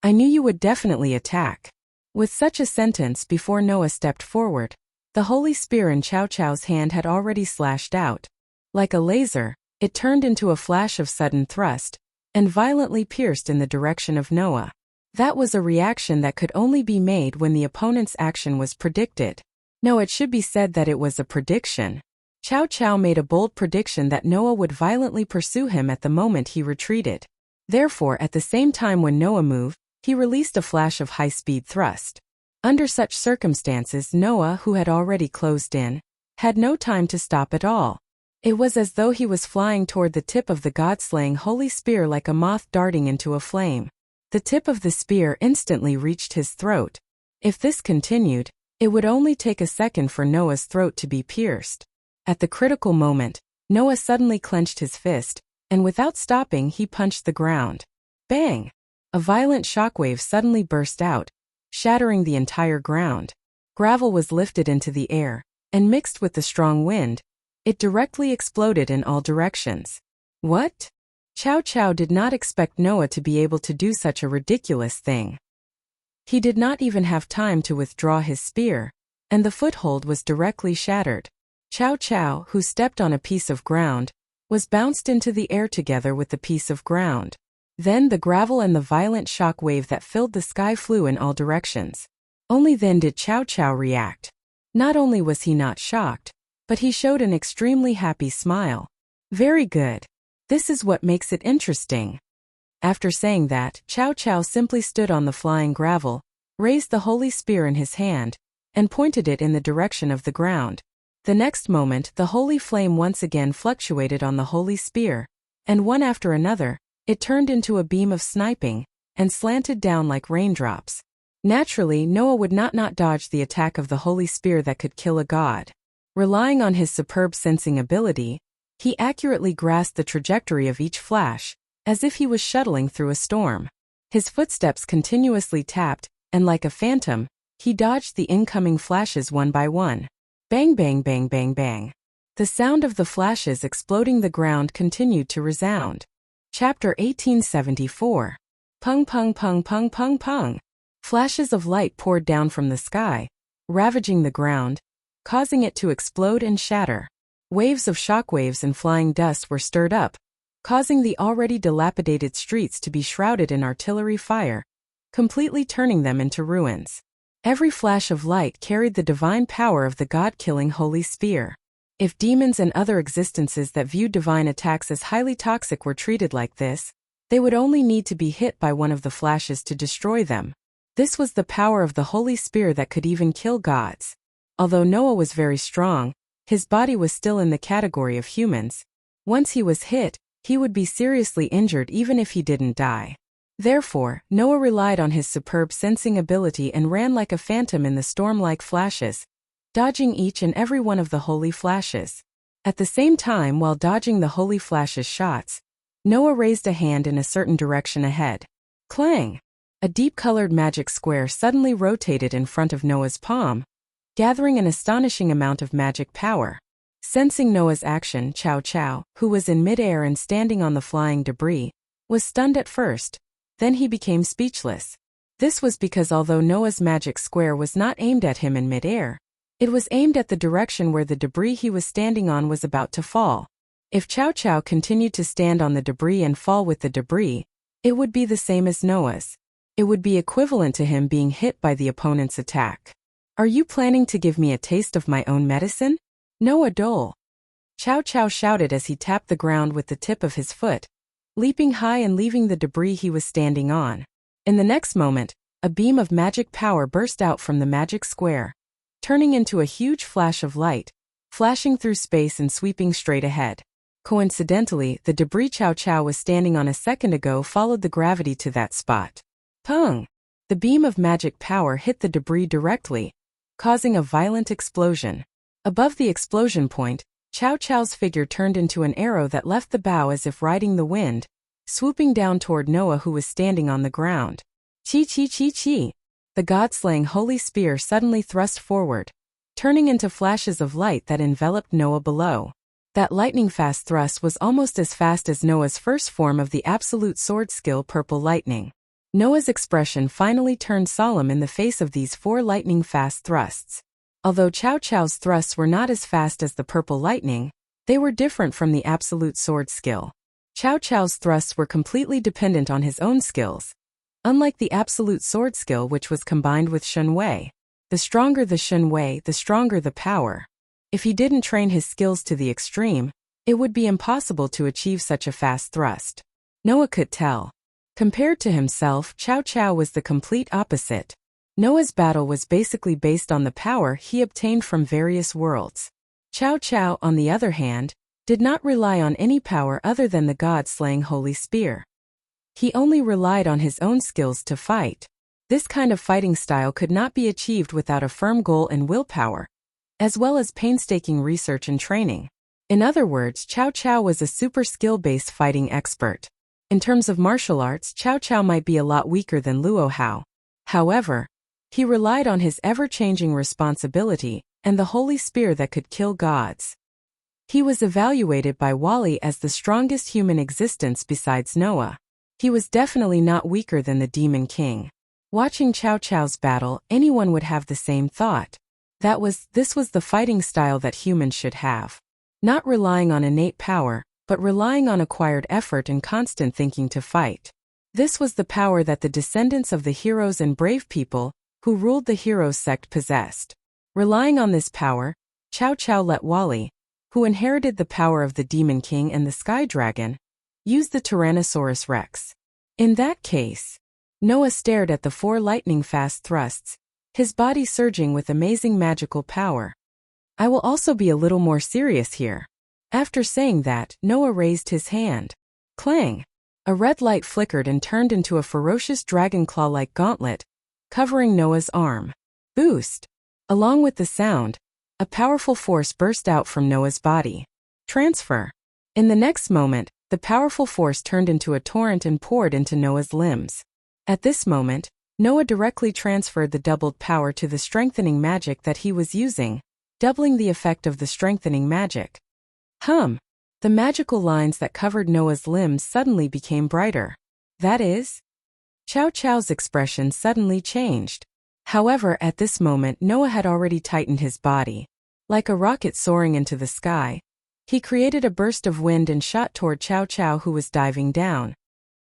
I knew you would definitely attack. With such a sentence before Noah stepped forward, the holy spear in Chow Chow's hand had already slashed out. Like a laser, it turned into a flash of sudden thrust, and violently pierced in the direction of Noah. That was a reaction that could only be made when the opponent's action was predicted. No, it should be said that it was a prediction. Chow Chow made a bold prediction that Noah would violently pursue him at the moment he retreated. Therefore, at the same time when Noah moved, he released a flash of high-speed thrust. Under such circumstances, Noah, who had already closed in, had no time to stop at all. It was as though he was flying toward the tip of the god-slaying holy spear like a moth darting into a flame. The tip of the spear instantly reached his throat. If this continued, it would only take a second for Noah's throat to be pierced. At the critical moment, Noah suddenly clenched his fist, and without stopping he punched the ground. Bang! A violent shockwave suddenly burst out, shattering the entire ground. Gravel was lifted into the air, and mixed with the strong wind, it directly exploded in all directions. What? Chow Chow did not expect Noah to be able to do such a ridiculous thing. He did not even have time to withdraw his spear, and the foothold was directly shattered. Chow Chow, who stepped on a piece of ground, was bounced into the air together with the piece of ground. Then the gravel and the violent shock wave that filled the sky flew in all directions. Only then did Chow Chow react. Not only was he not shocked, but he showed an extremely happy smile. Very good. This is what makes it interesting. After saying that, Chow Chow simply stood on the flying gravel, raised the holy spear in his hand, and pointed it in the direction of the ground. The next moment, the holy flame once again fluctuated on the holy spear, and one after another, it turned into a beam of sniping, and slanted down like raindrops. Naturally, Noah would not dodge the attack of the holy spear that could kill a god. Relying on his superb sensing ability, he accurately grasped the trajectory of each flash, as if he was shuttling through a storm. His footsteps continuously tapped, and like a phantom, he dodged the incoming flashes one by one. Bang bang bang bang bang. The sound of the flashes exploding the ground continued to resound. Chapter 1874. Pung pung pung pung pung pung. Flashes of light poured down from the sky, ravaging the ground, causing it to explode and shatter. Waves of shockwaves and flying dust were stirred up, causing the already dilapidated streets to be shrouded in artillery fire, completely turning them into ruins. Every flash of light carried the divine power of the god-killing holy spear. If demons and other existences that viewed divine attacks as highly toxic were treated like this, they would only need to be hit by one of the flashes to destroy them. This was the power of the holy spear that could even kill gods. Although Noah was very strong, his body was still in the category of humans. Once he was hit, he would be seriously injured even if he didn't die. Therefore, Noah relied on his superb sensing ability and ran like a phantom in the storm-like flashes, dodging each and every one of the holy flashes. At the same time, while dodging the holy flashes' shots, Noah raised a hand in a certain direction ahead. Clang! A deep-colored magic square suddenly rotated in front of Noah's palm, gathering an astonishing amount of magic power. Sensing Noah's action, Chow Chow, who was in midair and standing on the flying debris, was stunned at first. Then he became speechless. This was because although Noah's magic square was not aimed at him in midair, it was aimed at the direction where the debris he was standing on was about to fall. If Chow Chow continued to stand on the debris and fall with the debris, it would be the same as Noah's. It would be equivalent to him being hit by the opponent's attack. Are you planning to give me a taste of my own medicine? Noah Dole. Chow Chow shouted as he tapped the ground with the tip of his foot, leaping high and leaving the debris he was standing on. In the next moment, a beam of magic power burst out from the magic square, turning into a huge flash of light, flashing through space and sweeping straight ahead. Coincidentally, the debris Chow Chow was standing on a second ago followed the gravity to that spot. Pung! The beam of magic power hit the debris directly, causing a violent explosion. Above the explosion point, Chow Chow's figure turned into an arrow that left the bow as if riding the wind, swooping down toward Noah who was standing on the ground. Chi chi chi chi! The god-slaying holy spear suddenly thrust forward, turning into flashes of light that enveloped Noah below. That lightning-fast thrust was almost as fast as Noah's first form of the absolute sword skill Purple Lightning. Noah's expression finally turned solemn in the face of these 4 lightning-fast thrusts. Although Chow Chow's thrusts were not as fast as the Purple Lightning, they were different from the absolute sword skill. Chow Chow's thrusts were completely dependent on his own skills, unlike the absolute sword skill which was combined with Shun Wei. The stronger the Shun Wei, the stronger the power. If he didn't train his skills to the extreme, it would be impossible to achieve such a fast thrust. Noah could tell. Compared to himself, Chow Chow was the complete opposite. Noah's battle was basically based on the power he obtained from various worlds. Chow Chow, on the other hand, did not rely on any power other than the god-slaying holy spear. He only relied on his own skills to fight. This kind of fighting style could not be achieved without a firm goal and willpower, as well as painstaking research and training. In other words, Chow Chow was a super skill-based fighting expert. In terms of martial arts, Chow Chow might be a lot weaker than Luo Hao. However, he relied on his ever-changing responsibility and the holy spear that could kill gods. He was evaluated by Wally as the strongest human existence besides Noah. He was definitely not weaker than the Demon King. Watching Chow Chow's battle, anyone would have the same thought. This was the fighting style that humans should have. Not relying on innate power, but relying on acquired effort and constant thinking to fight. This was the power that the descendants of the heroes and brave people who ruled the heroes sect possessed. Relying on this power, Chow Chow let Wally, who inherited the power of the Demon King and the Sky Dragon, use the Tyrannosaurus Rex. In that case, Noah stared at the 4 lightning-fast thrusts, his body surging with amazing magical power. I will also be a little more serious here. After saying that, Noah raised his hand. Clang! A red light flickered and turned into a ferocious dragon claw-like gauntlet, covering Noah's arm. Boost! Along with the sound, a powerful force burst out from Noah's body. Transfer! In the next moment, the powerful force turned into a torrent and poured into Noah's limbs. At this moment, Noah directly transferred the doubled power to the strengthening magic that he was using, doubling the effect of the strengthening magic. The magical lines that covered Noah's limbs suddenly became brighter. That is? Chow Chow's expression suddenly changed. However, at this moment Noah had already tightened his body. Like a rocket soaring into the sky, he created a burst of wind and shot toward Chow Chow, who was diving down.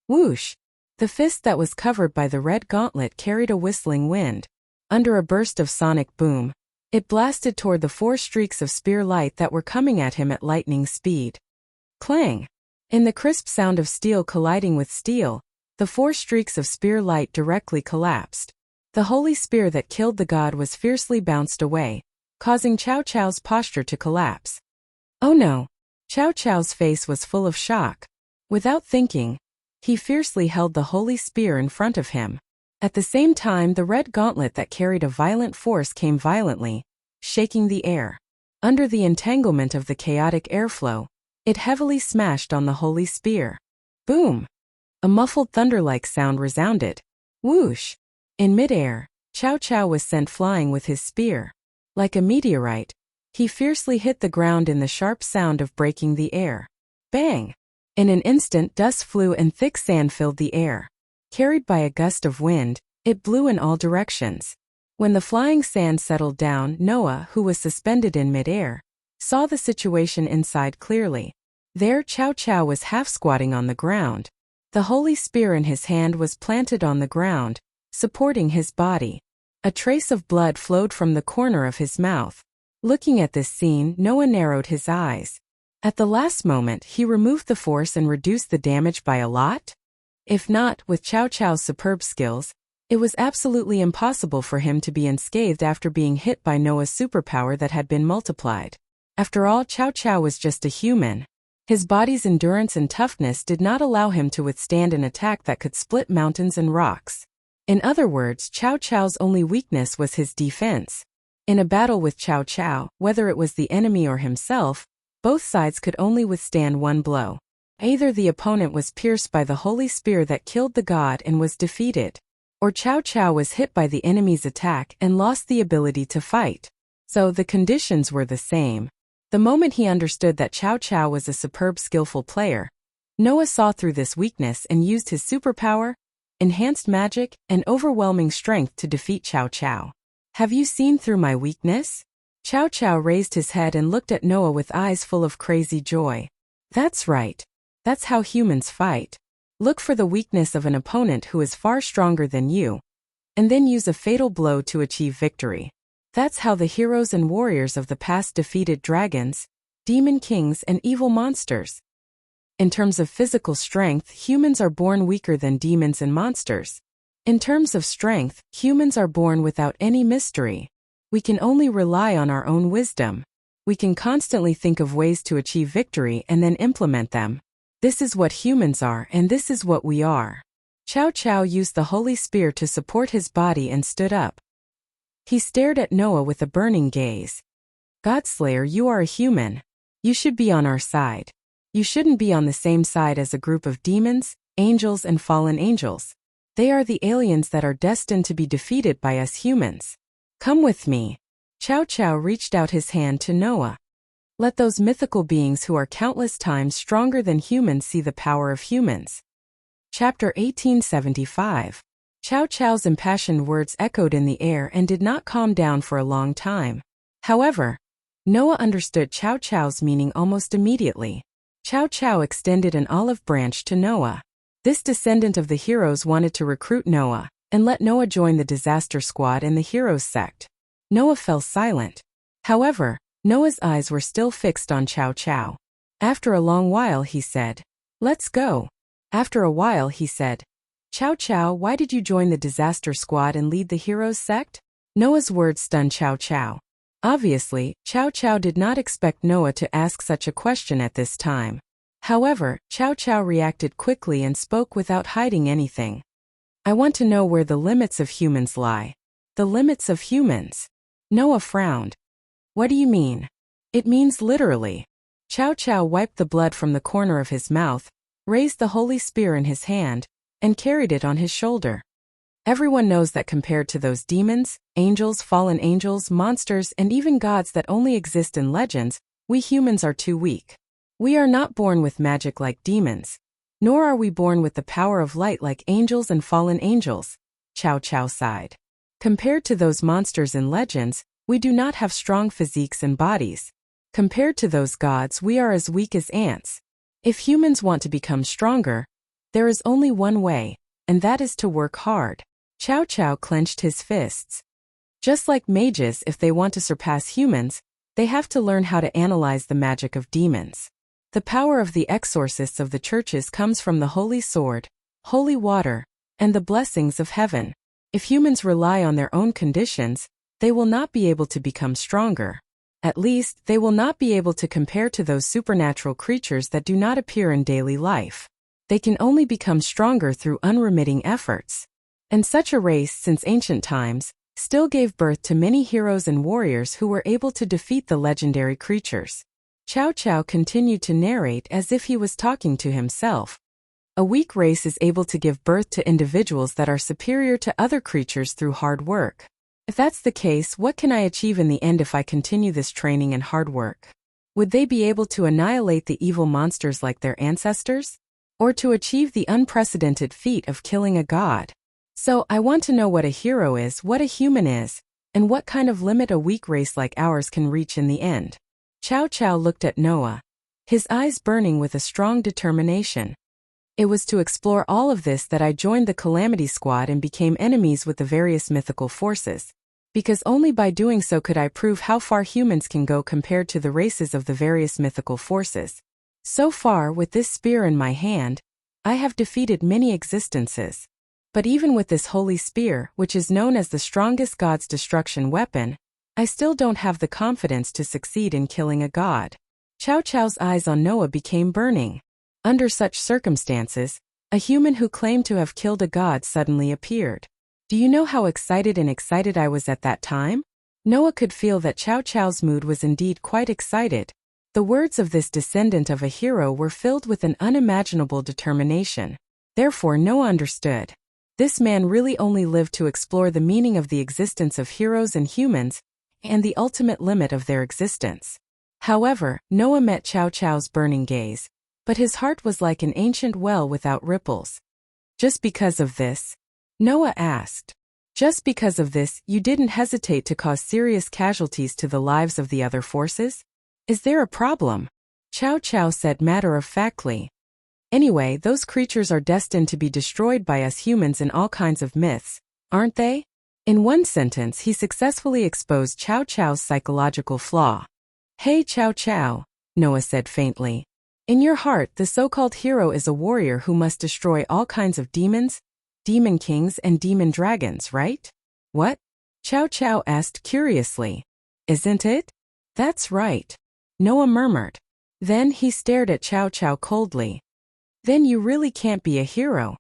Whoosh! The fist that was covered by the red gauntlet carried a whistling wind. Under a burst of sonic boom, it blasted toward the 4 streaks of spear light that were coming at him at lightning speed. Clang! In the crisp sound of steel colliding with steel, the 4 streaks of spear light directly collapsed. The holy spear that killed the god was fiercely bounced away, causing Chow Chow's posture to collapse. Oh no! Chow Chow's face was full of shock. Without thinking, he fiercely held the holy spear in front of him. At the same time, the red gauntlet that carried a violent force came violently, shaking the air. Under the entanglement of the chaotic airflow, it heavily smashed on the holy spear. Boom! A muffled thunder-like sound resounded. Whoosh! In midair, Chow Chow was sent flying with his spear. Like a meteorite, he fiercely hit the ground in the sharp sound of breaking the air. Bang! In an instant, dust flew and thick sand filled the air. Carried by a gust of wind, it blew in all directions. When the flying sand settled down, Noah, who was suspended in midair, saw the situation inside clearly. There Chow Chow was half-squatting on the ground. The holy spear in his hand was planted on the ground, supporting his body. A trace of blood flowed from the corner of his mouth. Looking at this scene, Noah narrowed his eyes. At the last moment, he removed the force and reduced the damage by a lot? If not, with Chow Chow's superb skills, it was absolutely impossible for him to be unscathed after being hit by Noah's superpower that had been multiplied. After all, Chow Chow was just a human. His body's endurance and toughness did not allow him to withstand an attack that could split mountains and rocks. In other words, Chow Chow's only weakness was his defense. In a battle with Chow Chow, whether it was the enemy or himself, both sides could only withstand one blow. Either the opponent was pierced by the holy spear that killed the god and was defeated, or Chow Chow was hit by the enemy's attack and lost the ability to fight. So the conditions were the same. The moment he understood that Chow Chow was a superb skillful player, Noah saw through this weakness and used his superpower, enhanced magic, and overwhelming strength to defeat Chow Chow. Have you seen through my weakness? Chow Chow raised his head and looked at Noah with eyes full of crazy joy. That's right. That's how humans fight. Look for the weakness of an opponent who is far stronger than you, and then use a fatal blow to achieve victory. That's how the heroes and warriors of the past defeated dragons, demon kings, and evil monsters. In terms of physical strength, humans are born weaker than demons and monsters. In terms of strength, humans are born without any mystery. We can only rely on our own wisdom. We can constantly think of ways to achieve victory and then implement them. This is what humans are, and this is what we are. Chow Chow used the holy spear to support his body and stood up. He stared at Noah with a burning gaze. Godslayer, you are a human. You should be on our side. You shouldn't be on the same side as a group of demons, angels, and fallen angels. They are the aliens that are destined to be defeated by us humans. Come with me. Chow Chow reached out his hand to Noah. Let those mythical beings who are countless times stronger than humans see the power of humans. Chapter 1875. Chow Chow's impassioned words echoed in the air and did not calm down for a long time. However, Noah understood Chow Chow's meaning almost immediately. Chow Chow extended an olive branch to Noah. This descendant of the heroes wanted to recruit Noah and let Noah join the disaster squad in the heroes sect. Noah fell silent. However, Noah's eyes were still fixed on Chow Chow. After a long while he said, "Let's go." After a while he said, Chow Chow, why did you join the disaster squad and lead the heroes sect? Noah's words stunned Chow Chow. Obviously, Chow Chow did not expect Noah to ask such a question at this time. However, Chow Chow reacted quickly and spoke without hiding anything. I want to know where the limits of humans lie. The limits of humans? Noah frowned. What do you mean? It means literally. Chow Chow wiped the blood from the corner of his mouth, raised the holy spear in his hand, and carried it on his shoulder. Everyone knows that compared to those demons, angels, fallen angels, monsters, and even gods that only exist in legends, we humans are too weak. We are not born with magic like demons, nor are we born with the power of light like angels and fallen angels. Chow Chow sighed. Compared to those monsters in legends, we do not have strong physiques and bodies. Compared to those gods, we are as weak as ants. If humans want to become stronger, there is only one way, and that is to work hard. Chow Chow clenched his fists. Just like mages, if they want to surpass humans, they have to learn how to analyze the magic of demons. The power of the exorcists of the churches comes from the holy sword, holy water, and the blessings of heaven. If humans rely on their own conditions, they will not be able to become stronger. At least, they will not be able to compare to those supernatural creatures that do not appear in daily life. They can only become stronger through unremitting efforts. And such a race, since ancient times, still gave birth to many heroes and warriors who were able to defeat the legendary creatures. Chow Chow continued to narrate as if he was talking to himself. A weak race is able to give birth to individuals that are superior to other creatures through hard work. If that's the case, what can I achieve in the end if I continue this training and hard work? Would they be able to annihilate the evil monsters like their ancestors? Or to achieve the unprecedented feat of killing a god? So, I want to know what a hero is, what a human is, and what kind of limit a weak race like ours can reach in the end. Chow Chow looked at Noah, his eyes burning with a strong determination. It was to explore all of this that I joined the Calamity Squad and became enemies with the various mythical forces. Because only by doing so could I prove how far humans can go compared to the races of the various mythical forces. So far, with this spear in my hand, I have defeated many existences. But even with this holy spear, which is known as the strongest god's destruction weapon, I still don't have the confidence to succeed in killing a god. Chow Chow's eyes on Noah became burning. Under such circumstances, a human who claimed to have killed a god suddenly appeared. Do you know how excited I was at that time? Noah could feel that Chow Chow's mood was indeed quite excited. The words of this descendant of a hero were filled with an unimaginable determination. Therefore Noah understood. This man really only lived to explore the meaning of the existence of heroes and humans, and the ultimate limit of their existence. However, Noah met Chow Chow's burning gaze, but his heart was like an ancient well without ripples. Just because of this? Noah asked. Just because of this, you didn't hesitate to cause serious casualties to the lives of the other forces? Is there a problem? Chow Chow said matter-of-factly. Anyway, those creatures are destined to be destroyed by us humans in all kinds of myths, aren't they? In one sentence, he successfully exposed Chow Chow's psychological flaw. Hey Chow Chow, Noah said faintly. In your heart, the so-called hero is a warrior who must destroy all kinds of demons, demon kings and demon dragons, right? What? Chow Chow asked curiously. Isn't it? That's right. Noah murmured. Then he stared at Chow Chow coldly. Then you really can't be a hero.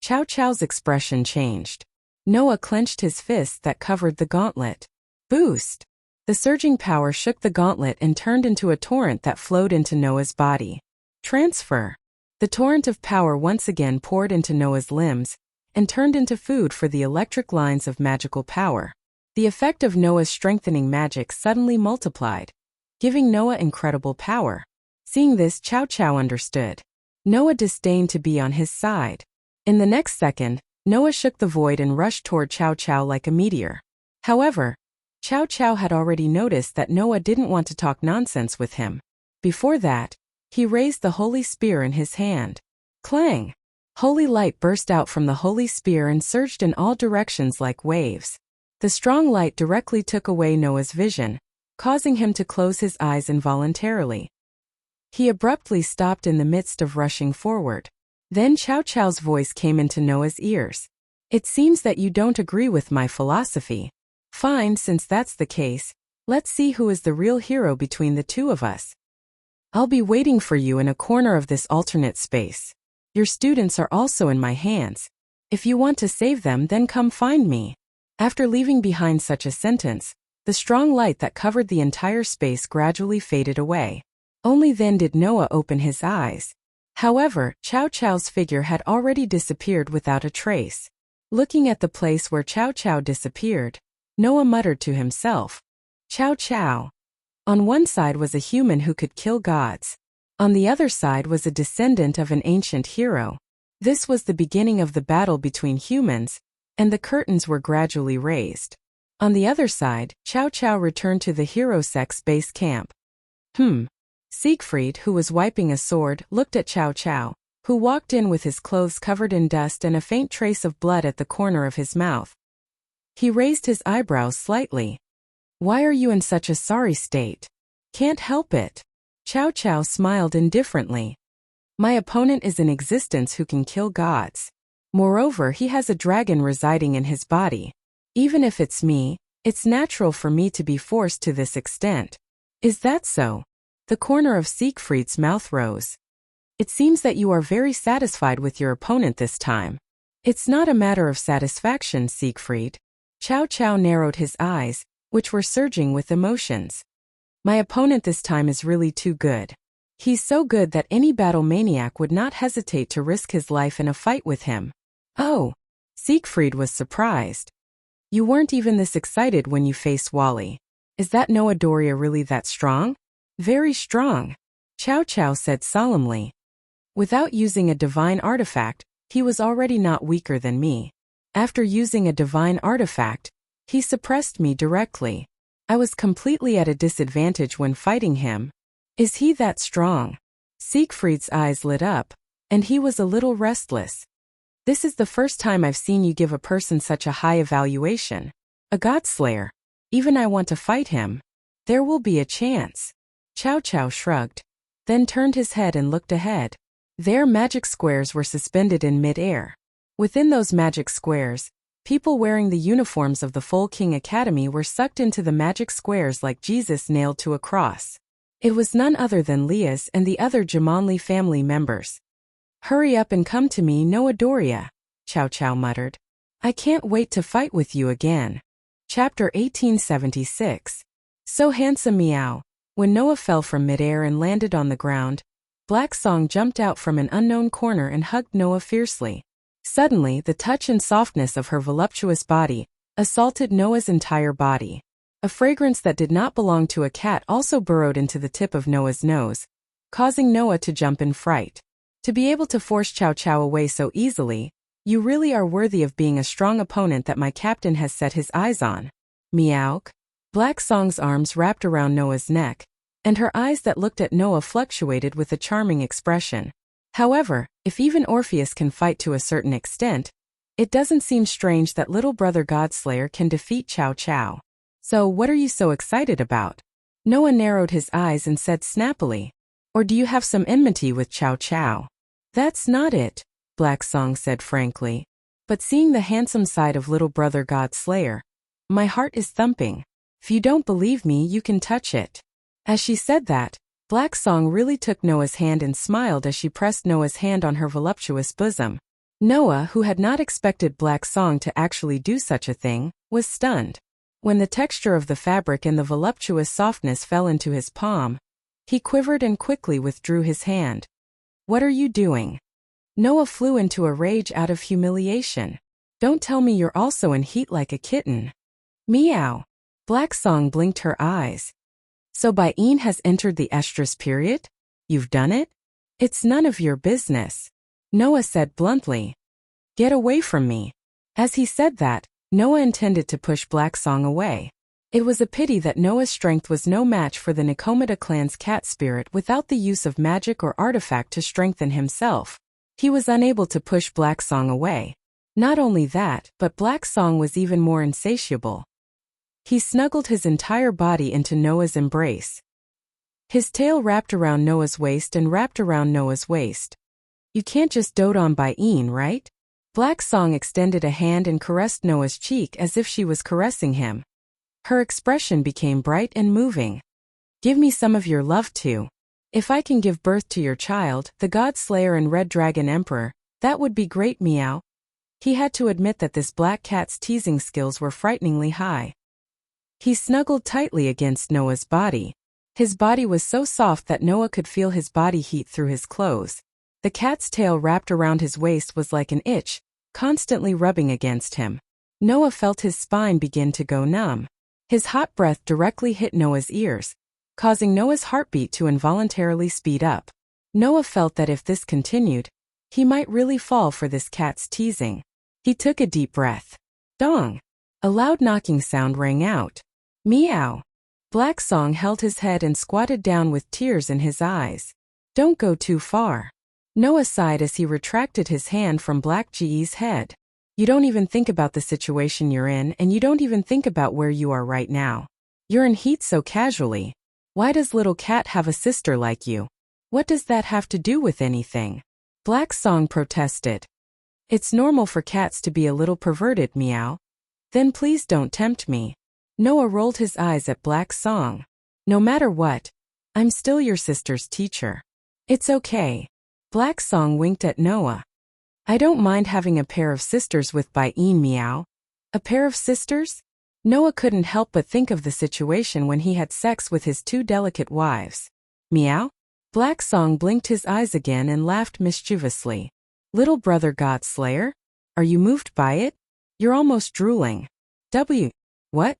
Chow Chow's expression changed. Noah clenched his fist that covered the gauntlet. Boost! The surging power shook the gauntlet and turned into a torrent that flowed into Noah's body. Transfer! The torrent of power once again poured into Noah's limbs, and turned into food for the electric lines of magical power. The effect of Noah's strengthening magic suddenly multiplied, giving Noah incredible power. Seeing this, Chow Chow understood. Noah disdained to be on his side. In the next second, Noah shook the void and rushed toward Chow Chow like a meteor. However, Chow Chow had already noticed that Noah didn't want to talk nonsense with him. Before that, he raised the holy spear in his hand. Clang! Holy light burst out from the holy spear and surged in all directions like waves. The strong light directly took away Noah's vision, causing him to close his eyes involuntarily. He abruptly stopped in the midst of rushing forward. Then Chow Chow's voice came into Noah's ears. It seems that you don't agree with my philosophy. Fine, since that's the case, let's see who is the real hero between the two of us. I'll be waiting for you in a corner of this alternate space. Your students are also in my hands. If you want to save them, then come find me. After leaving behind such a sentence, the strong light that covered the entire space gradually faded away. Only then did Noah open his eyes. However, Chow Chow's figure had already disappeared without a trace. Looking at the place where Chow Chow disappeared, Noah muttered to himself, Chow Chow. On one side was a human who could kill gods. On the other side was a descendant of an ancient hero. This was the beginning of the battle between humans, and the curtains were gradually raised. On the other side, Chow Chow returned to the HeroSec's base camp. Siegfried, who was wiping a sword, looked at Chow Chow, who walked in with his clothes covered in dust and a faint trace of blood at the corner of his mouth. He raised his eyebrows slightly. Why are you in such a sorry state? Can't help it. Chow Chow smiled indifferently. My opponent is in existence who can kill gods. Moreover, he has a dragon residing in his body. Even if it's me, it's natural for me to be forced to this extent. Is that so? The corner of Siegfried's mouth rose. It seems that you are very satisfied with your opponent this time. It's not a matter of satisfaction, Siegfried. Chow Chow narrowed his eyes, which were surging with emotions. My opponent this time is really too good. He's so good that any battle maniac would not hesitate to risk his life in a fight with him. Oh! Siegfried was surprised. You weren't even this excited when you faced Wally. Is that Noah Doria really that strong? Very strong, Chow Chow said solemnly. Without using a divine artifact, he was already not weaker than me. After using a divine artifact, he suppressed me directly. I was completely at a disadvantage when fighting him. Is he that strong? Siegfried's eyes lit up, and he was a little restless. This is the first time I've seen you give a person such a high evaluation. A godslayer. Even I want to fight him. There will be a chance. Chow Chow shrugged, then turned his head and looked ahead. There magic squares were suspended in mid-air. Within those magic squares, people wearing the uniforms of the Full King Academy were sucked into the magic squares like Jesus nailed to a cross. It was none other than Leah's and the other Jamonli family members. Hurry up and come to me, Noah Doria, Chow Chow muttered. I can't wait to fight with you again. Chapter 1876. So handsome, meow. When Noah fell from midair and landed on the ground, Black Song jumped out from an unknown corner and hugged Noah fiercely. Suddenly, the touch and softness of her voluptuous body assaulted Noah's entire body. A fragrance that did not belong to a cat also burrowed into the tip of Noah's nose, causing Noah to jump in fright. To be able to force Chow Chow away so easily, you really are worthy of being a strong opponent that my captain has set his eyes on. Meowk. Black Song's arms wrapped around Noah's neck, and her eyes that looked at Noah fluctuated with a charming expression. However, if even Orpheus can fight to a certain extent, it doesn't seem strange that little brother Godslayer can defeat Chow Chow. So what are you so excited about? Noah narrowed his eyes and said snappily. Or do you have some enmity with Chow Chow? That's not it, Black Song said frankly. But seeing the handsome side of little brother Godslayer, my heart is thumping. If you don't believe me, you can touch it. As she said that, Black Song really took Noah's hand and smiled as she pressed Noah's hand on her voluptuous bosom. Noah, who had not expected Black Song to actually do such a thing, was stunned. When the texture of the fabric and the voluptuous softness fell into his palm, he quivered and quickly withdrew his hand. What are you doing? Noah flew into a rage out of humiliation. Don't tell me you're also in heat like a kitten. Meow. Black Song blinked her eyes. So Bain has entered the estrus period? You've done it? It's none of your business. Noah said bluntly. Get away from me. As he said that, Noah intended to push Black Song away. It was a pity that Noah's strength was no match for the Nikomata clan's cat spirit without the use of magic or artifact to strengthen himself. He was unable to push Black Song away. Not only that, but Black Song was even more insatiable. He snuggled his entire body into Noah's embrace. His tail wrapped around Noah's waist and wrapped around Noah's waist. You can't just dote on Bain, right? Black Song extended a hand and caressed Noah's cheek as if she was caressing him. Her expression became bright and moving. Give me some of your love too. If I can give birth to your child, the God Slayer and Red Dragon Emperor, that would be great, meow. He had to admit that this black cat's teasing skills were frighteningly high. He snuggled tightly against Noah's body. His body was so soft that Noah could feel his body heat through his clothes. The cat's tail wrapped around his waist was like an itch, constantly rubbing against him. Noah felt his spine begin to go numb. His hot breath directly hit Noah's ears, causing Noah's heartbeat to involuntarily speed up. Noah felt that if this continued, he might really fall for this cat's teasing. He took a deep breath. Dong! A loud knocking sound rang out. Meow! Black Song held his head and squatted down with tears in his eyes. Don't go too far. Noah sighed as he retracted his hand from Black Ge's head. You don't even think about the situation you're in, and you don't even think about where you are right now. You're in heat so casually. Why does little cat have a sister like you? What does that have to do with anything? Black Song protested. It's normal for cats to be a little perverted, meow. Then please don't tempt me. Noah rolled his eyes at Black Song. No matter what, I'm still your sister's teacher. It's okay. Black Song winked at Noah. I don't mind having a pair of sisters with Bain, meow. A pair of sisters? Noah couldn't help but think of the situation when he had sex with his two delicate wives. Meow? Black Song blinked his eyes again and laughed mischievously. Little brother God Slayer? Are you moved by it? You're almost drooling. What?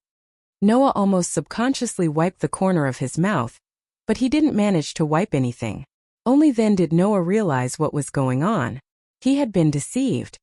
Noah almost subconsciously wiped the corner of his mouth, but he didn't manage to wipe anything. Only then did Noah realize what was going on. He had been deceived.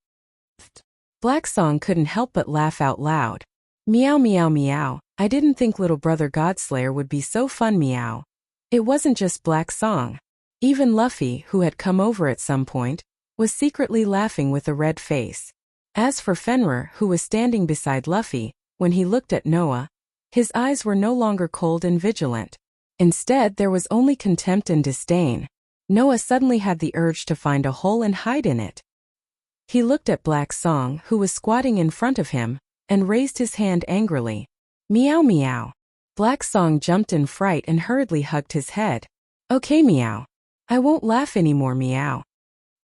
Black Song couldn't help but laugh out loud. Meow meow meow, I didn't think little brother Godslayer would be so fun, meow. It wasn't just Black Song. Even Luffy, who had come over at some point, was secretly laughing with a red face. As for Fenrir, who was standing beside Luffy, when he looked at Noah, his eyes were no longer cold and vigilant. Instead, there was only contempt and disdain. Noah suddenly had the urge to find a hole and hide in it. He looked at Black Song, who was squatting in front of him, and raised his hand angrily. Meow meow. Black Song jumped in fright and hurriedly hugged his head. Okay, meow. I won't laugh anymore, meow.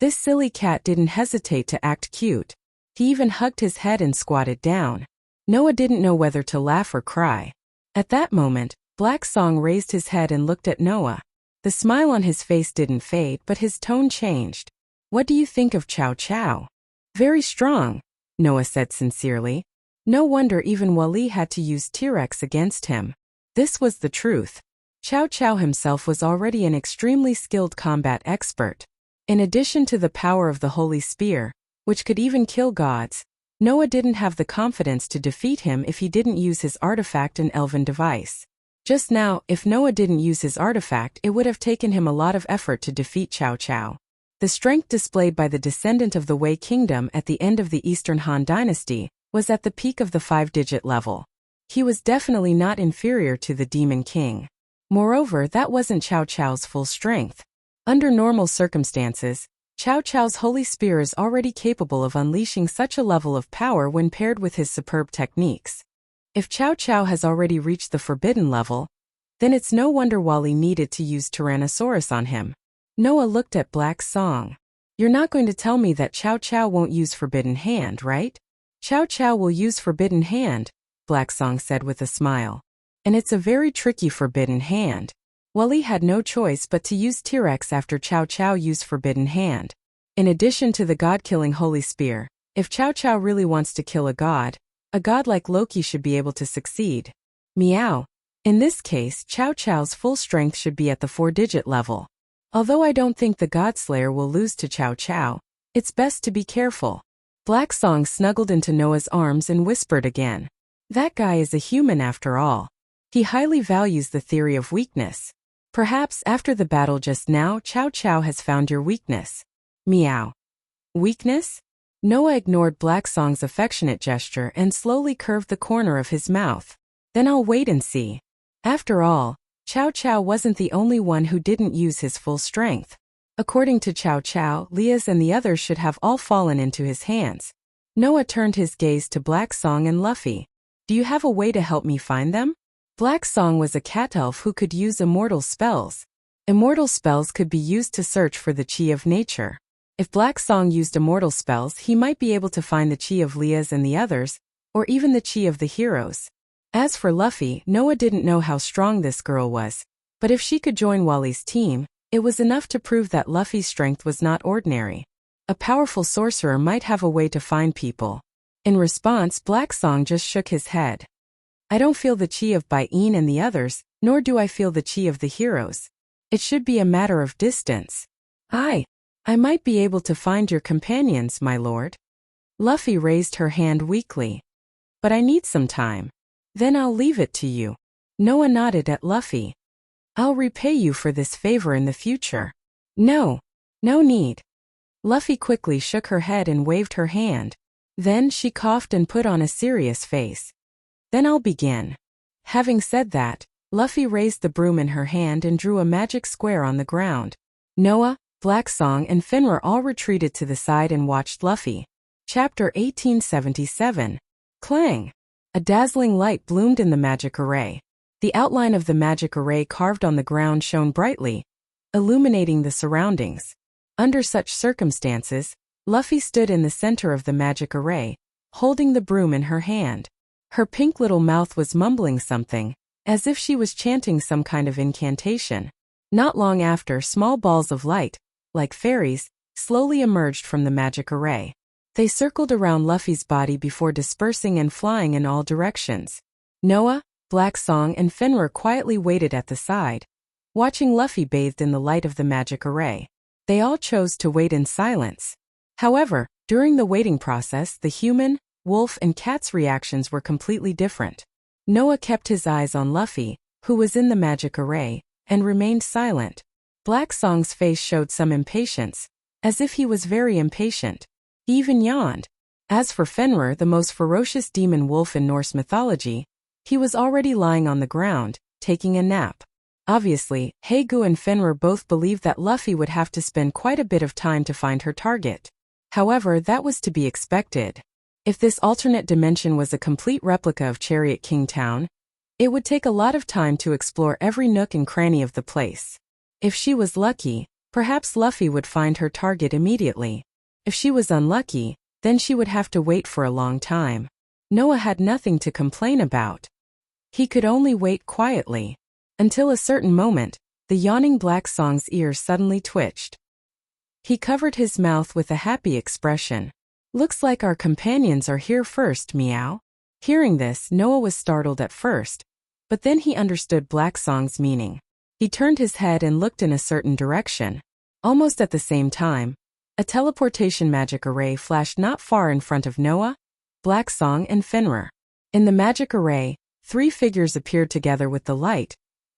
This silly cat didn't hesitate to act cute. He even hugged his head and squatted down. Noah didn't know whether to laugh or cry. At that moment, Black Song raised his head and looked at Noah. The smile on his face didn't fade, but his tone changed. What do you think of Chow Chow? Very strong, Noah said sincerely. No wonder even Wally had to use T-Rex against him. This was the truth. Chow Chow himself was already an extremely skilled combat expert. In addition to the power of the Holy Spear, which could even kill gods, Noah didn't have the confidence to defeat him if he didn't use his artifact and elven device. Just now, if Noah didn't use his artifact, it would have taken him a lot of effort to defeat Chow Chow. The strength displayed by the descendant of the Wei Kingdom at the end of the Eastern Han Dynasty was at the peak of the 5-digit level. He was definitely not inferior to the Demon King. Moreover, that wasn't Chow Chow's full strength. Under normal circumstances, Chow Chow's Holy Spear is already capable of unleashing such a level of power when paired with his superb techniques. If Chow Chow has already reached the forbidden level, then it's no wonder Wally needed to use Tyrannosaurus on him. Noah looked at Black Song. You're not going to tell me that Chow Chow won't use Forbidden Hand, right? Chow Chow will use Forbidden Hand, Black Song said with a smile. And it's a very tricky Forbidden Hand. Wally had no choice but to use T-Rex after Chow Chow used Forbidden Hand. In addition to the god-killing Holy Spear, if Chow Chow really wants to kill a god like Loki should be able to succeed. Meow. In this case, Chow Chow's full strength should be at the 4-digit level. Although I don't think the Godslayer will lose to Chow Chow, it's best to be careful. Black Song snuggled into Noah's arms and whispered again. That guy is a human after all. He highly values the theory of weakness. Perhaps after the battle just now, Chow Chow has found your weakness. Meow. Weakness? Noah ignored Black Song's affectionate gesture and slowly curved the corner of his mouth. Then I'll wait and see. After all, Chow Chow wasn't the only one who didn't use his full strength. According to Chow Chow, Leah's and the others should have all fallen into his hands. Noah turned his gaze to Black Song and Luffy. Do you have a way to help me find them? Black Song was a cat elf who could use immortal spells. Immortal spells could be used to search for the chi of nature. If Black Song used immortal spells, he might be able to find the chi of Leah's and the others, or even the chi of the heroes. As for Luffy, Noah didn't know how strong this girl was, but if she could join Wally's team, it was enough to prove that Luffy's strength was not ordinary. A powerful sorcerer might have a way to find people. In response, Black Song just shook his head. I don't feel the chi of Baiin and the others, nor do I feel the chi of the heroes. It should be a matter of distance. I might be able to find your companions, my lord. Luffy raised her hand weakly. But I need some time. Then I'll leave it to you. Noah nodded at Luffy. I'll repay you for this favor in the future. No need. Luffy quickly shook her head and waved her hand. Then she coughed and put on a serious face. Then I'll begin. Having said that, Luffy raised the broom in her hand and drew a magic square on the ground. Noah, Black Song and Finra all retreated to the side and watched Luffy. Chapter 1877. Clang! A dazzling light bloomed in the magic array. The outline of the magic array carved on the ground shone brightly, illuminating the surroundings. Under such circumstances, Luffy stood in the center of the magic array, holding the broom in her hand. Her pink little mouth was mumbling something, as if she was chanting some kind of incantation. Not long after, small balls of light, like fairies, slowly emerged from the magic array. They circled around Luffy's body before dispersing and flying in all directions. Noah, Black Song and Finra quietly waited at the side, watching Luffy bathed in the light of the magic array. They all chose to wait in silence. However, during the waiting process, the human, wolf and cat's reactions were completely different. Noah kept his eyes on Luffy, who was in the magic array, and remained silent. Black Song's face showed some impatience, as if he was very impatient. He even yawned. As for Fenrir, the most ferocious demon wolf in Norse mythology, he was already lying on the ground, taking a nap. Obviously, Haegu and Fenrir both believed that Luffy would have to spend quite a bit of time to find her target. However, that was to be expected. If this alternate dimension was a complete replica of Chariot King Town, it would take a lot of time to explore every nook and cranny of the place. If she was lucky, perhaps Luffy would find her target immediately. If she was unlucky, then she would have to wait for a long time. Noah had nothing to complain about. He could only wait quietly. Until a certain moment, the yawning Black Song's ears suddenly twitched. He covered his mouth with a happy expression. Looks like our companions are here first, meow. Hearing this, Noah was startled at first, but then he understood Black Song's meaning. He turned his head and looked in a certain direction. Almost at the same time, a teleportation magic array flashed not far in front of Noah, Black Song and Fenrir. In the magic array, 3 figures appeared together with the light,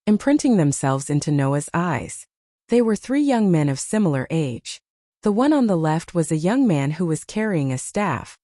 imprinting themselves into Noah's eyes. They were 3 young men of similar age. The one on the left was a young man who was carrying a staff.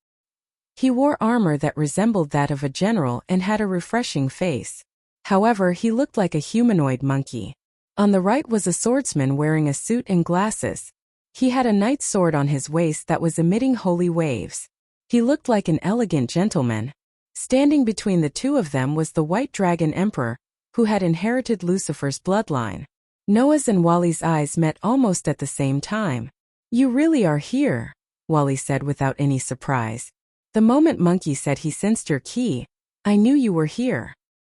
He wore armor that resembled that of a general and had a refreshing face. However, he looked like a humanoid monkey. On the right was a swordsman wearing a suit and glasses. He had a knight's sword on his waist that was emitting holy waves. He looked like an elegant gentleman. Standing between the two of them was the White Dragon Emperor, who had inherited Lucifer's bloodline. Noah's and Wally's eyes met almost at the same time. You really are here, Wally said without any surprise. The moment Monkey said he sensed your key, I knew you were here.